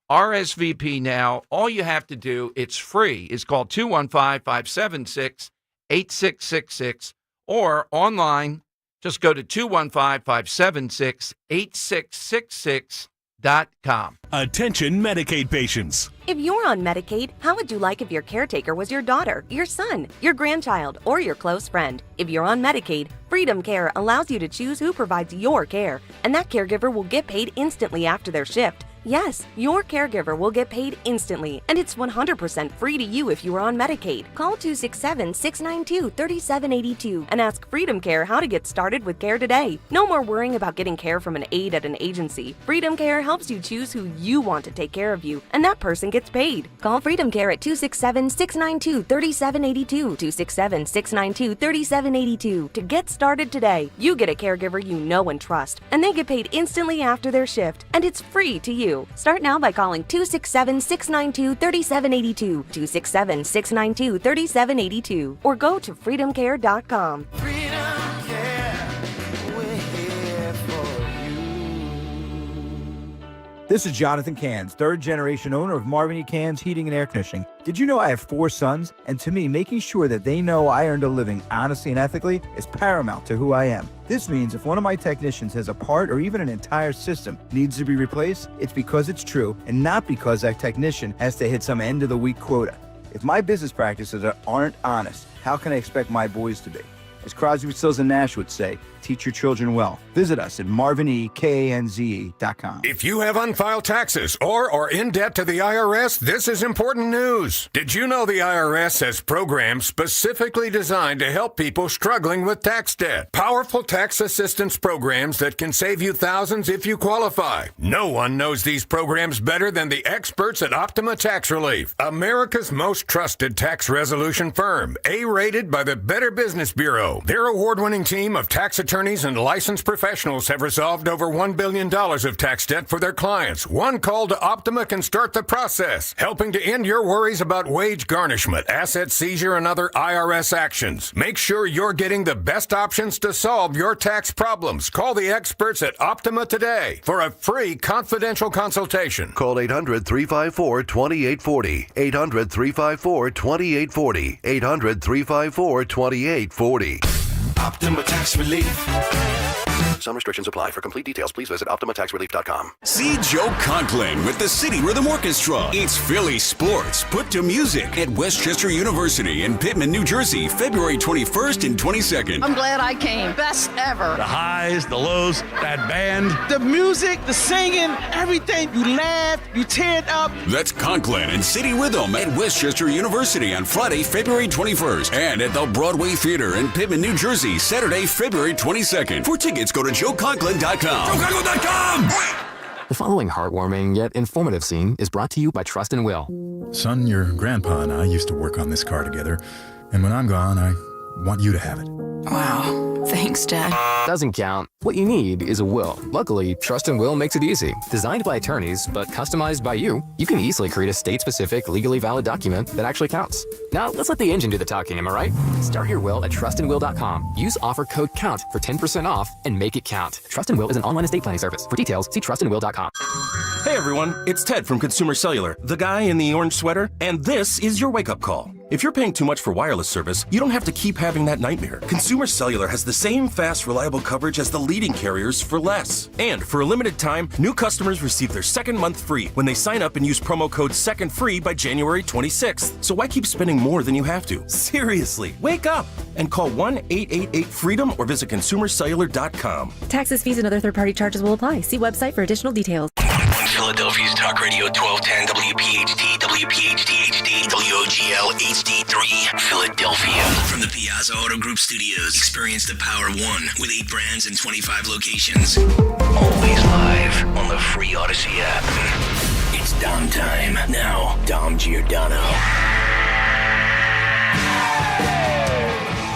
RSVP now. All you have to do, it's free, is call 215-576-8666 or online. Just go to 215-576-8666.com. Attention Medicaid patients. If you're on Medicaid, how would you like if your caretaker was your daughter, your son, your grandchild, or your close friend? If you're on Medicaid, Freedom Care allows you to choose who provides your care, and that caregiver will get paid instantly after their shift. Yes, your caregiver will get paid instantly, and it's 100% free to you if you are on Medicaid. Call 267-692-3782 and ask Freedom Care how to get started with care today. No more worrying about getting care from an aide at an agency. Freedom Care helps you choose who you want to take care of you, and that person gets paid. Call Freedom Care at 267-692-3782, 267-692-3782 to get started today. You get a caregiver you know and trust, and they get paid instantly after their shift, and it's free to you. Start now by calling 267-692-3782, 267-692-3782, or go to freedomcare.com. This is Jonathan Cans, third-generation owner of Marvin E. Cans Heating and Air Conditioning. Did you know I have 4 sons? And to me, making sure that they know I earned a living honestly and ethically is paramount to who I am. This means if one of my technicians has a part or even an entire system needs to be replaced, it's because it's true and not because that technician has to hit some end-of-the-week quota. If my business practices aren't honest, how can I expect my boys to be? As Crosby, Stills, and Nash would say, teach your children well. Visit us at marvinekanze.com. If you have unfiled taxes or are in debt to the IRS, this is important news. Did you know the IRS has programs specifically designed to help people struggling with tax debt? Powerful tax assistance programs that can save you thousands if you qualify. No one knows these programs better than the experts at Optima Tax Relief, America's most trusted tax resolution firm, A-rated by the Better Business Bureau. Their award-winning team of tax attorneys and licensed professionals have resolved over $1 billion of tax debt for their clients. One call to Optima can start the process, helping to end your worries about wage garnishment, asset seizure, and other IRS actions. Make sure you're getting the best options to solve your tax problems. Call the experts at Optima today for a free confidential consultation. Call 800-354-2840. 800-354-2840. 800-354-2840. Optima Tax Relief. Some restrictions apply. For complete details, please visit OptimaTaxRelief.com. See Joe Conklin with the City Rhythm Orchestra. It's Philly sports put to music at Westchester University in Pittman, New Jersey, February 21st and 22nd. I'm glad I came. Best ever. The highs, the lows, that band. The music, the singing, everything. You laugh, you tear it up. That's Conklin and City Rhythm at Westchester University on Friday, February 21st. And at the Broadway Theater in Pittman, New Jersey, Saturday, February 22nd. For tickets, go to JoeConklin.com. JoeConklin.com! The following heartwarming yet informative scene is brought to you by Trust and Will. Son, your grandpa and I used to work on this car together, and when I'm gone, I want you to have it. Wow. Thanks, Dad. Doesn't count. What you need is a will. Luckily, Trust and Will makes it easy. Designed by attorneys, but customized by you, you can easily create a state-specific, legally valid document that actually counts. Now, let's let the engine do the talking, am I right? Start your will at trustandwill.com. Use offer code COUNT for 10% off and make it count. Trust and Will is an online estate planning service. For details, see trustandwill.com. Hey everyone, it's Ted from Consumer Cellular, the guy in the orange sweater, and this is your wake-up call. If you're paying too much for wireless service, you don't have to keep having that nightmare. Consumer Cellular has the same fast, reliable coverage as the leading carriers for less. And for a limited time, new customers receive their second month free when they sign up and use promo code SECONDFREE by January 26th. So why keep spending more than you have to? Seriously, wake up and call 1-888-FREEDOM or visit consumercellular.com. Taxes, fees, and other third-party charges will apply. See website for additional details. Philadelphia's Talk Radio 1210 WPHT, WPHT HD, WOGL HD3, Philadelphia. From the Piazza Auto Group Studios, experience the power of one with 8 brands and 25 locations. Always live on the free Odyssey app. It's Dom time. Now, Dom Giordano.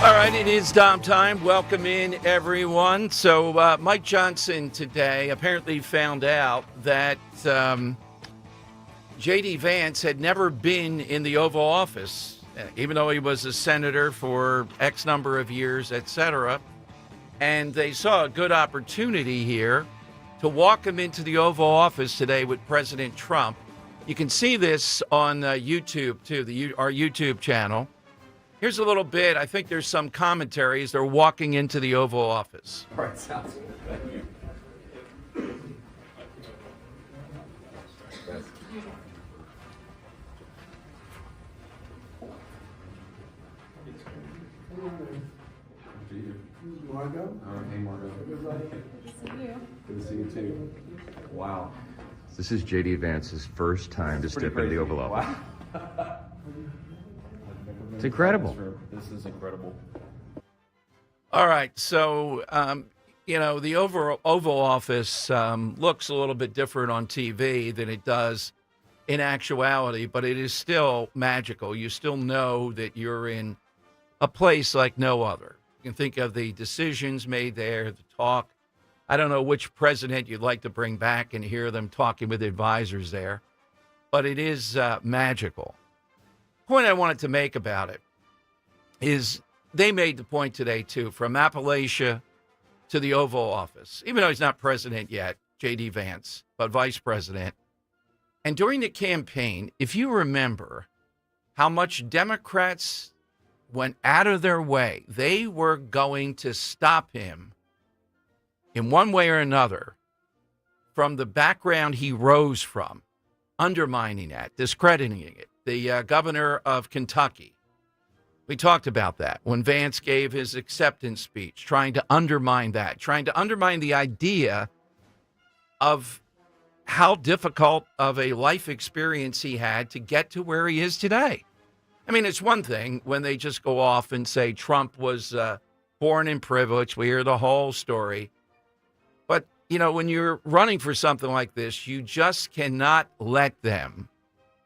All right, it is Dom time. Welcome in, everyone. So Mike Johnson today apparently found out that J.D. Vance had never been in the Oval Office, even though he was a senator for X number of years, etc. And they saw a good opportunity here to walk him into the Oval Office today with President Trump. You can see this on YouTube, too, our YouTube channel. Here's a little bit. I think there's some commentaries. They're walking into the Oval Office. All right, sounds good. Thank you. Margo? All right, hey Margo. Good to see you. Good to see you too. Wow. This is J.D. Vance's first time to step into the Oval Office. Wow. It's incredible. This is incredible. All right, so, the Oval Office looks a little bit different on TV than it does in actuality, but it is still magical. You still know that you're in a place like no other. You can think of the decisions made there, the talk. I don't know which president you'd like to bring back and hear them talking with advisors there, but it is magical. The point I wanted to make about it is they made the point today, too, from Appalachia to the Oval Office, even though he's not president yet, J.D. Vance, but vice president. And during the campaign, if you remember how much Democrats went out of their way, they were going to stop him in one way or another from the background he rose from, undermining that, discrediting it. The governor of Kentucky, we talked about that when Vance gave his acceptance speech, trying to undermine that, trying to undermine the idea of how difficult of a life experience he had to get to where he is today. I mean, it's one thing when they just go off and say Trump was born in privilege. We hear the whole story. But, when you're running for something like this, you just cannot let them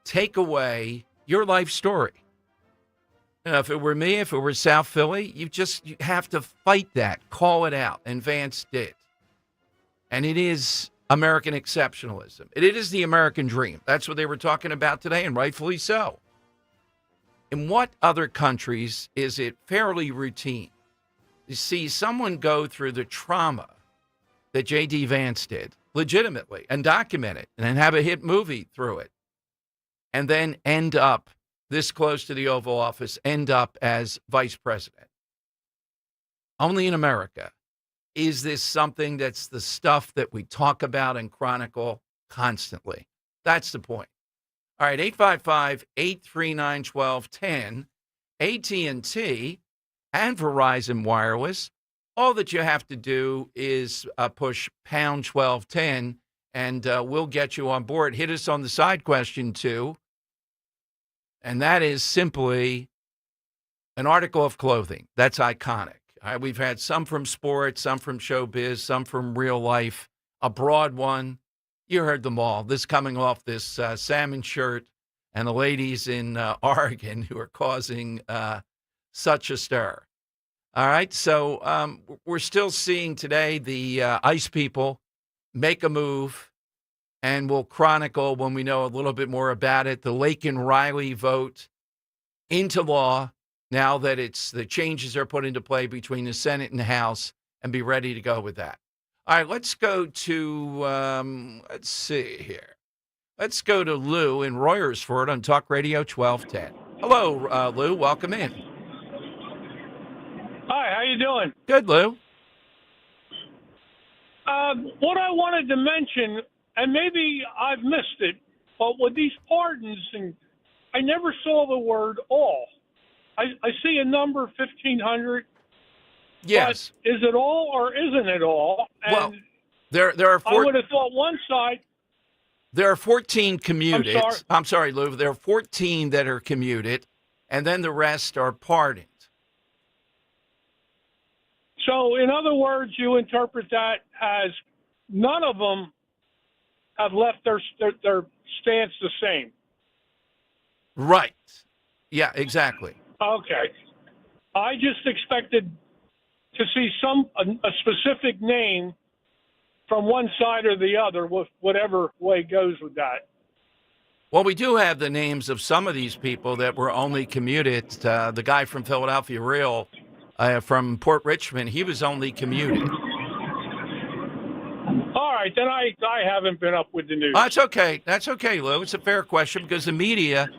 take away your life story. If it were me, if it were South Philly, you have to fight that, call it out. And Vance did. And it is American exceptionalism. It is the American dream. That's what they were talking about today, and rightfully so. In what other countries is it fairly routine to see someone go through the trauma that J.D. Vance did, legitimately, and document it, and then have a hit movie through it, and then end up this close to the Oval Office, end up as vice president? Only in America is this something that's the stuff that we talk about and chronicle constantly. That's the point. All right, 855-839-1210, AT&T and Verizon Wireless. All that you have to do is push pound 1210, and we'll get you on board. Hit us on the side question, too, and that is simply an article of clothing. That's iconic. All right, we've had some from sports, some from showbiz, some from real life, a broad one. You heard them all. This coming off this salmon shirt and the ladies in Oregon who are causing such a stir. All right, so we're still seeing today the ICE people make a move, and we'll chronicle when we know a little bit more about it. The Laken Riley vote into law now that the changes are put into play between the Senate and the House, and be ready to go with that. All right, let's go to, let's see here. Let's go to Lou in Royersford on Talk Radio 1210. Hello, Lou. Welcome in. Hi, how you doing? Good, Lou. What I wanted to mention, and maybe I've missed it, but with these pardons, and I never saw the word all. I see a number, 1,500. Yes. But is it all or isn't it all? And well, there are I would have thought one side. There are 14 commuted. I'm sorry, Lou. There are 14 that are commuted, and then the rest are pardoned. So, in other words, you interpret that as none of them have left their stance the same. Right. Yeah, exactly. Okay. I just expected to see a specific name from one side or the other, whatever way goes with that. Well, we do have the names of some of these people that were only commuted. The guy from Philadelphia Real, from Port Richmond, he was only commuted. All right, then I haven't been up with the news. That's okay. That's okay, Lou. It's a fair question because the media,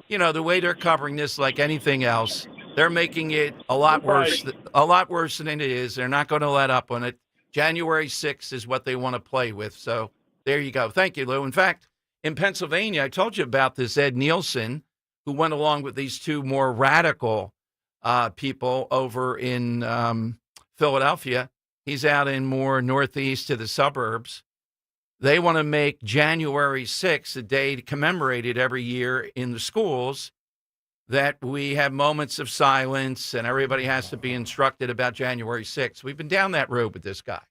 the way they're covering this, like anything else, they're making it a lot worse. Right. A lot worse than it is. They're not going to let up on it. January 6th is what they want to play with. So there you go. Thank you, Lou. In fact, in Pennsylvania, I told you about this Ed Nielsen, who went along with these two more radical people over in Philadelphia. He's out in more northeast to the suburbs. They want to make January 6th a day commemorated every year in the schools, that we have moments of silence and everybody has to be instructed about January 6th. We've been down that road with this guy.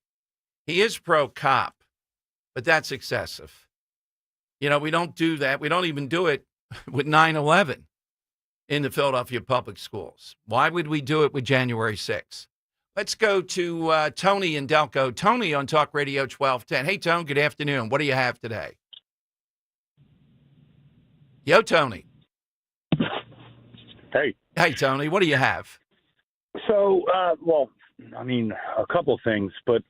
He is pro-cop, but that's excessive. We don't do that. We don't even do it with 9/11 in the Philadelphia public schools. Why would we do it with January 6th? Let's go to Tony in Delco. Tony on Talk Radio 1210. Hey, Tony, good afternoon. What do you have today? Yo, Tony. Hey, Tony, what do you have? So, a couple things, but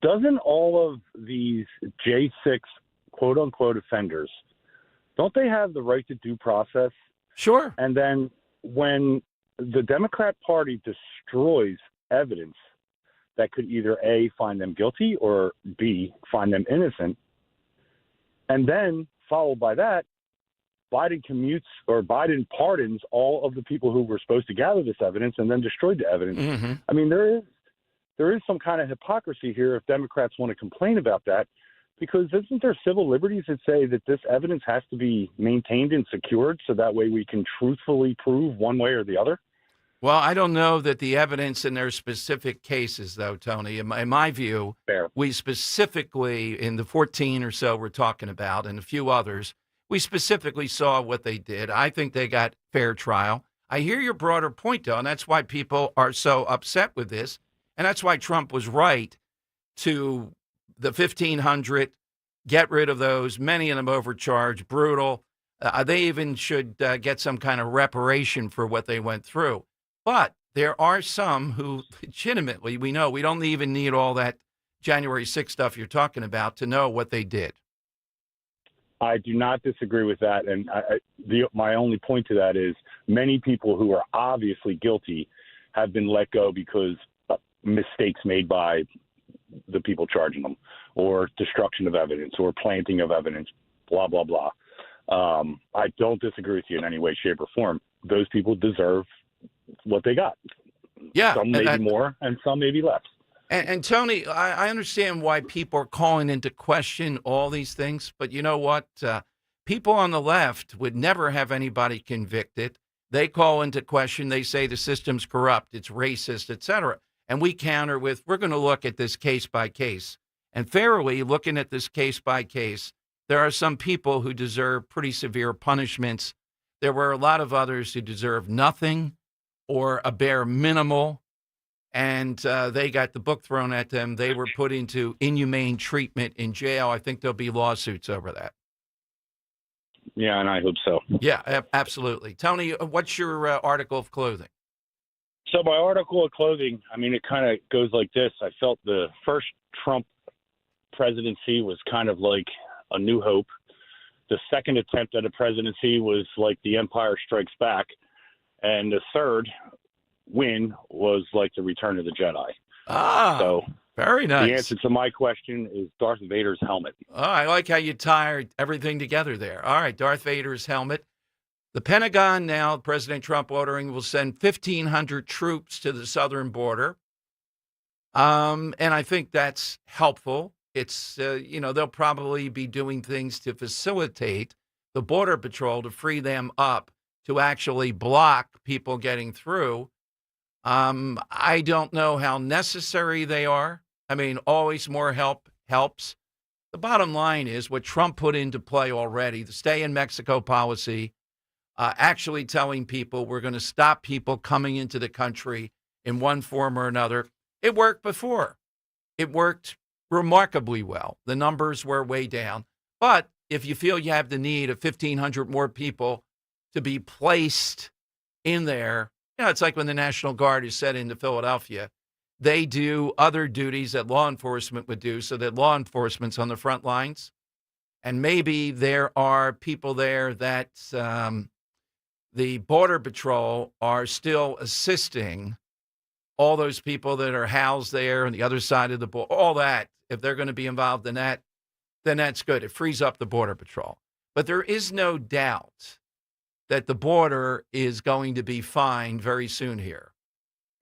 doesn't all of these J6 quote-unquote offenders, don't they have the right to due process? Sure. And then when the Democrat Party destroys evidence that could either A, find them guilty, or B, find them innocent, and then followed by that, Biden pardons all of the people who were supposed to gather this evidence and then destroyed the evidence. Mm-hmm. I mean, there is some kind of hypocrisy here if Democrats want to complain about that, because isn't there civil liberties that say that this evidence has to be maintained and secured so that way we can truthfully prove one way or the other? Well, I don't know that the evidence in their specific cases, though, Tony. In my view, we specifically, in the 14 or so we're talking about and a few others, we specifically saw what they did. I think they got fair trial. I hear your broader point, though, and that's why people are so upset with this. And that's why Trump was right to the 1,500, get rid of those, many of them overcharged, brutal. They even should get some kind of reparation for what they went through. But there are some who legitimately, we know, we don't even need all that January 6th stuff you're talking about to know what they did. I do not disagree with that. And my only point to that is many people who are obviously guilty have been let go because mistakes made by the people charging them, or destruction of evidence, or planting of evidence, blah, blah, blah. I don't disagree with you in any way, shape, or form. Those people deserve what they got. Yeah. Some maybe more and some maybe less. And Tony, I understand why people are calling into question all these things, but you know what? People on the left would never have anybody convicted. They call into question, they say the system's corrupt, it's racist, et cetera. And we counter with, we're going to look at this case by case. And fairly, looking at this case by case, there are some people who deserve pretty severe punishments. There were a lot of others who deserve nothing or a bare minimal. And they got the book thrown at them. They were put into inhumane treatment in jail. I think there'll be lawsuits over that. Yeah, and I hope so. Yeah, absolutely. Tony, what's your article of clothing? So my article of clothing, I mean, it kind of goes like this. I felt the first Trump presidency was kind of like a new hope. The second attempt at a presidency was like the Empire Strikes Back. And the third win was like the Return of the Jedi. So very nice. The answer to my question is Darth Vader's helmet. Oh, I like how you tied everything together there. All right, Darth Vader's helmet. The Pentagon now, President Trump ordering, will send 1,500 troops to the southern border. And I think that's helpful. It's, they'll probably be doing things to facilitate the Border Patrol to free them up to actually block people getting through. I don't know how necessary they are. I mean, always more help helps. The bottom line is what Trump put into play already, the stay in Mexico policy, actually telling people we're going to stop people coming into the country in one form or another. It worked before. It worked remarkably well. The numbers were way down. But if you feel you have the need of 1,500 more people to be placed in there, it's like when the National Guard is set into Philadelphia. They do other duties that law enforcement would do so that law enforcement's on the front lines. And maybe there are people there that the Border Patrol are still assisting all those people that are housed there on the other side of the border, all that. If they're going to be involved in that, then that's good. It frees up the Border Patrol. But there is no doubt that the border is going to be fine very soon here.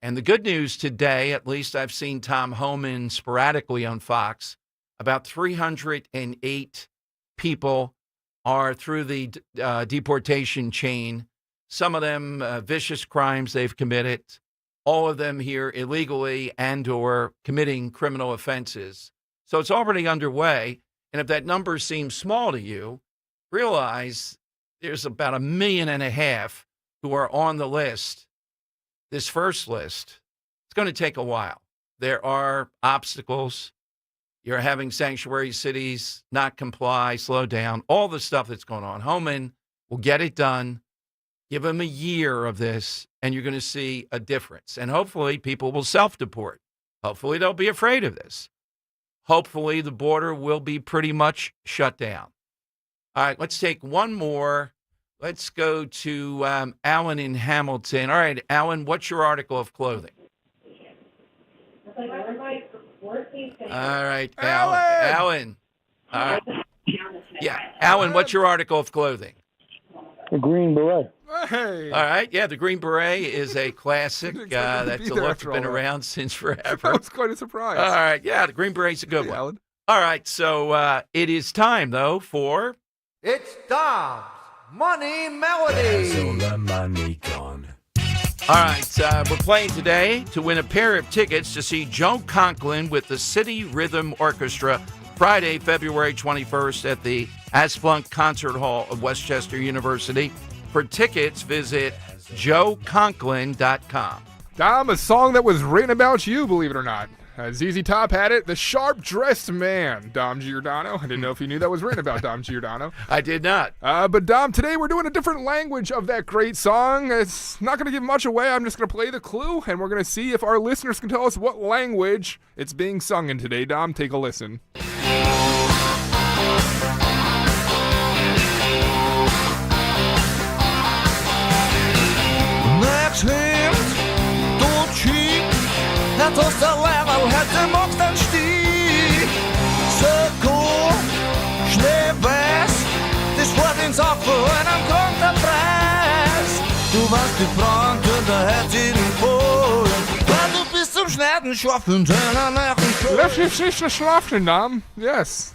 And the good news today, at least I've seen Tom Homan sporadically on Fox, about 308 people are through the deportation chain. Some of them vicious crimes they've committed, all of them here illegally and or committing criminal offenses. So it's already underway. And if that number seems small to you, realize there's about 1.5 million who are on the list. This first list, it's going to take a while. There are obstacles. You're having sanctuary cities not comply, slow down, all the stuff that's going on. Homan will get it done. Give them a year of this, and you're going to see a difference. And hopefully people will self-deport. Hopefully they'll be afraid of this. Hopefully the border will be pretty much shut down. All right, let's take one more. Let's go to Alan in Hamilton. All right, Alan, what's your article of clothing? All right, Alan. All right. Yeah, Alan, what's your article of clothing? The Green Beret. Hey. All right, yeah, the Green Beret is a classic. That's a look that's been around since forever. That was quite a surprise. All right, yeah, the Green Beret's a good one. Alan. All right, so it is time, though, for... It's Dom's Money Melody. All right, we're playing today to win a pair of tickets to see Joe Conklin with the City Rhythm Orchestra Friday, February 21st at the Asplunk Concert Hall of Westchester University. For tickets, visit joeconklin.com. Dom, a song that was written about you, believe it or not. ZZ Top had it, The Sharp-Dressed Man, Dom Giordano. I didn't know if you knew that was written about Dom Giordano. I did not. But Dom, today we're doing a different language of that great song. It's not going to give much away. I'm just going to play the clue, and we're going to see if our listeners can tell us what language it's being sung in today. Dom, take a listen. Next hint, don't cheat. At oss level hätte Mox den Stieg. So cool, schnell west. Das Wort ins Abfuhren am Konterpreis. Du warst gefragt und hätte sie den Fohlen. Weil du bist zum Schneiden schlafen, deiner Nachen. Schlafen, Dom. Yes.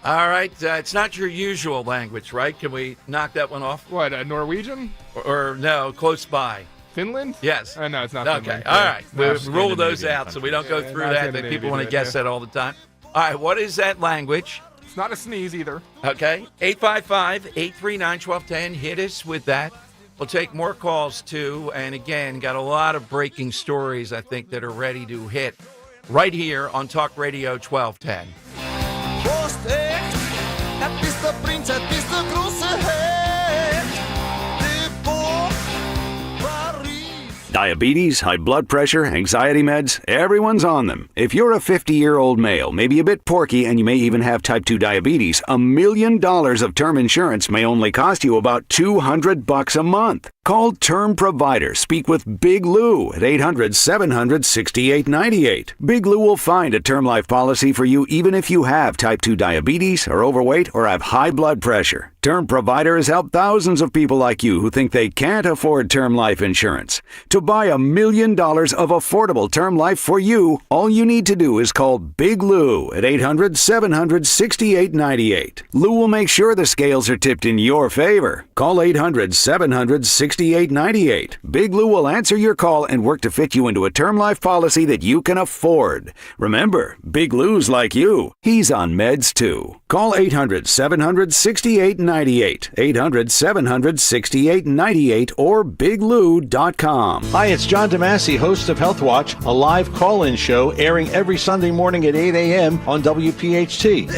All right, it's not your usual language, right? Can we knock that one off? What, Norwegian? Or no, close by. Finland? Yes. No, it's not okay. Finland. All right. We'll rule those out so we don't go through that. That people want to guess that all the time. All right. What is that language? It's not a sneeze either. Okay. 855-839-1210. Hit us with that. We'll take more calls, too. And, again, got a lot of breaking stories, I think, that are ready to hit right here on Talk Radio 1210. Diabetes, high blood pressure, anxiety meds, everyone's on them. If you're a 50-year-old male, maybe a bit porky, and you may even have type 2 diabetes, $1 million of term insurance may only cost you about $200 a month. Call Term Provider. Speak with Big Lou at 800-700-6898. Big Lou will find a term life policy for you even if you have type 2 diabetes, are overweight, or have high blood pressure. Term Provider has helped thousands of people like you who think they can't afford term life insurance. To buy $1 million of affordable term life for you, all you need to do is call Big Lou at 800-700-6898. Lou will make sure the scales are tipped in your favor. Call 800-700-6898. 800-700-6898. Big Lou will answer your call and work to fit you into a term life policy that you can afford. Remember, Big Lou's like you. He's on meds too. Call 800-700-6898. 800-700-6898 or biglou.com. Hi, it's John DeMasi, host of Health Watch, a live call-in show airing every Sunday morning at 8 a.m. on WPHT.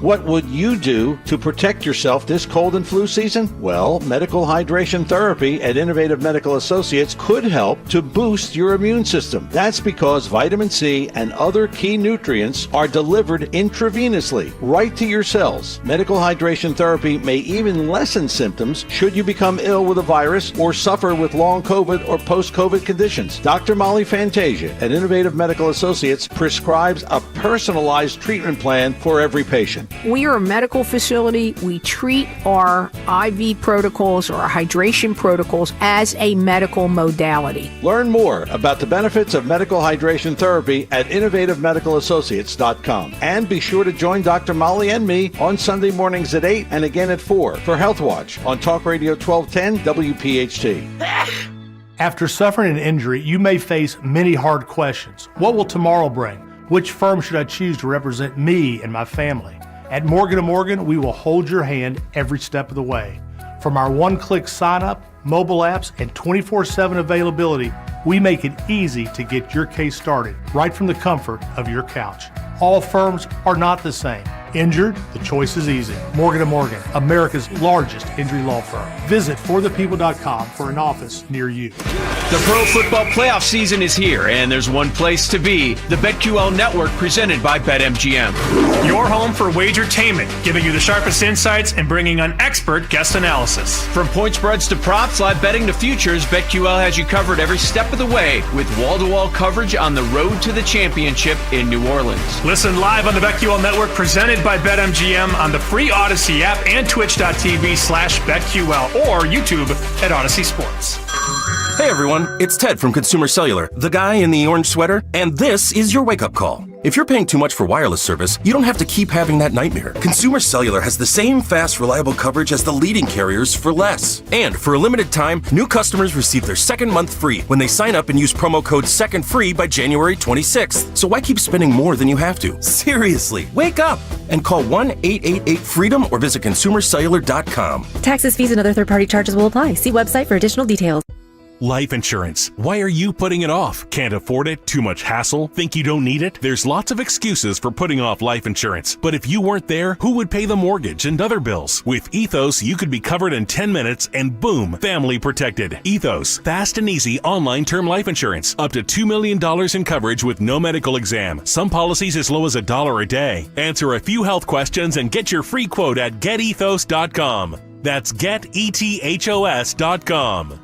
What would you do to protect yourself this cold and flu season? Well, medical hydration therapy at Innovative Medical Associates could help to boost your immune system. That's because vitamin C and other key nutrients are delivered intravenously right to your cells. Medical hydration therapy may even lessen symptoms should you become ill with a virus or suffer with long COVID or post-COVID conditions. Dr. Molly Fantasia at Innovative Medical Associates prescribes a personalized treatment plan for every patient. We are a medical facility. We treat our IV protocols or our hydration protocols as a medical modality. Learn more about the benefits of medical hydration therapy at innovativemedicalassociates.com. And be sure to join Dr. Molly and me on Sunday mornings at 8 and again at 4 for Health Watch on Talk Radio 1210 WPHT. After suffering an injury, you may face many hard questions. What will tomorrow bring? Which firm should I choose to represent me and my family? At Morgan & Morgan, we will hold your hand every step of the way. From our one-click sign-up, mobile apps, and 24/7 availability, we make it easy to get your case started right from the comfort of your couch. All firms are not the same. Injured? The choice is easy. Morgan & Morgan, America's largest injury law firm. Visit forthepeople.com for an office near you. The pro football playoff season is here, and there's one place to be. The BetQL Network, presented by BetMGM. Your home for wagertainment, giving you the sharpest insights and bringing on expert guest analysis. From point spreads to props, live betting to futures, BetQL has you covered every step of the way with wall-to-wall coverage on the road to the championship in New Orleans. Listen live on the BetQL Network, presented by BetMGM on the free Odyssey app and twitch.tv/BetQL or YouTube at Odyssey Sports. Hey everyone, it's Ted from Consumer Cellular, the guy in the orange sweater, and this is your wake-up call. If you're paying too much for wireless service, you don't have to keep having that nightmare. Consumer Cellular has the same fast, reliable coverage as the leading carriers for less. And for a limited time, new customers receive their second month free when they sign up and use promo code SECONDFREE by January 26th. So why keep spending more than you have to? Seriously, wake up and call 1-888-FREEDOM or visit consumercellular.com. Taxes, fees, and other third-party charges will apply. See website for additional details. Life insurance. Why are you putting it off? Can't afford it? Too much hassle? Think you don't need it? There's lots of excuses for putting off life insurance. But if you weren't there, who would pay the mortgage and other bills? With Ethos, you could be covered in 10 minutes and boom, family protected. Ethos, fast and easy online term life insurance. Up to $2 million in coverage with no medical exam. Some policies as low as $1 a day. Answer a few health questions and get your free quote at getethos.com. That's getethos.com.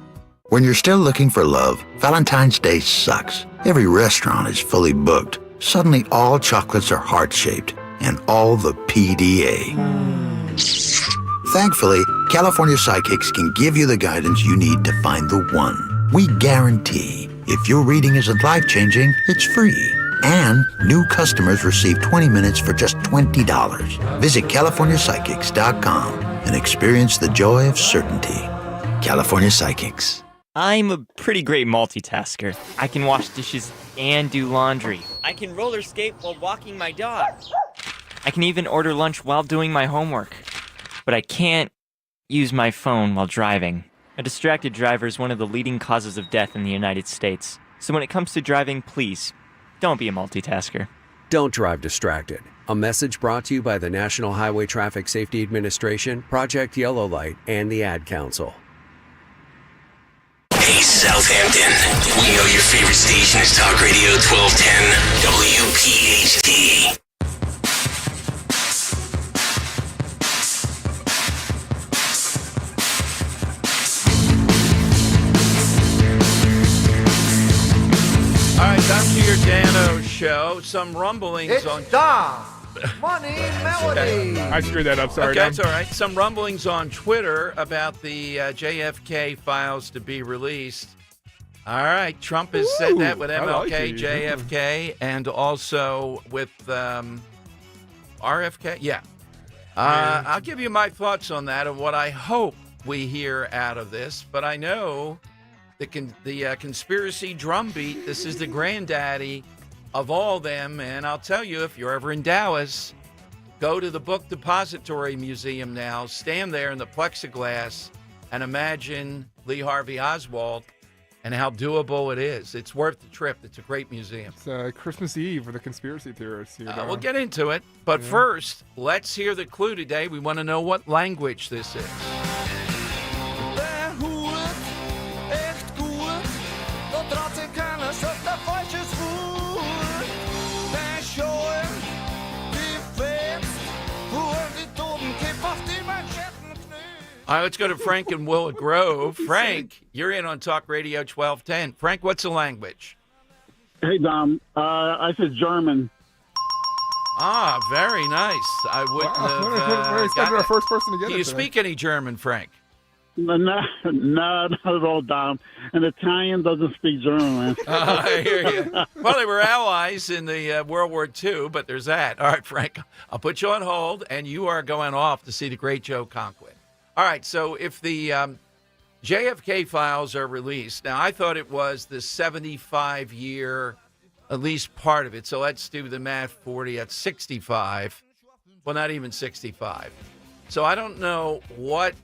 When you're still looking for love, Valentine's Day sucks. Every restaurant is fully booked. Suddenly all chocolates are heart-shaped, and all the PDA. Thankfully, California Psychics can give you the guidance you need to find the one. We guarantee if your reading isn't life-changing, it's free. And new customers receive 20 minutes for just $20. Visit CaliforniaPsychics.com and experience the joy of certainty. California Psychics. I'm a pretty great multitasker. I can wash dishes and do laundry. I can roller skate while walking my dog. I can even order lunch while doing my homework. But I can't use my phone while driving. A distracted driver is one of the leading causes of death in the United States. So when it comes to driving, please, don't be a multitasker. Don't drive distracted. A message brought to you by the National Highway Traffic Safety Administration, Project Yellow Light, and the Ad Council. Hey, Southampton. We know your favorite station is Talk Radio 1210 WPHT. All right, back to your Dano show. Some rumblings it's on... Money Melody. I screwed that up. Sorry. Okay, that's all right. Some rumblings on Twitter about the JFK files to be released. All right, Trump has said that with MLK, JFK, and also with RFK. Yeah. I'll give you my thoughts on that and what I hope we hear out of this, but I know the conspiracy drumbeat, this is the granddaddy of all them. And I'll tell you, if you're ever in Dallas, go to the Book Depository Museum now, stand there in the plexiglass, and imagine Lee Harvey Oswald and how doable it is. It's worth the trip. It's a great museum. It's Christmas Eve for the conspiracy theorists. We'll get into it. But first, let's hear the clue today. We want to know what language this is. All right, let's go to Frank in Willow Grove. Frank, you're in on Talk Radio 1210. Frank, what's the language? Hey, Dom. I said German. Ah, very nice. I wouldn't have We're expecting our first person to get it. Do you today. speak any German, Frank? No, not at all, Dom. An Italian doesn't speak German, man. I hear you. Well, they were allies in the World War II, but there's that. All right, Frank, I'll put you on hold, and you are going off to see the great Joe Conquit. All right, so if the JFK files are released, now I thought it was the 75-year, at least part of it, so let's do the math, 40, that's 65. Well, not even 65. So I don't know what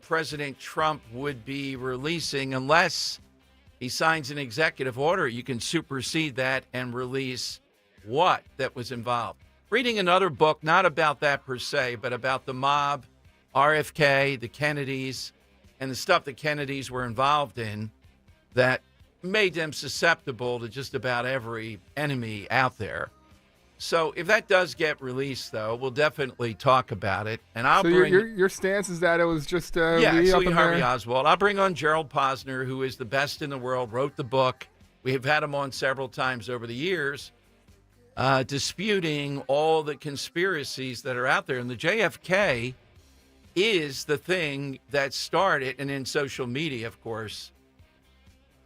President Trump would be releasing unless he signs an executive order. You can supersede that and release what that was involved. Reading another book, not about that per se, but about the mob, RFK, the Kennedys, and the stuff the Kennedys were involved in that made them susceptible to just about every enemy out there. So if that does get released, though, we'll definitely talk about it. And I'll bring your stance is that it was just Lee up in Harvey there? Oswald. I'll bring on Gerald Posner, who is the best in the world, wrote the book. We have had him on several times over the years, disputing all the conspiracies that are out there. And the JFK is the thing that started, and in social media, of course.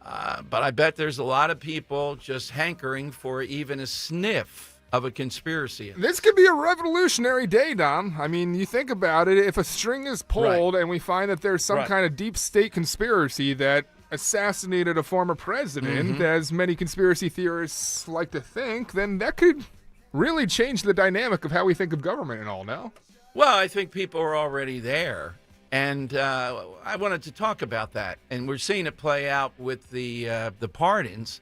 But I bet there's a lot of people just hankering for even a sniff of a conspiracy. This could be a revolutionary day, Dom. I mean, you think about it. If a string is pulled and we find that there's some kind of deep state conspiracy that assassinated a former president, as many conspiracy theorists like to think, then that could really change the dynamic of how we think of government and all now. Well, I think people are already there, and I wanted to talk about that. And we're seeing it play out with the pardons.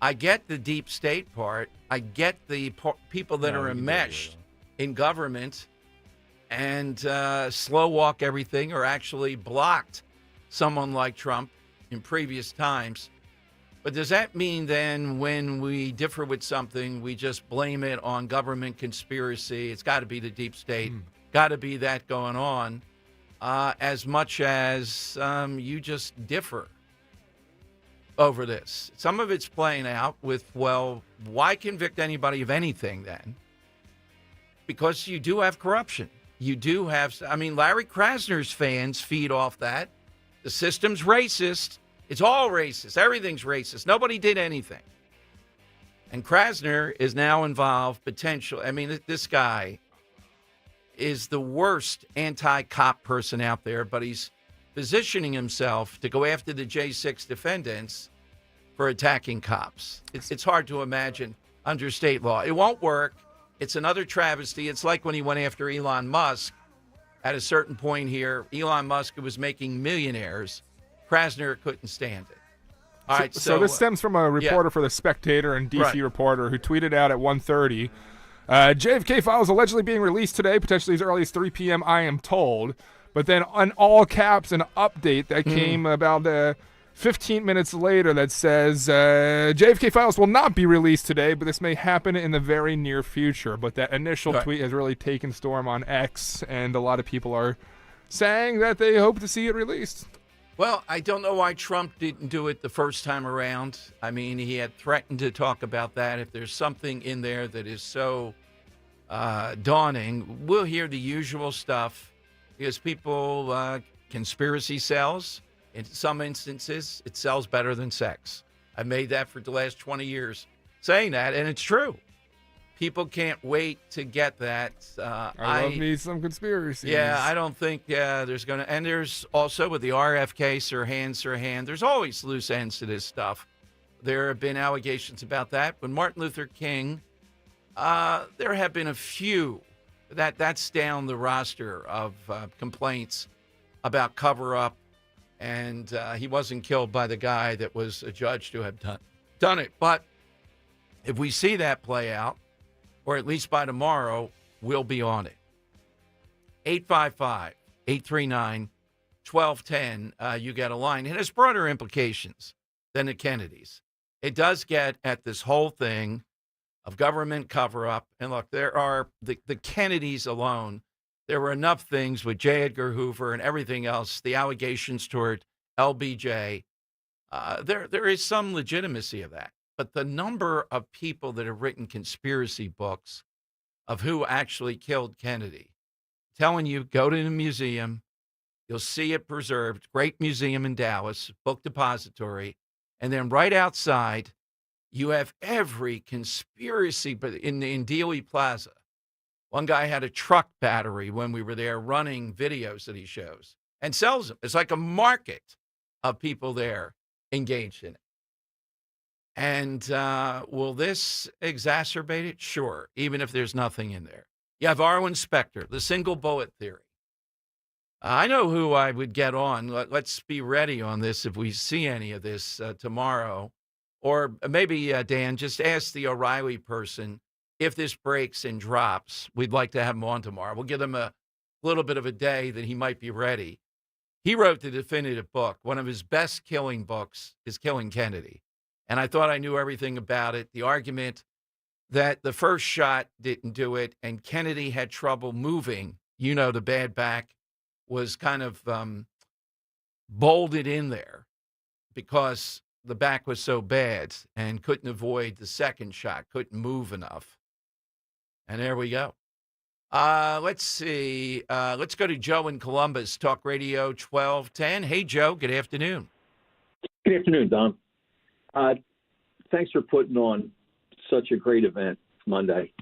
I get the deep state part. I get the people that are enmeshed in government and slow walk everything, or actually blocked someone like Trump in previous times. But does that mean then when we differ with something, we just blame it on government conspiracy? It's got to be the deep state. Got to be that going on, as much as you just differ over this. Some of it's playing out with, well, why convict anybody of anything then? Because you do have corruption. You do have, Larry Krasner's fans feed off that. The system's racist. It's all racist. Everything's racist. Nobody did anything. And Krasner is now involved potentially. This guy is the worst anti-cop person out there, but he's positioning himself to go after the J6 defendants for attacking cops. It's hard to imagine under state law. It won't work. It's another travesty. It's like when he went after Elon Musk. At a certain point here, Elon Musk was making millionaires. Krasner couldn't stand it. All right, so this stems from a reporter for The Spectator and DC reporter who tweeted out at 1:30, JFK files allegedly being released today, potentially as early as 3 p.m., I am told. But then on all caps, an update that came about 15 minutes later that says, JFK files will not be released today, but this may happen in the very near future. But that initial tweet has really taken storm on X, and a lot of people are saying that they hope to see it released. Well, I don't know why Trump didn't do it the first time around. He had threatened to talk about that. If there's something in there that is so daunting, we'll hear the usual stuff because people, conspiracy sells. In some instances, it sells better than sex. I've made that for the last 20 years saying that, and it's true. People can't wait to get that. I love me some conspiracies. Yeah, I don't think there's going to. And there's also with the RFK Sirhan, there's always loose ends to this stuff. There have been allegations about that. When Martin Luther King, there have been a few. That's down the roster of complaints about cover-up, and he wasn't killed by the guy that was adjudged to have done it. But if we see that play out, or at least by tomorrow, we'll be on it. 855-839-1210, you get a line. It has broader implications than the Kennedys. It does get at this whole thing of government cover-up. And look, there are the Kennedys alone. There were enough things with J. Edgar Hoover and everything else, the allegations toward LBJ. There is some legitimacy of that. But the number of people that have written conspiracy books of who actually killed Kennedy, telling you, go to the museum, you'll see it preserved, great museum in Dallas, book depository, and then right outside, you have every conspiracy in Dealey Plaza. One guy had a truck battery when we were there running videos that he shows and sells them. It's like a market of people there engaged in it. And will this exacerbate it? Sure, even if there's nothing in there. You have Arwen Specter, the single bullet theory. I know who I would get on. Let's be ready on this if we see any of this tomorrow. Or maybe, Dan, just ask the O'Reilly person if this breaks and drops. We'd like to have him on tomorrow. We'll give him a little bit of a day that he might be ready. He wrote the definitive book. One of his best killing books is Killing Kennedy. And I thought I knew everything about it. The argument that the first shot didn't do it and Kennedy had trouble moving, the bad back was kind of bolted in there because the back was so bad and couldn't avoid the second shot, couldn't move enough. And there we go. Let's see. Let's go to Joe in Columbus, Talk Radio 1210. Hey, Joe, good afternoon. Good afternoon, Don. Thanks for putting on such a great event Monday.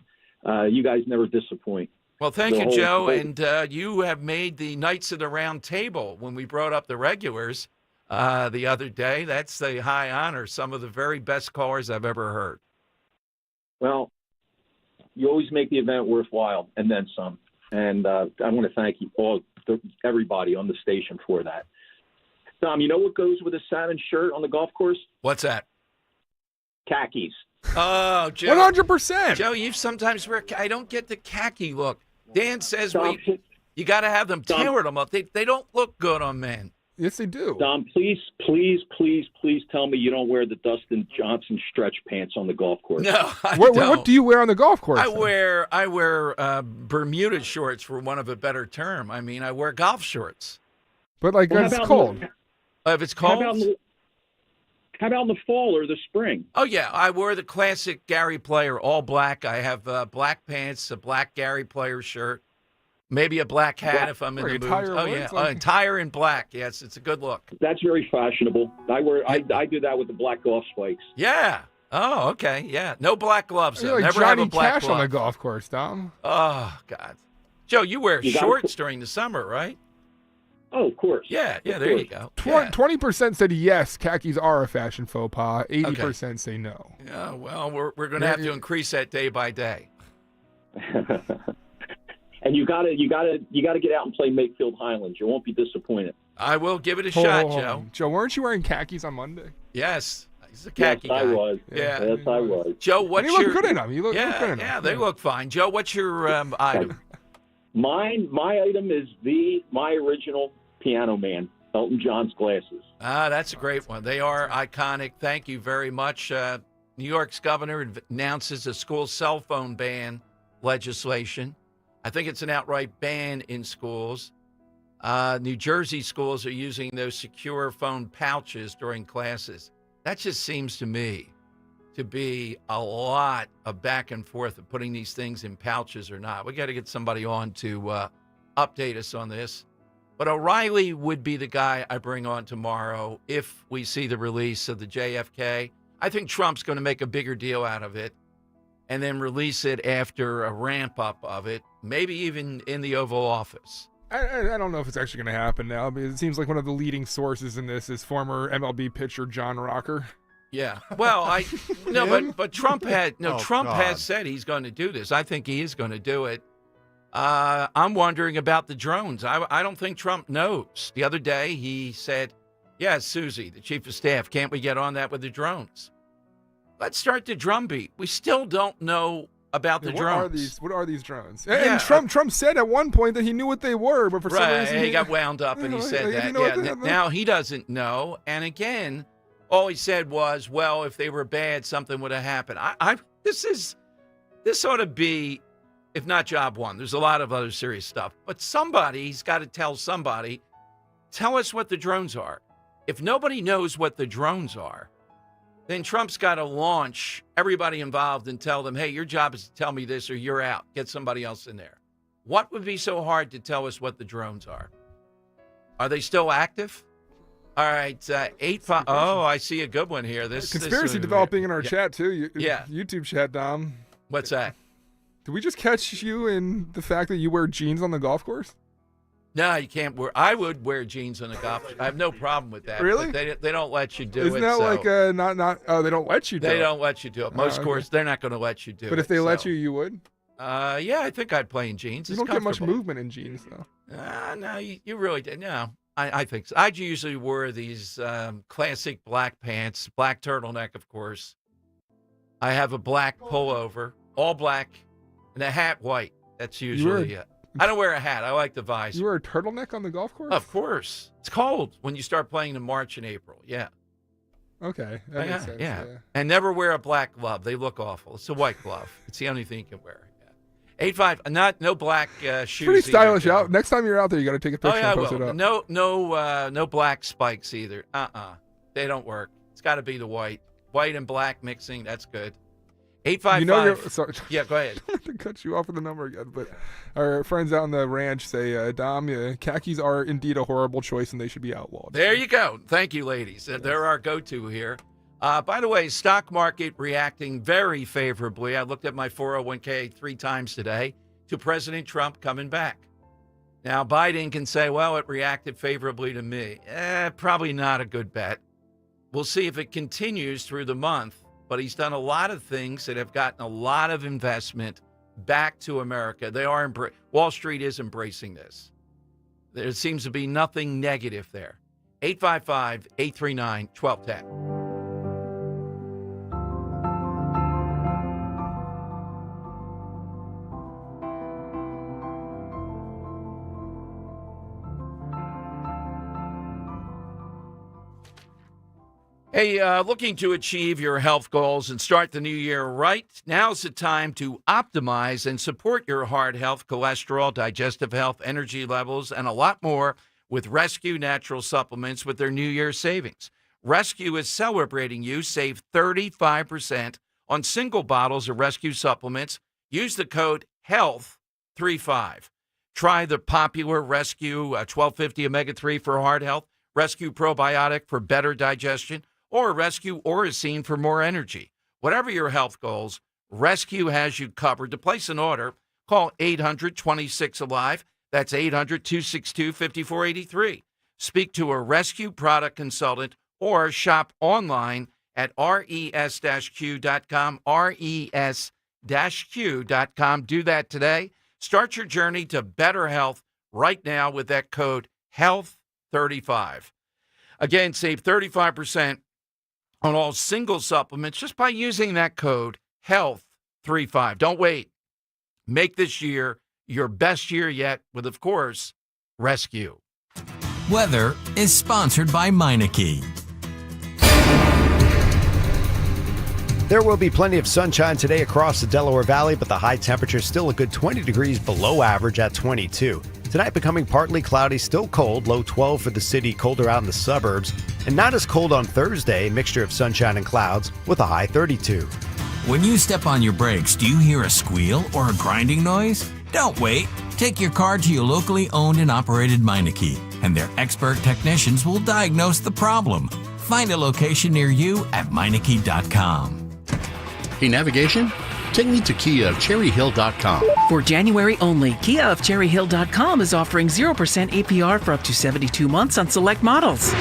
You guys never disappoint. Well, thank you, Joe. And you have made the Knights of the Round Table when we brought up the regulars the other day. That's a high honor. Some of the very best callers I've ever heard. Well, you always make the event worthwhile and then some. And I want to thank you everybody on the station for that. Tom, you know what goes with a salmon shirt on the golf course? What's that? Khakis. Oh, Joe. 100%. Joe, you sometimes wear. I don't get the khaki look. Dan says you got to have them tailor them up. They don't look good on men. Yes, they do. Dom, please tell me you don't wear the Dustin Johnson stretch pants on the golf course. No, I don't. What do you wear on the golf course? I wear Bermuda shorts, for want of a better term. I mean, I wear golf shorts. But it's cold. If it's cold? How about in the fall or the spring? Oh, yeah. I wore the classic Gary Player, all black. I have black pants, a black Gary Player shirt, maybe a black hat if I'm in the mood. Oh, yeah. Entire in black. Yes, it's a good look. That's very fashionable. I do that with the black golf spikes. Yeah. Oh, okay. Yeah. No black gloves. You're like Never Johnny have a black Cash glove on the golf course, Dom. Oh, God. Joe, you wear shorts during the summer, right? Oh, of course. Yeah, there you go. 20% said yes, khakis are a fashion faux pas. 80% say no. Yeah, well, we're going to have to increase that day by day. And you gotta get out and play Makefield Highlands. You won't be disappointed. I will give it a shot, Joe. Joe, weren't you wearing khakis on Monday? Yes, he's a khaki guy. I was. Yeah, yes, I was. Joe, what's you look good in them. You look good in them. Yeah, they look fine. Joe, what's your item? My item is my original Piano Man, Elton John's glasses. That's a great one. They are iconic. Thank you very much. New York's governor announces a school cell phone ban legislation. I think it's an outright ban in schools. New Jersey schools are using those secure phone pouches during classes. That just seems to me to be a lot of back and forth of putting these things in pouches or not. We got to get somebody on to update us on this. But O'Reilly would be the guy I bring on tomorrow if we see the release of the JFK. I think Trump's going to make a bigger deal out of it. and then release it after a ramp-up of it, maybe even in the Oval Office. I don't know if it's actually going to happen now. It seems like one of the leading sources in this is former MLB pitcher John Rocker. Yeah. Well, but Trump Trump has said he's going to do this. I think he is going to do it. I'm wondering about the drones. I don't think Trump knows. The other day he said, "Yeah, Susie, the chief of staff, can't we get on that with the drones?" Let's start the drumbeat. We still don't know about the drones. What are these drones? Yeah. And Trump said at one point that he knew what they were, but for some reason he got wound up and he said that. Now he doesn't know. And again, all he said was, "Well, if they were bad, something would have happened." This ought to be, if not job one. There's a lot of other serious stuff, but somebody's got to tell somebody. Tell us what the drones are. If nobody knows what the drones are, then Trump's got to launch everybody involved and tell them, "Hey, your job is to tell me this or you're out. Get somebody else in there." What would be so hard to tell us what the drones are? Are they still active? All right, 85. Oh, I see a good one here. This conspiracy developing in our chat too. Yeah, YouTube chat, Dom. What's that? Did we just catch you in the fact that you wear jeans on the golf course? No, you can't wear. I would wear jeans on the golf. I have no problem with that. Really? They don't let you do it. Isn't that like not? Oh, they don't let you do it. They don't let you do it. Most courses, they're not going to let you do it. But if they let you, you would? Yeah, I think I'd play in jeans. You don't get much movement in jeans, though. No, you really did. No, I think so. I usually wear these classic black pants, black turtleneck, of course. I have a black pullover, all black, and a hat white. That's usually it. I don't wear a hat. I like the visor. You wear a turtleneck on the golf course? Of course. It's cold when you start playing in March and April. Yeah. Okay. That makes sense. Yeah. And never wear a black glove. They look awful. It's a white glove. It's the only thing you can wear. Yeah. 85. No black shoes. Pretty stylish out. Next time you're out there, you got to take a picture and post it up. No black spikes either. They don't work. It's got to be the white. White and black mixing. That's good. 855. Sorry. Yeah, go ahead. I have to cut you off with the number again, but our friends out on the ranch say, Dom, khakis are indeed a horrible choice and they should be outlawed. There you go. Thank you, ladies. They're our go-to here. By the way, stock market reacting very favorably. I looked at my 401k 3 times today to President Trump coming back. Now, Biden can say, well, it reacted favorably to me. Probably not a good bet. We'll see if it continues through the month. But he's done a lot of things that have gotten a lot of investment back to America. Wall Street is embracing this. There seems to be nothing negative there. 855-839-1210. Hey, looking to achieve your health goals and start the new year right? Now's the time to optimize and support your heart health, cholesterol, digestive health, energy levels, and a lot more with Rescue Natural Supplements with their New Year savings. Rescue is celebrating you. Save 35% on single bottles of Rescue supplements. Use the code HEALTH35. Try the popular Rescue 1250 Omega-3 for heart health, Rescue Probiotic for better digestion, or Rescue Oracine for more energy. Whatever your health goals, Rescue has you covered. To place an order, call 800-26-ALIVE. That's 800-262-5483. Speak to a Rescue product consultant or shop online at res-q.com, res-q.com. Do that today. Start your journey to better health right now with that code HEALTH35. Again, save 35% on all single supplements just by using that code HEALTH35. Don't wait. Make this year your best year yet with, of course, Rescue. Weather is sponsored by Meineke. There will be plenty of sunshine today across the Delaware Valley, but the high temperature is still a good 20 degrees below average at 22. Tonight becoming partly cloudy, still cold, low 12 for the city, colder out in the suburbs, and not as cold on Thursday, mixture of sunshine and clouds with a high 32. When you step on your brakes, do you hear a squeal or a grinding noise? Don't wait. Take your car to your locally owned and operated Meineke, and their expert technicians will diagnose the problem. Find a location near you at Meineke.com. Hey, navigation? Take me to Kia of CherryHill.com. For January only, Kia of CherryHill.com is offering 0% APR for up to 72 months on select models.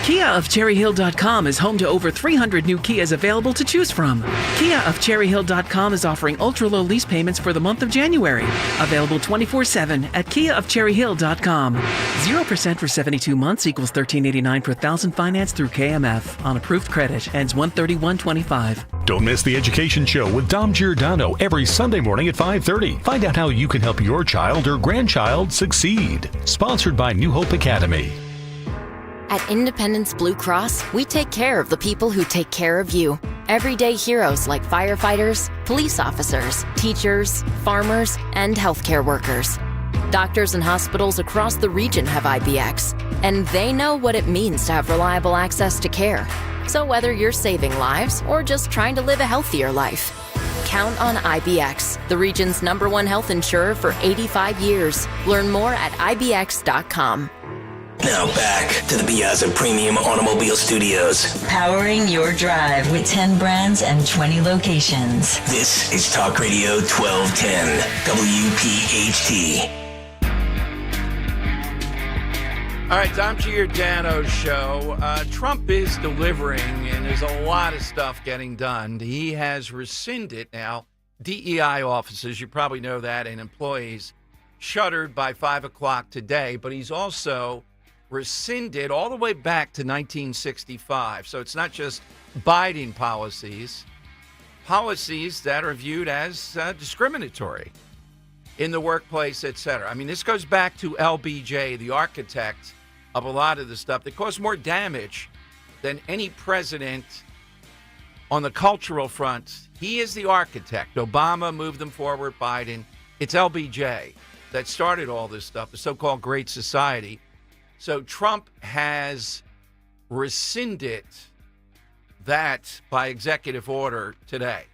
Kia of CherryHill.com is home to over 300 new Kias available to choose from. Kia of CherryHill.com is offering ultra-low lease payments for the month of January. Available 24/7 at KiaofCherryHill.com. 0% for 72 months equals $13.89 per thousand financed through KMF. On approved credit. Ends 1/31/25. Don't miss the Education Show with Dom Giordano every Sunday morning at 5:30. Find out how you can help your child or grandchild succeed. Sponsored by New Hope Academy. At Independence Blue Cross, we take care of the people who take care of you. Everyday heroes like firefighters, police officers, teachers, farmers, and healthcare workers. Doctors and hospitals across the region have IBX, and they know what it means to have reliable access to care. So whether you're saving lives or just trying to live a healthier life, count on IBX, the region's #1 health insurer for 85 years. Learn more at IBX.com. Now back to the Piazza Premium Automobile Studios. Powering your drive with 10 brands and 20 locations. This is Talk Radio 1210, WPHT. All right, Dom Giordano show. Trump is delivering, and there's a lot of stuff getting done. He has rescinded now DEI offices, you probably know that, and employees shuttered by 5 o'clock today, but he's also rescinded all the way back to 1965. So it's not just Biden policies that are viewed as discriminatory in the workplace, et cetera. I mean, this goes back to LBJ, the architect of a lot of the stuff that caused more damage than any president on the cultural front. He is the architect. Obama moved them forward, Biden. It's LBJ that started all this stuff, the so-called Great Society. So Trump has rescinded that by executive order today.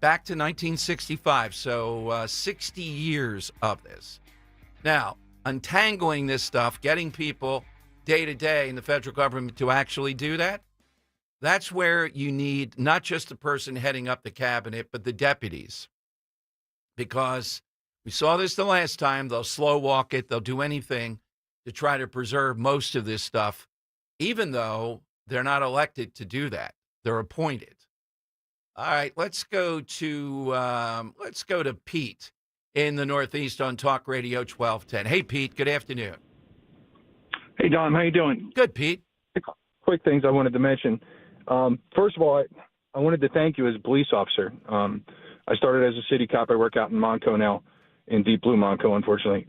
Back to 1965, so 60 years of this. Now, untangling this stuff, getting people day to day in the federal government to actually do that, that's where you need not just the person heading up the cabinet, but the deputies. Because we saw this the last time. They'll slow walk it. They'll do anything to try to preserve most of this stuff, even though they're not elected to do that. They're appointed. All right, let's go to Pete in the Northeast on Talk Radio 1210. Hey, Pete, good afternoon. Hey, Dom, how you doing? Good, Pete. Quick things I wanted to mention. First of all, I wanted to thank you as a police officer. I started as a city cop. I work out in Monco now, in Deep Blue Monco, unfortunately.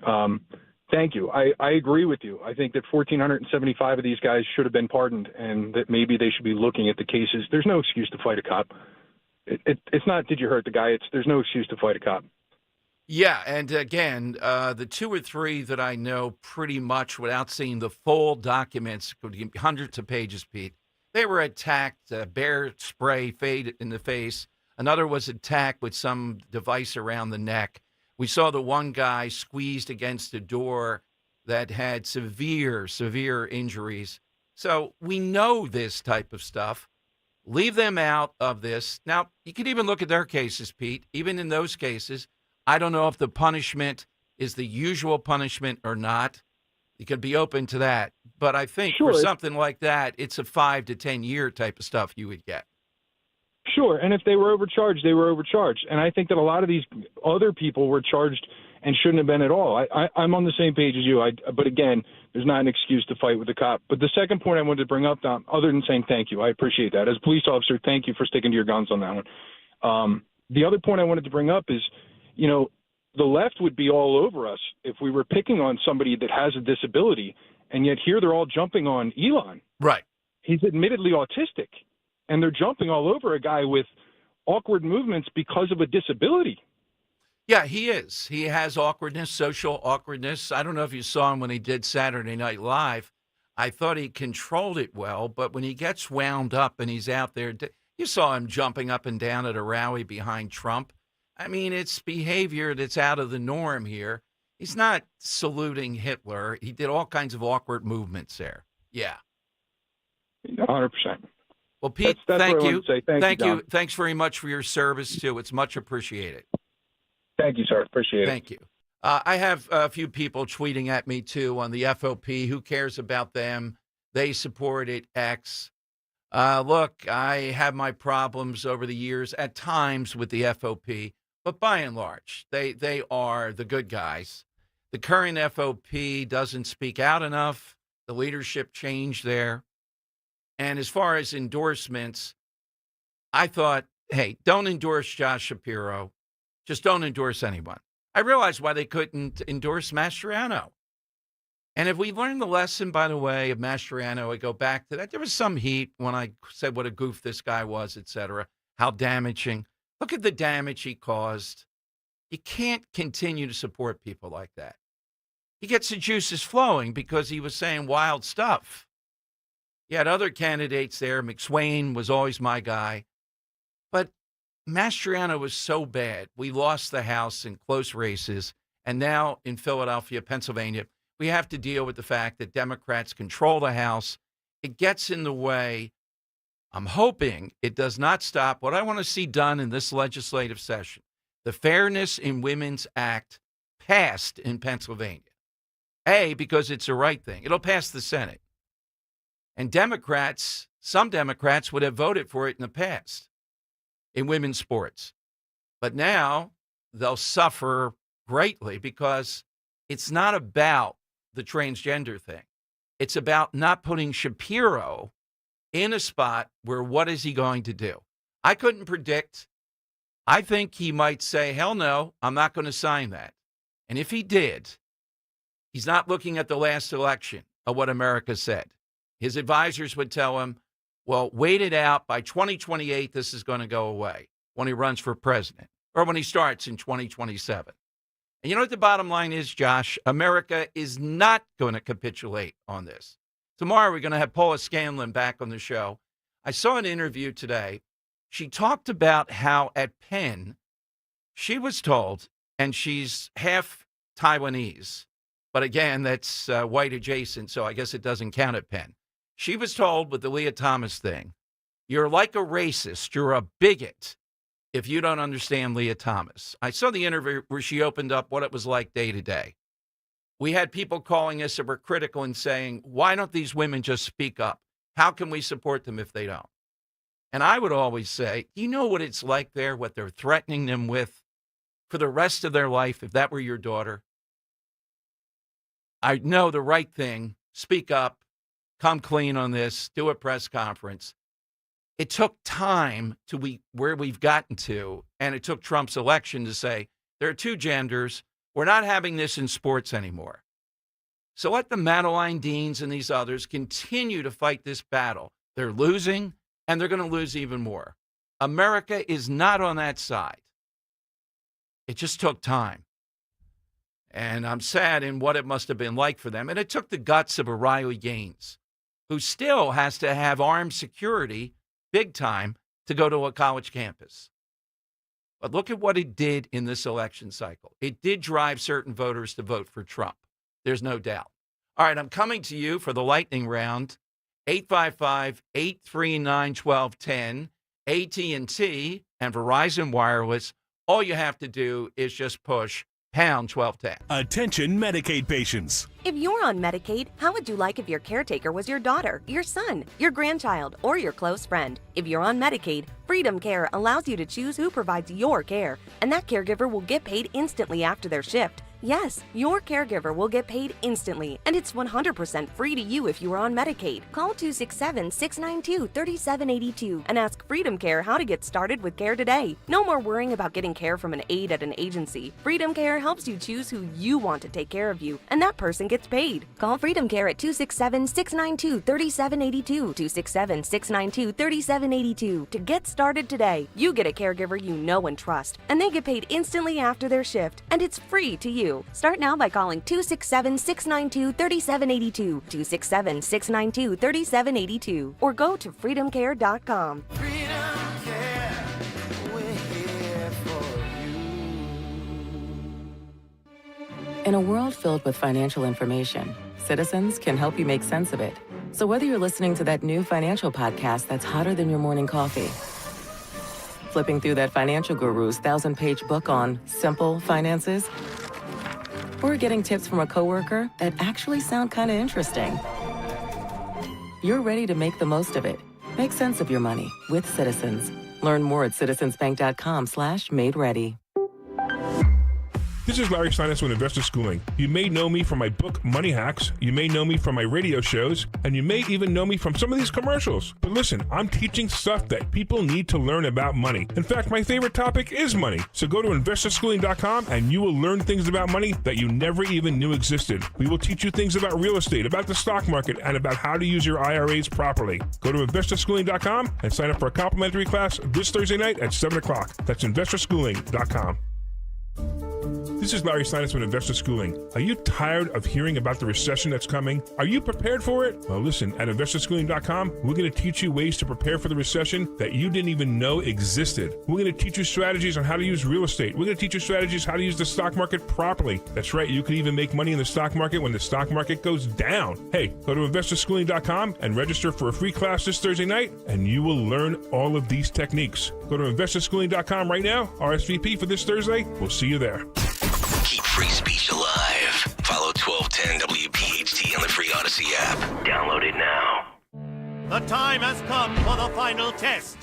Thank you. I agree with you. I think that 1,475 of these guys should have been pardoned, and that maybe they should be looking at the cases. There's no excuse to fight a cop. It's not, did you hurt the guy? There's no excuse to fight a cop. Yeah, and again, the 2 or 3 that I know pretty much without seeing the full documents, hundreds of pages, Pete, they were attacked, bear spray fade in the face. Another was attacked with some device around the neck. We saw the one guy squeezed against a door that had severe injuries. So we know this type of stuff. Leave them out of this. Now, you could even look at their cases, Pete. Even in those cases, I don't know if the punishment is the usual punishment or not. You could be open to that. But I think for something like that, it's a 5 to 10 year type of stuff you would get. Sure, and if they were overcharged, they were overcharged. And I think that a lot of these other people were charged and shouldn't have been at all. I'm on the same page as you. But again, there's not an excuse to fight with the cop. But the second point I wanted to bring up, Dom, other than saying thank you, I appreciate that. As a police officer, thank you for sticking to your guns on that one. The other point I wanted to bring up is, the left would be all over us if we were picking on somebody that has a disability, and yet here they're all jumping on Elon. Right. He's admittedly autistic, and they're jumping all over a guy with awkward movements because of a disability. Yeah, he is. He has awkwardness, social awkwardness. I don't know if you saw him when he did Saturday Night Live. I thought he controlled it well, but when he gets wound up and he's out there, you saw him jumping up and down at a rally behind Trump. I mean, it's behavior that's out of the norm here. He's not saluting Hitler. He did all kinds of awkward movements there. Yeah. 100%. Well, Pete, that's thank what I you. wanted to say. Thank you, Dom. Thanks very much for your service, too. It's much appreciated. Thank you, sir. Appreciate it. Thank you. I have a few people tweeting at me, too, on the FOP. Who cares about them? They supported X. Look, I have my problems over the years at times with the FOP, but by and large, they are the good guys. The current FOP doesn't speak out enough. The leadership changed there. And as far as endorsements, I thought, hey, don't endorse Josh Shapiro. Just don't endorse anyone. I realized why they couldn't endorse Mastriano. And if we learned the lesson, by the way, of Mastriano, I go back to that. There was some heat when I said what a goof this guy was, et cetera, how damaging. Look at the damage he caused. You can't continue to support people like that. He gets the juices flowing because he was saying wild stuff. You had other candidates there. McSwain was always my guy. But Mastriano was so bad. We lost the House in close races. And now in Philadelphia, Pennsylvania, we have to deal with the fact that Democrats control the House. It gets in the way. I'm hoping it does not stop what I want to see done in this legislative session. The Fairness in Women's Act passed in Pennsylvania. A, because it's the right thing. It'll pass the Senate. And Democrats, some Democrats would have voted for it in the past in women's sports. But now they'll suffer greatly because it's not about the transgender thing. It's about not putting Shapiro in a spot where what is he going to do? I couldn't predict. I think he might say, hell no, I'm not going to sign that. And if he did, he's not looking at the last election of what America said. His advisors would tell him, well, wait it out. By 2028, this is going to go away when he runs for president or when he starts in 2027. And you know what the bottom line is, Josh? America is not going to capitulate on this. Tomorrow, we're going to have Paula Scanlon back on the show. I saw an interview today. She talked about how at Penn, she was told, and she's half Taiwanese, but again, that's white adjacent, so I guess it doesn't count at Penn. She was told with the Leah Thomas thing, you're like a racist, you're a bigot if you don't understand Leah Thomas. I saw the interview where she opened up what it was like day to day. We had people calling us that were critical and saying, why don't these women just speak up? How can we support them if they don't? And I would always say, you know what it's like there, what they're threatening them with for the rest of their life if that were your daughter? I know the right thing, speak up, come clean on this, do a press conference. It took time to where we've gotten to, and it took Trump's election to say, there are two genders. We're not having this in sports anymore. So let the Madeline Deans and these others continue to fight this battle. They're losing, and they're going to lose even more. America is not on that side. It just took time. And I'm sad in what it must have been like for them. And it took the guts of a Riley Gaines, who still has to have armed security, big time, to go to a college campus. But look at what it did in this election cycle. It did drive certain voters to vote for Trump. There's no doubt. All right, I'm coming to you for the lightning round. 855-839-1210, AT&T and Verizon Wireless. All you have to do is just push pound 1210. Attention Medicaid patients. If you're on Medicaid, how would you like if your caretaker was your daughter, your son, your grandchild, or your close friend? If you're on Medicaid, Freedom Care allows you to choose who provides your care, and that caregiver will get paid instantly after their shift. Yes, your caregiver will get paid instantly, and it's 100% free to you if you are on Medicaid. Call 267-692-3782 and ask Freedom Care how to get started with care today. No more worrying about getting care from an aide at an agency. Freedom Care helps you choose who you want to take care of you, and that person gets paid. Call Freedom Care at 267-692-3782, 267-692-3782 to get started today. You get a caregiver you know and trust, and they get paid instantly after their shift, and it's free to you. Start now by calling 267-692-3782, 267-692-3782, or go to freedomcare.com. Freedom Care, we're here for you. In a world filled with financial information, Citizens can help you make sense of it. So whether you're listening to that new financial podcast that's hotter than your morning coffee, flipping through that financial guru's 1,000-page book on simple finances, or getting tips from a coworker that actually sound kind of interesting, you're ready to make the most of it. Make sense of your money with Citizens. Learn more at citizensbank.com/made-ready. This is Larry Steinitz with Investor Schooling. You may know me from my book, Money Hacks. You may know me from my radio shows, and you may even know me from some of these commercials. But listen, I'm teaching stuff that people need to learn about money. In fact, my favorite topic is money. So go to investorschooling.com and you will learn things about money that you never even knew existed. We will teach you things about real estate, about the stock market, and about how to use your IRAs properly. Go to investorschooling.com and sign up for a complimentary class this Thursday night at 7 o'clock. That's investorschooling.com. This is Larry Steinitz with Investor Schooling. Are you tired of hearing about the recession that's coming? Are you prepared for it? Well, listen, at investorschooling.com, we're going to teach you ways to prepare for the recession that you didn't even know existed. We're going to teach you strategies on how to use real estate. We're going to teach you strategies how to use the stock market properly. That's right, you can even make money in the stock market when the stock market goes down. Hey, go to investorschooling.com and register for a free class this Thursday night, and you will learn all of these techniques. Go to investorschooling.com right now, RSVP for this Thursday. We'll see you there. Keep free speech alive. Follow 1210 WPHT on the free Odyssey app. Download it now. The time has come for the final test.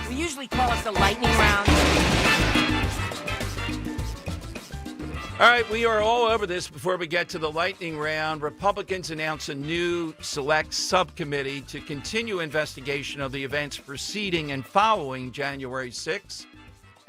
We usually call it the lightning round. All right, we are all over this before we get to the lightning round. Republicans announce a new select subcommittee to continue investigation of the events preceding and following January 6th.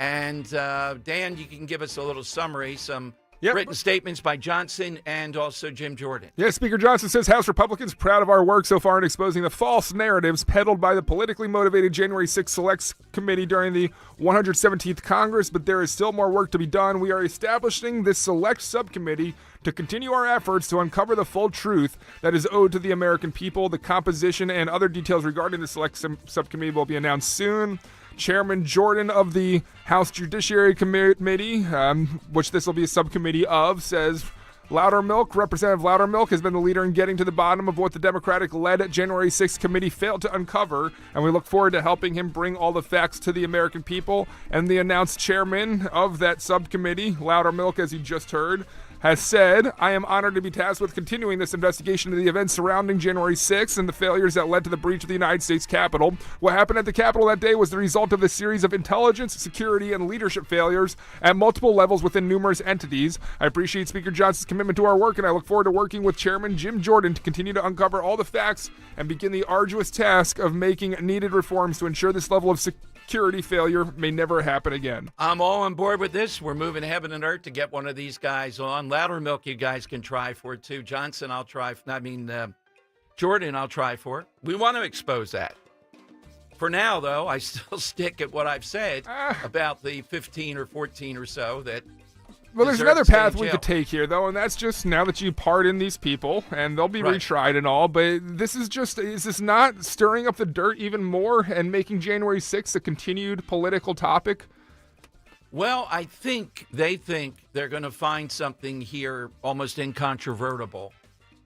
And Dan, you can give us a little summary, some written statements by Johnson and also Jim Jordan. Yes, Speaker Johnson says House Republicans proud of our work so far in exposing the false narratives peddled by the politically motivated January 6th Select Committee during the 117th Congress, but there is still more work to be done. We are establishing this select subcommittee to continue our efforts to uncover the full truth that is owed to the American people. The composition and other details regarding the select subcommittee will be announced soon. Chairman Jordan of the House Judiciary Committee, which this will be a subcommittee of, says Representative Loudermilk has been the leader in getting to the bottom of what the Democratic-led January 6th committee failed to uncover, and we look forward to helping him bring all the facts to the American people. And the announced chairman of that subcommittee, Loudermilk, as you just heard, has said, I am honored to be tasked with continuing this investigation of the events surrounding January 6th and the failures that led to the breach of the United States Capitol. What happened at the Capitol that day was the result of a series of intelligence, security, and leadership failures at multiple levels within numerous entities. I appreciate Speaker Johnson's commitment to our work, and I look forward to working with Chairman Jim Jordan to continue to uncover all the facts and begin the arduous task of making needed reforms to ensure this level of security failure may never happen again. I'm all on board with this. We're moving heaven and earth to get one of these guys on. Loudermilk, you guys can try for it too. Johnson, Jordan, I'll try for. We want to expose that. For now, though, I still stick at what I've said about the 15 or 14 or so that. Well, there's another path we could take here, though, and that's just now that you pardon these people, and they'll be retried and all, but this is this not stirring up the dirt even more and making January 6th a continued political topic? Well, I think they think they're going to find something here almost incontrovertible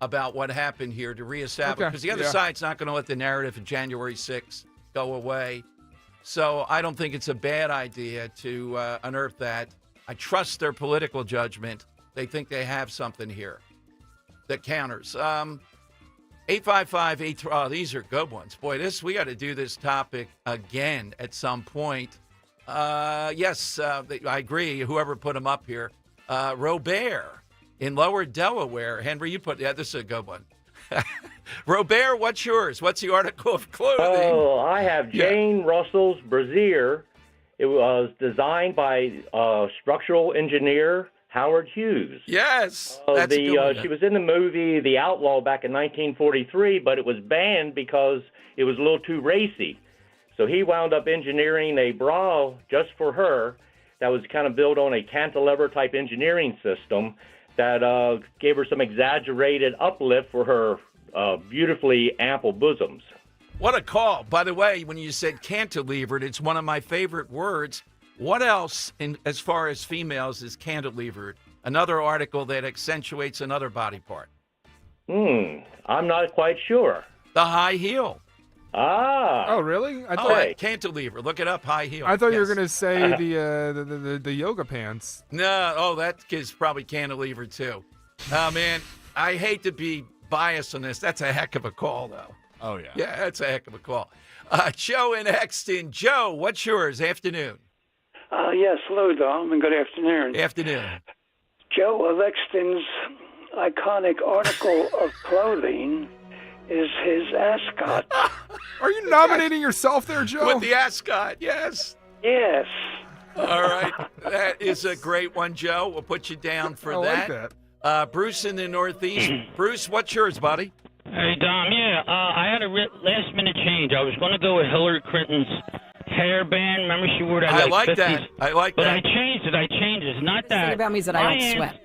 about what happened here to reestablish, because the other side's not going to let the narrative of January 6th go away. So I don't think it's a bad idea to unearth that. I trust their political judgment. They think they have something here that counters. 855-8. Oh, these are good ones. Boy, we got to do this topic again at some point. Yes, I agree. Whoever put them up here. Robert in Lower Delaware. Henry, this is a good one. Robert, what's yours? What's the article of clothing? Oh, I have Jane Russell's brassiere. It was designed by structural engineer Howard Hughes. Yes. That's a good one. She was in the movie The Outlaw back in 1943, but it was banned because it was a little too racy. So he wound up engineering a bra just for her that was kind of built on a cantilever-type engineering system that gave her some exaggerated uplift for her beautifully ample bosoms. What a call. By the way, when you said cantilevered, it's one of my favorite words. What else, as far as females, is cantilevered? Another article that accentuates another body part. I'm not quite sure. The high heel. Ah. Oh, really? Cantilever. Look it up, high heel. I thought you were going to say the yoga pants. No, that is probably cantilever too. Oh, man, I hate to be biased on this. That's a heck of a call, though. Oh, yeah. Yeah, that's a heck of a call. Joe in Exton. Joe, what's yours? Afternoon. Yes, hello, Dom, and good afternoon. Afternoon. Joe of Exton's iconic article of clothing is his ascot. Are you nominating yourself there, Joe? With the ascot, yes. Yes. All right. That is a great one, Joe. We'll put you down for I that. like that. Bruce in the Northeast. Bruce, what's yours, buddy? Hey, Dom, I had a last-minute change. I was going to go with Hillary Clinton's hairband. Remember she wore that I like 50s? that. I like but that. I changed it. It's not The that. thing about me is that I don't sweat.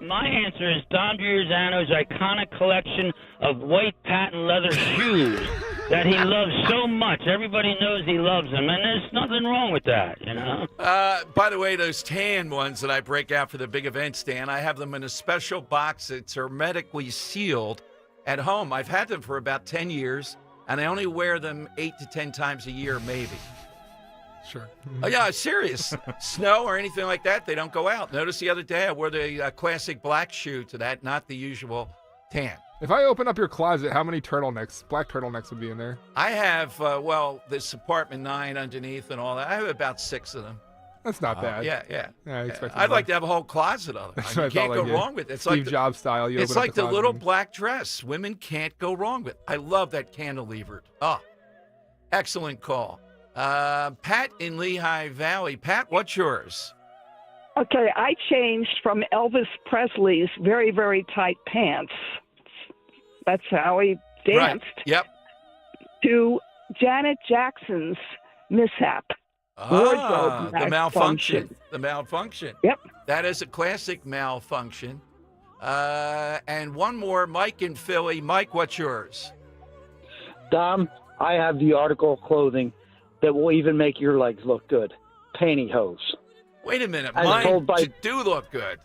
My answer is Dom Giordano's iconic collection of white patent leather shoes that he loves so much. Everybody knows he loves them, and there's nothing wrong with that, you know? By the way, those tan ones that I break out for the big events, Dan, I have them in a special box that's hermetically sealed at home. I've had them for about 10 years, and I only wear them 8 to 10 times a year, maybe. Sure. Oh, yeah, serious. Snow or anything like that, they don't go out. Notice the other day I wore the classic black shoe to that, not the usual tan. If I open up your closet, how many black turtlenecks would be in there? I have, this apartment 9 underneath and all that. I have about 6 of them. That's not bad. Yeah. I expected I'd more. like to have a whole closet of them. You can't go wrong with it. It's Steve Jobs style. You It's open up like the closet little and- black dress. Women can't go wrong with. I love that cantilevered. Oh, excellent call. Pat in Lehigh Valley. Pat, what's yours? Okay, I changed from Elvis Presley's very, very tight pants. That's how he danced. Right. Yep. To Janet Jackson's mishap. Wardrobe The malfunction. The malfunction. Yep. That is a classic malfunction. And one more, Mike in Philly. Mike, what's yours? Dom, I have the article of clothing that will even make your legs look good. Pantyhose. Wait a minute. As Mine told by- do look good.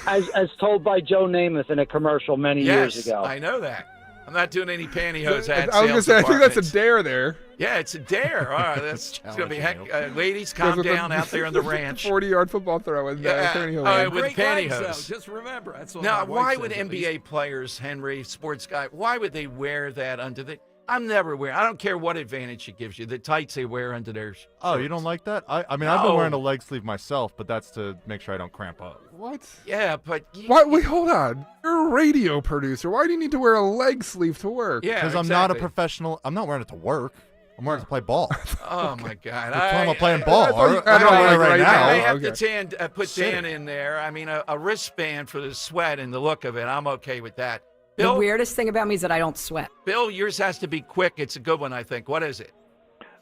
As told by Joe Namath in a commercial many years ago. I know that. I'm not doing any pantyhose I ad was going to sales say, I think that's a departments. dare there. Yeah, it's a dare. All right, that's going to be heck. Ladies, calm Goes with down out there on the ranch. 40-yard football throw with pantyhose. All right, with Great legs, pantyhose. though. Just remember, that's what Now, my wife why says, would at NBA least. players, Henry, sports guy, why would they wear that under the? I'm never wearing. I don't care what advantage it gives you. The tights they wear under their. Oh, you don't like that? I mean, I've been No. wearing a leg sleeve myself, but that's to make sure I don't cramp up. What? Yeah, but Why? Wait, hold on. You're a radio producer. Why do you need to wear a leg sleeve to work? Yeah, Because I'm not a exactly. professional. I'm not wearing it to work. I'm wearing it to play ball. Oh my God! We're talking about playing ball. I thought you- I'm not wearing it right now. I have Okay. to put Dan in there. I mean, a wristband for the sweat and the look of it. I'm okay with that. Bill, The weirdest thing about me is that I don't sweat. Bill, yours has to be quick. It's a good one, I think. What is it?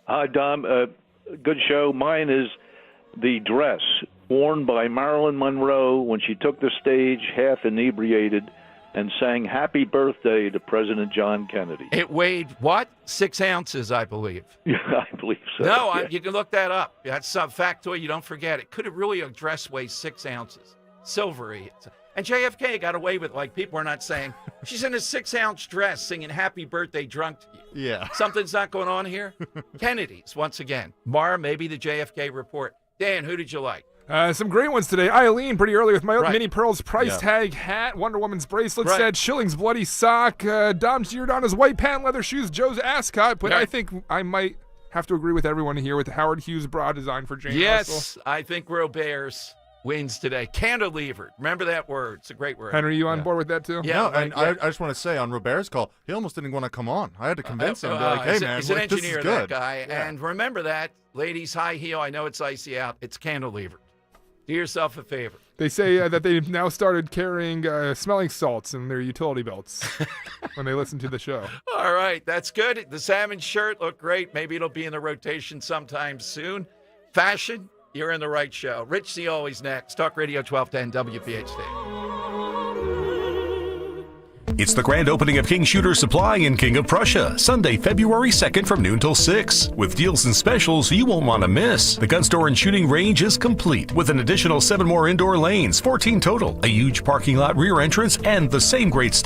Hi, Dom. Good show. Mine is the dress worn by Marilyn Monroe when she took the stage half inebriated and sang Happy Birthday to President John Kennedy. It weighed what? 6 ounces, I believe. Yeah, I believe so. No, Yeah. you can look that up. That's some factoid. You don't forget it. Could have really a dress weigh 6 ounces? Silvery. And JFK got away with, like, people are not saying, she's in a 6-ounce dress singing Happy Birthday drunk to you. Yeah. Something's not going on here. Kennedy's, once again. Mara, maybe the JFK report. Dan, who did you like? Some great ones today. Eileen, pretty early with my Right. Mini Pearls price Yeah. tag hat, Wonder Woman's bracelet Right. set, Schilling's bloody sock, Dom Giordano's white patent leather shoes, Joe's ascot. But I Right. think I might have to agree with everyone here with the Howard Hughes bra design for Jane Yes, Russell. I think Robert's wins today. Cantilevered. Remember that word. It's a great word. Henry, you on board with that too? Yeah, No, right, and yeah. I just want to say on Robert's call, he almost didn't want to come on. I had to convince him. Be like, hey, he's man, he's an like, this engineer, is good. that guy. Yeah. And remember that, ladies, high heel. I know it's icy out. It's cantilevered. Do yourself a favor. They say that they've now started carrying smelling salts in their utility belts when they listen to the show. All right, that's good. The salmon shirt looked great. Maybe it'll be in the rotation sometime soon. Fashion, you're in the right show. Rich Cioli's next. Talk Radio 1210 WPHT. It's the grand opening of King Shooter Supply in King of Prussia, Sunday, February 2nd from noon till 6. With deals and specials you won't want to miss. The gun store and shooting range is complete with an additional 7 more indoor lanes, 14 total, a huge parking lot rear entrance, and the same great staff.